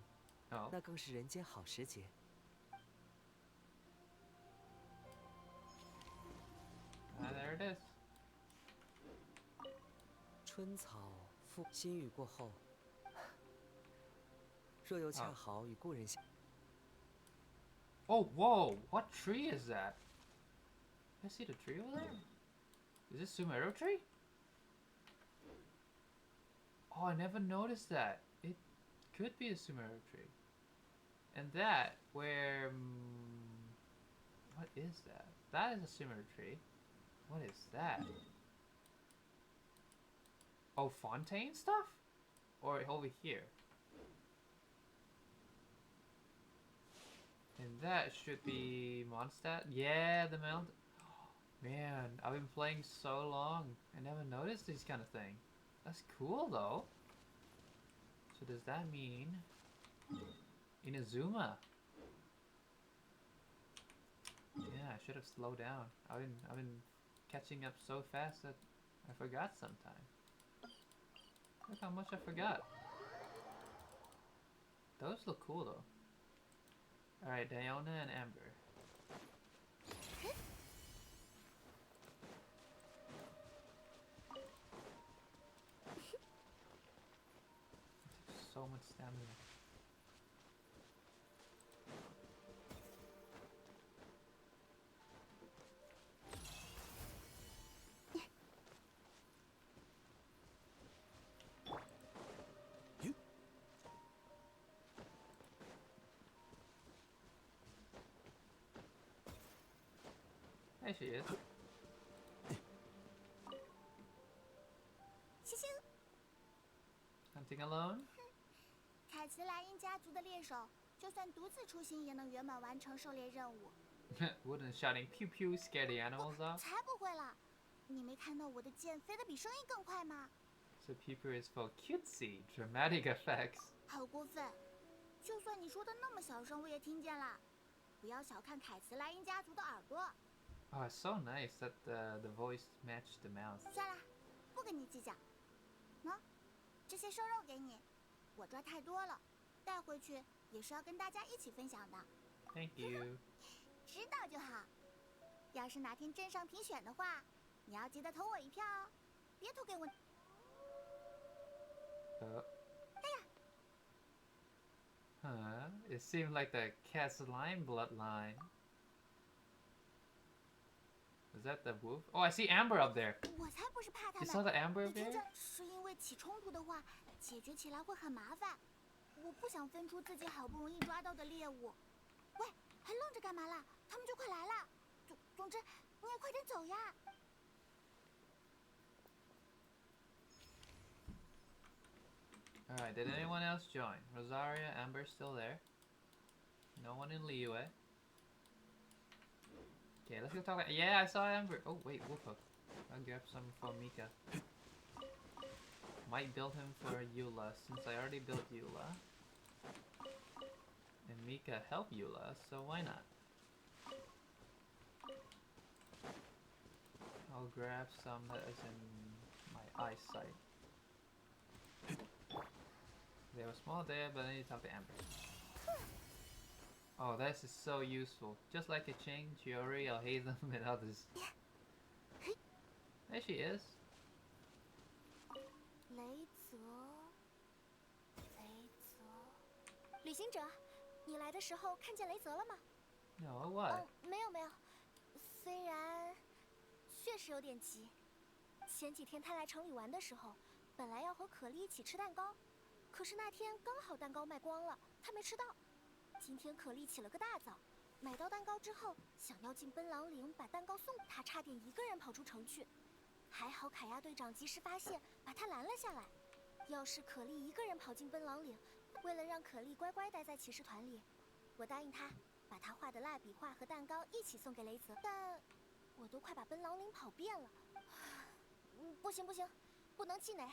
那更是人间好时节。 there it is. 春草复新雨过后，若又恰好与故人相。Oh, whoa! What tree is that? I see the tree over there. Is this Sumeru tree? Oh, I never noticed that. could be a Sumeru tree. And that, where... what is that? That is a Sumeru tree. What is that? Oh, Fontaine stuff? Or over here? And that should be Mondstadt? Yeah, the mountain. Man, I've been playing so long. I never noticed this kind of thing. That's cool though. So does that mean Inazuma? Yeah, I should have slowed down. I've been catching up so fast that I forgot sometime. Look how much I forgot. Those look cool though. Alright, Diona and Amber. So much stamina. There she is. 星星， Hunting alone? 凯茨莱因家族的猎手，就算独自出行也能圆满完成狩猎任务。Wouldn't shouting pew pew scare the animals off? 才不会啦！你没看到我的剑飞得比声音更快吗？ So pew pew is for cutesy, dramatic effects. 好过分！就算你说的那么小声，我也听见啦。不要小看凯茨莱因家族的耳朵。 Oh, it's so nice that the voice matched the mouth. 算了，不跟你计较。喏，这些瘦肉给你，我抓太多了，带回去也是要跟大家一起分享的。 Thank you. 知道就好。要是哪天镇上评选的话，你要记得投我一票哦，别投给我。哎呀！ Huh? It seemed like the Castelline bloodline. Is that the wolf? Oh, I see Amber up there. 我才不是怕他 You 们。 saw the Amber up 你听 there? 着，是因为起冲突的话，解决起来会很麻烦。我不想分出自己好不容易抓到的猎物。喂，还愣着干嘛啦？他们就快来了。总之，你也快点走呀。 Alright, did anyone else join? Rosaria, Amber still there. No one in Liyue. Okay, let's go talk. Yeah, I saw Amber. Oh, wait, whoop up. I'll grab some for Mika. Might build him for Eula, since I already built Eula. And Mika helped Eula, so why not? I'll grab some that is in my eyesight. They were small there, but I need to talk to Amber. Oh, this is so useful. Just like a Ching, Chiori, Alhazen, and others. There she is. 雷泽，雷泽，旅行者，你来的时候看见雷泽了吗？ No, what? 没有没有，虽然确实有点急。前几天他来城里玩的时候，本来要和可莉一起吃蛋糕，可是那天刚好蛋糕卖光了，他没吃到。今天可莉起了个大早，买到蛋糕之后，想要进奔狼岭把蛋糕送给他，差点一个人跑出城去。还好凯亚队长及时发现，把他拦了下来。要是可莉一个人跑进奔狼岭，为了让可莉乖乖待在骑士团里，我答应他，把他画的蜡笔画和蛋糕一起送给雷泽。但我都快把奔狼岭跑遍了，不行不行，不能气馁。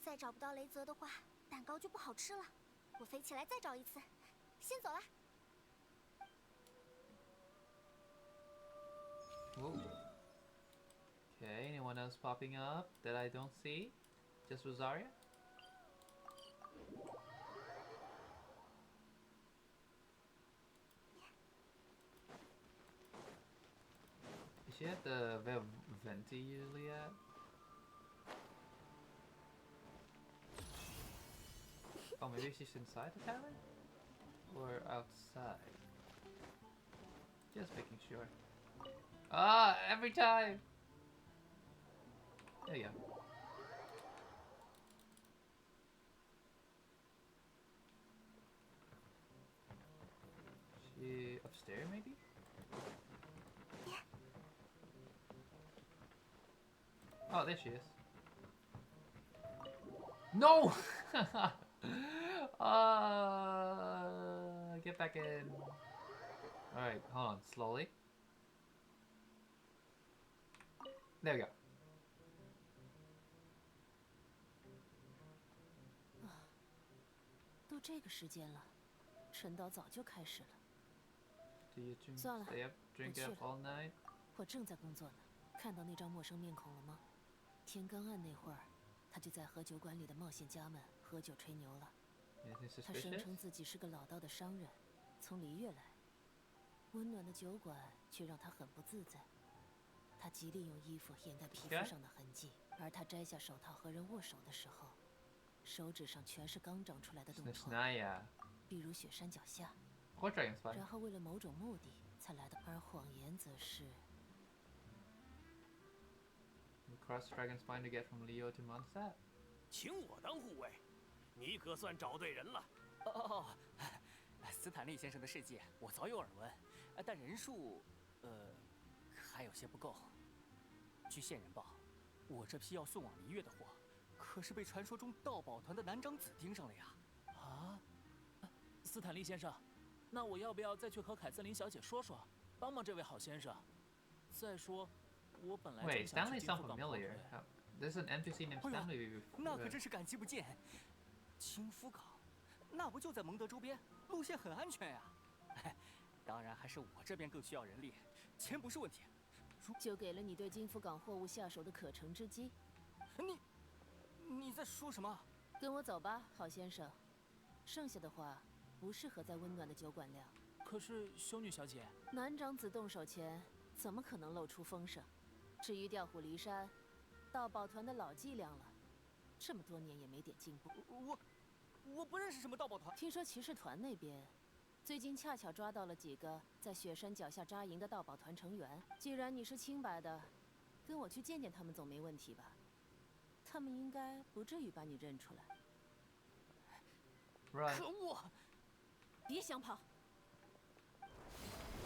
再找不到雷泽的话，蛋糕就不好吃了。我飞起来再找一次。先走了。 Whoa. Okay, anyone else popping up that I don't see? Just Rosaria? Is she at the where Venti usually at? Oh, maybe she's inside the tavern? Or outside? Just making sure. Ah, every time! There you go. there, maybe? Oh, there she is. No! Get back in. Alright, hold on, slowly. There we go. 都这个时间了，晨祷早就开始了。 Do you drink, 算了， stay up, 我 drink 去 up 了。 all night? 我正在工作呢。看到那张陌生面孔了吗？天刚暗那会儿，他就在喝酒馆里的冒险家们喝酒吹牛了。 Anything 他声 suspicious? 称自己是个老道的商人，从璃月来。温暖的酒馆却让他很不自在。他极力用衣服掩盖皮肤上的痕迹，而他摘下手套和人握手的时候，手指上全是刚长出来的冻疮， Somniator. 比如雪山脚下。 Or dragon spine. 然后为了某种目的才来的，而谎言则是。 We cross dragon spine to get from Leo to Mondstadt. 请我当护卫，你可算找对人了。哦，斯坦利先生的事迹我早有耳闻，但人数，还有些不够。据线人报，我这批要送往璃月的货，可是被传说中盗宝团的男长子盯上了呀！啊，斯坦利先生，那我要不要再去和凯瑟琳小姐说说，帮帮这位好先生？再说，我本来 Wait, 就想去 Stanley 金 sounds 富港 familiar. 跑腿。 There's an NPC named Stanley. 那可真是感激不尽。金夫港，那不就在蒙德周边，路线很安全呀。当然还是我这边更需要人力，钱不是问题。就给了你对金福港货物下手的可乘之机。你在说什么？跟我走吧，好先生。剩下的话不适合在温暖的酒馆聊。可是修女小姐，男长子动手前怎么可能露出风声？至于调虎离山，盗宝团的老伎俩了，这么多年也没点进步。我不认识什么盗宝团。听说骑士团那边最近恰巧抓到了几个在雪山脚下扎营的盗宝团成员。既然你是清白的，跟我去见见他们总没问题吧？他们应该不至于把你认出来。Right. 可恶！别想跑！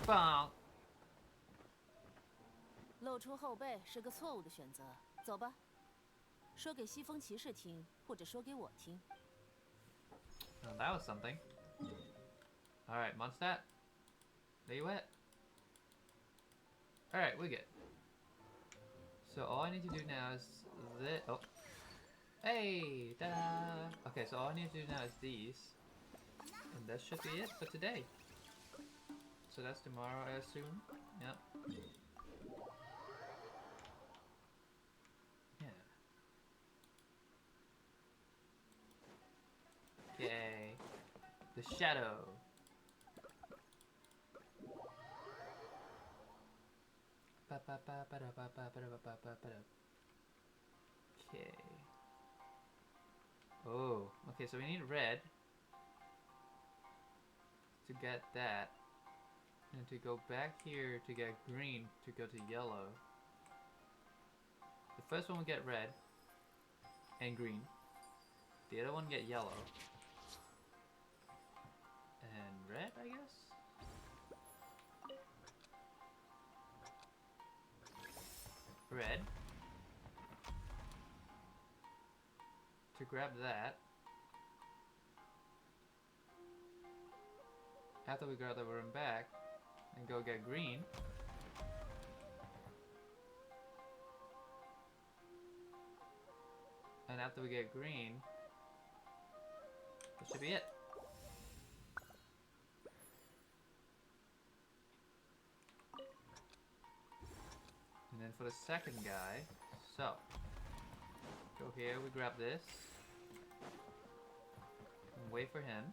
棒！露出后背是个错误的选择。走吧，说给西风骑士听，或者说给我听。 Well, that was something. Alright, Mondstadt. There you at? Alright, we're good. So all I need to do now is this. Oh. Hey! Ta-da! Okay, so all I need to do now is these. And that should be it for today. So that's tomorrow, I assume. Yep. Yeah. Yay. The shadow. Okay. Oh, okay, so we need red to get that. And to go back here to get green to go to yellow. The first one will get red and green. The other one get yellow. And red, I guess? Red. To grab that. After we grab the room back, and go get green. And after we get green, that should be it. And then for the second guy, so go here, we grab this, and wait for him.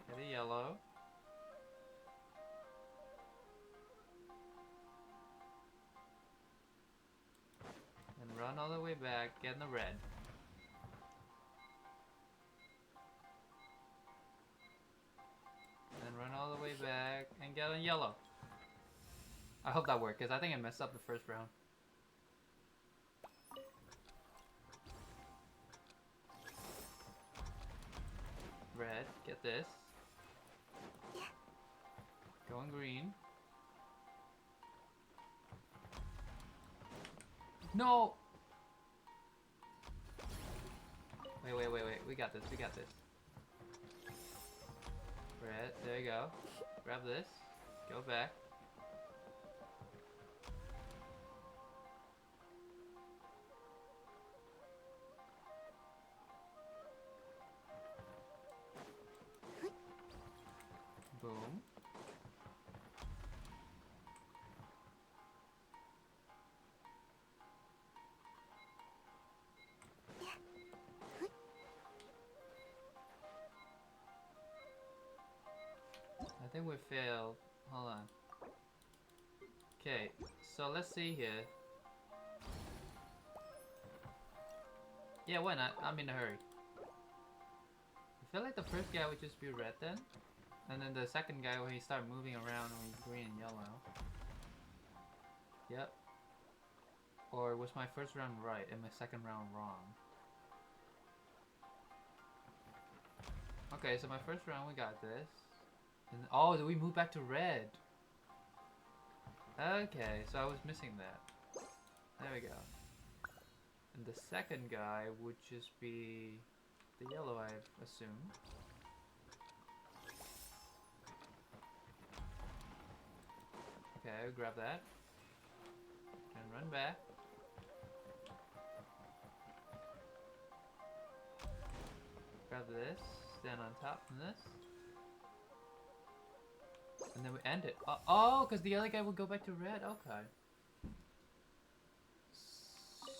Get a yellow. And run all the way back, get in the red. And run all the way back and get in yellow. I hope that worked, because I think I messed up the first round. red. Get this. Going green. No! Wait. We got this. Red. There you go. Grab this. Go back. Boom. I think we failed. Hold on. Okay, so let's see here. Yeah, why not? I'm in a hurry. I feel like the first guy would just be red then. And then the second guy when he start moving around will be green and yellow. Yep. Or was my first round right and my second round wrong? Okay, so my first round we got this. And oh, did we move back to red? Okay, so I was missing that. There we go. And the second guy would just be the yellow, I assume. Okay, I'll grab that. And run back. Grab this, stand on top of this. And then we end it. Oh, because the other guy would go back to red. Okay.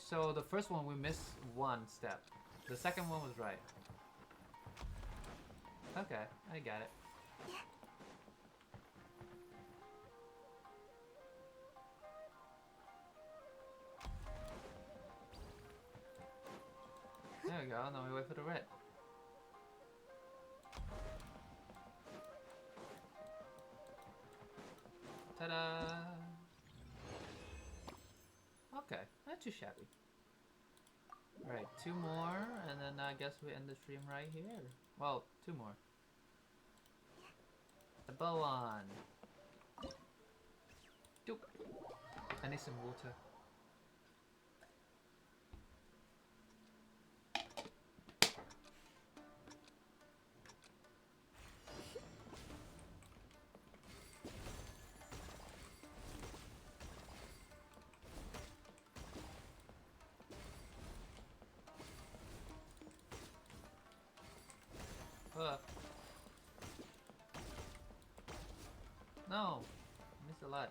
So the first one we missed one step. The second one was right. Okay, I got it. There we go, now we wait for the red. Ta-da! Okay, not too shabby. Alright, 2 more, and then I guess we end the stream right here. Well, 2 more. The bow on. Doop. I need some water. No! I missed a lot.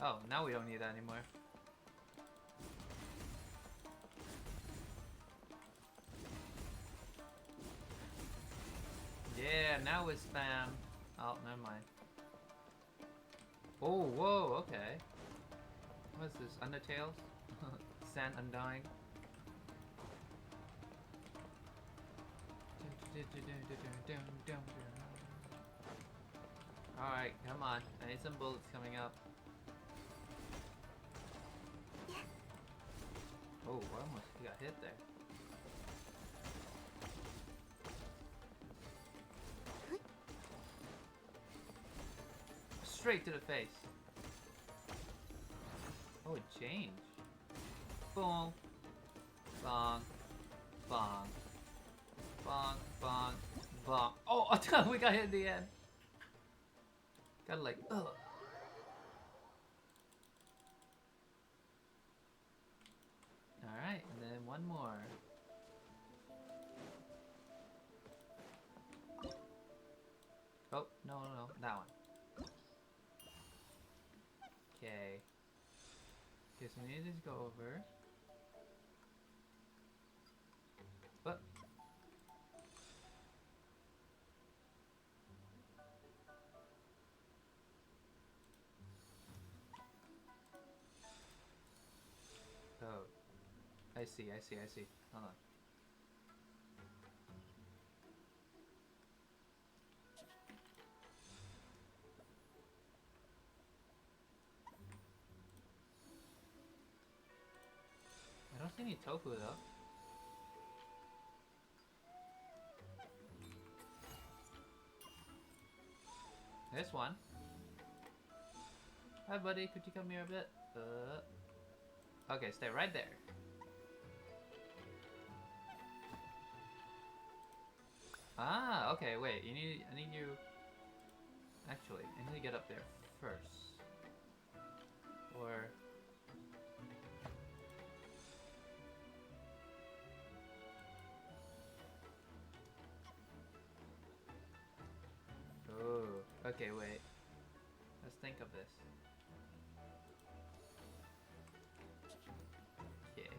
Oh, now we don't need that anymore. Yeah, now it's spam. Oh, never mind. Oh, whoa, okay. What's this? Undertales? Sand Undying? Alright, come on. I need some bullets coming up. Oh, I almost got hit there. Straight to the face. Oh, it changed. Boom. Bong. Bong. Bong, bong, bong. Oh, we got hit in the end. Got like, ugh. Alright, and then one more. Oh, no, that one. Okay. Okay, so we need to just go over. What? Oh, I see. Hold on. I don't see any tofu though. This one. Hi, buddy. Could you come here a bit? Okay, stay right there. Ah, okay. Wait. I need you. Actually, I need to get up there first. Or. Oh, okay, wait. Let's think of this. Okay.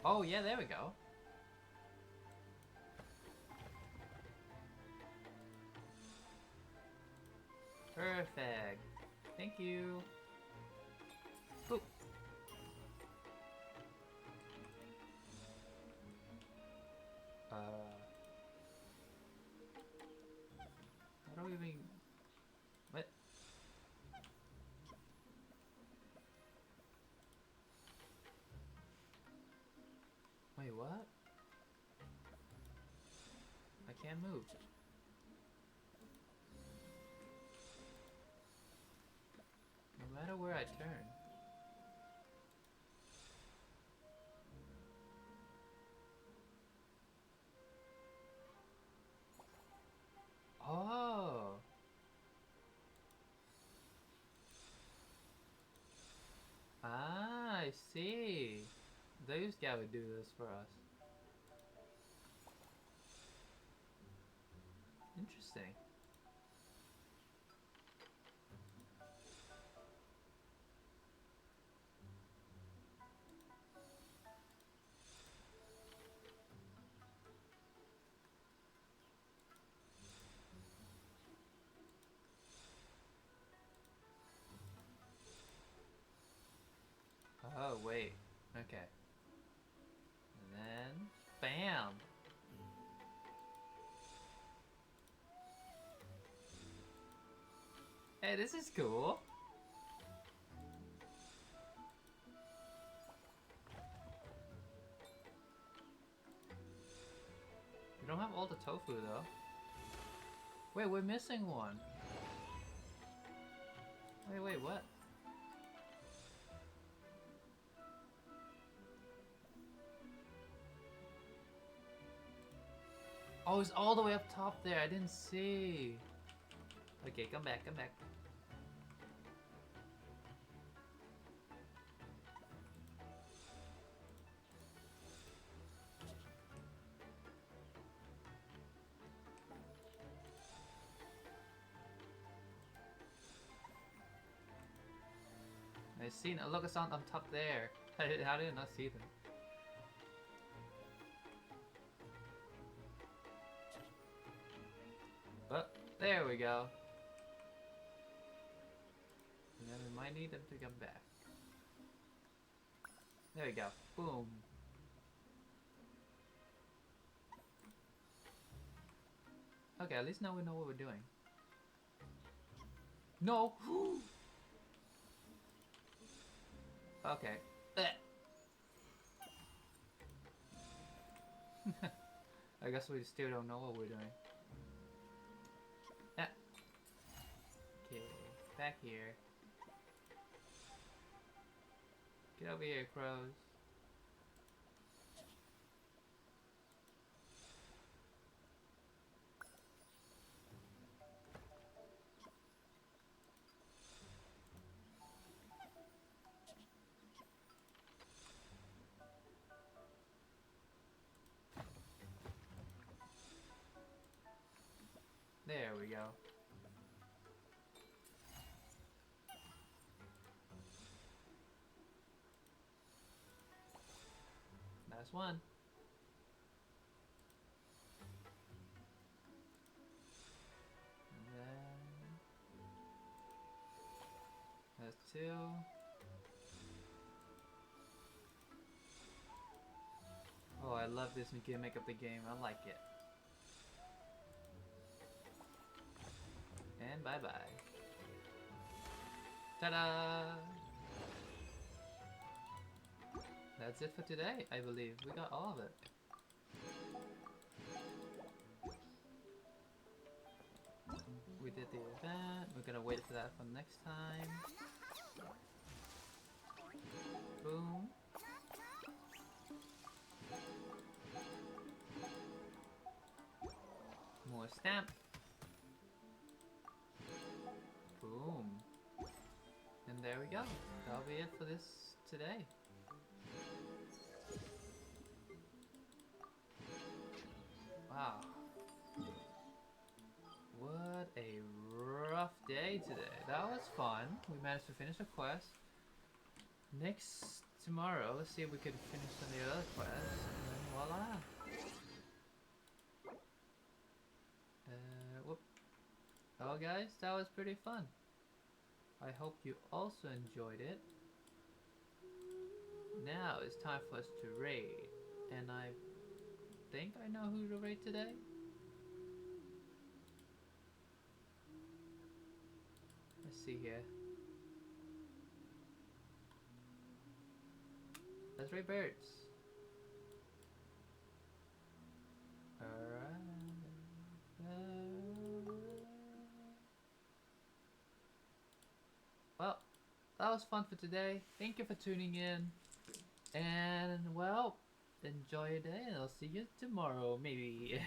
Oh, yeah, there we go. Perfect. Thank you. Boop. How do we even... What? Wait, what? I can't move. No matter where I turn. Oh. Ah, I see. Those guys would do this for us. Interesting. Oh, wait. Okay. And then, bam! Hey, this is cool. We don't have all the tofu, though. Wait, we're missing one. Wait, what? Oh, it's all the way up top there. I didn't see. Okay, come back, come back. I seen it. Look, it's on top there. How did I not see them? But there we go. And then we might need them to come back. There we go. Boom. Okay, at least now we know what we're doing. No! Okay. I guess we still don't know what we're doing. Okay, back here. Get over here, crows. There we go. Last one. And then that's two. Oh, I love this gimmick of the game. I like it. And bye-bye. Ta-da! That's it for today, I believe. We got all of it. We're gonna wait for that for next time. Boom. More stamp. Boom. And there we go. That'll be it for this today. Wow. What a rough day today. That was fun. We managed to finish a quest. Tomorrow, let's see if we can finish some of the other quests. And then voila. Whoop. Oh guys, that was pretty fun. I hope you also enjoyed it. Now it's time for us to raid. And I think I know who to raid today. Let's see here. Let's raid birds. Alright. Well, that was fun for today. Thank you for tuning in. And, well, enjoy your day and I'll see you tomorrow, maybe.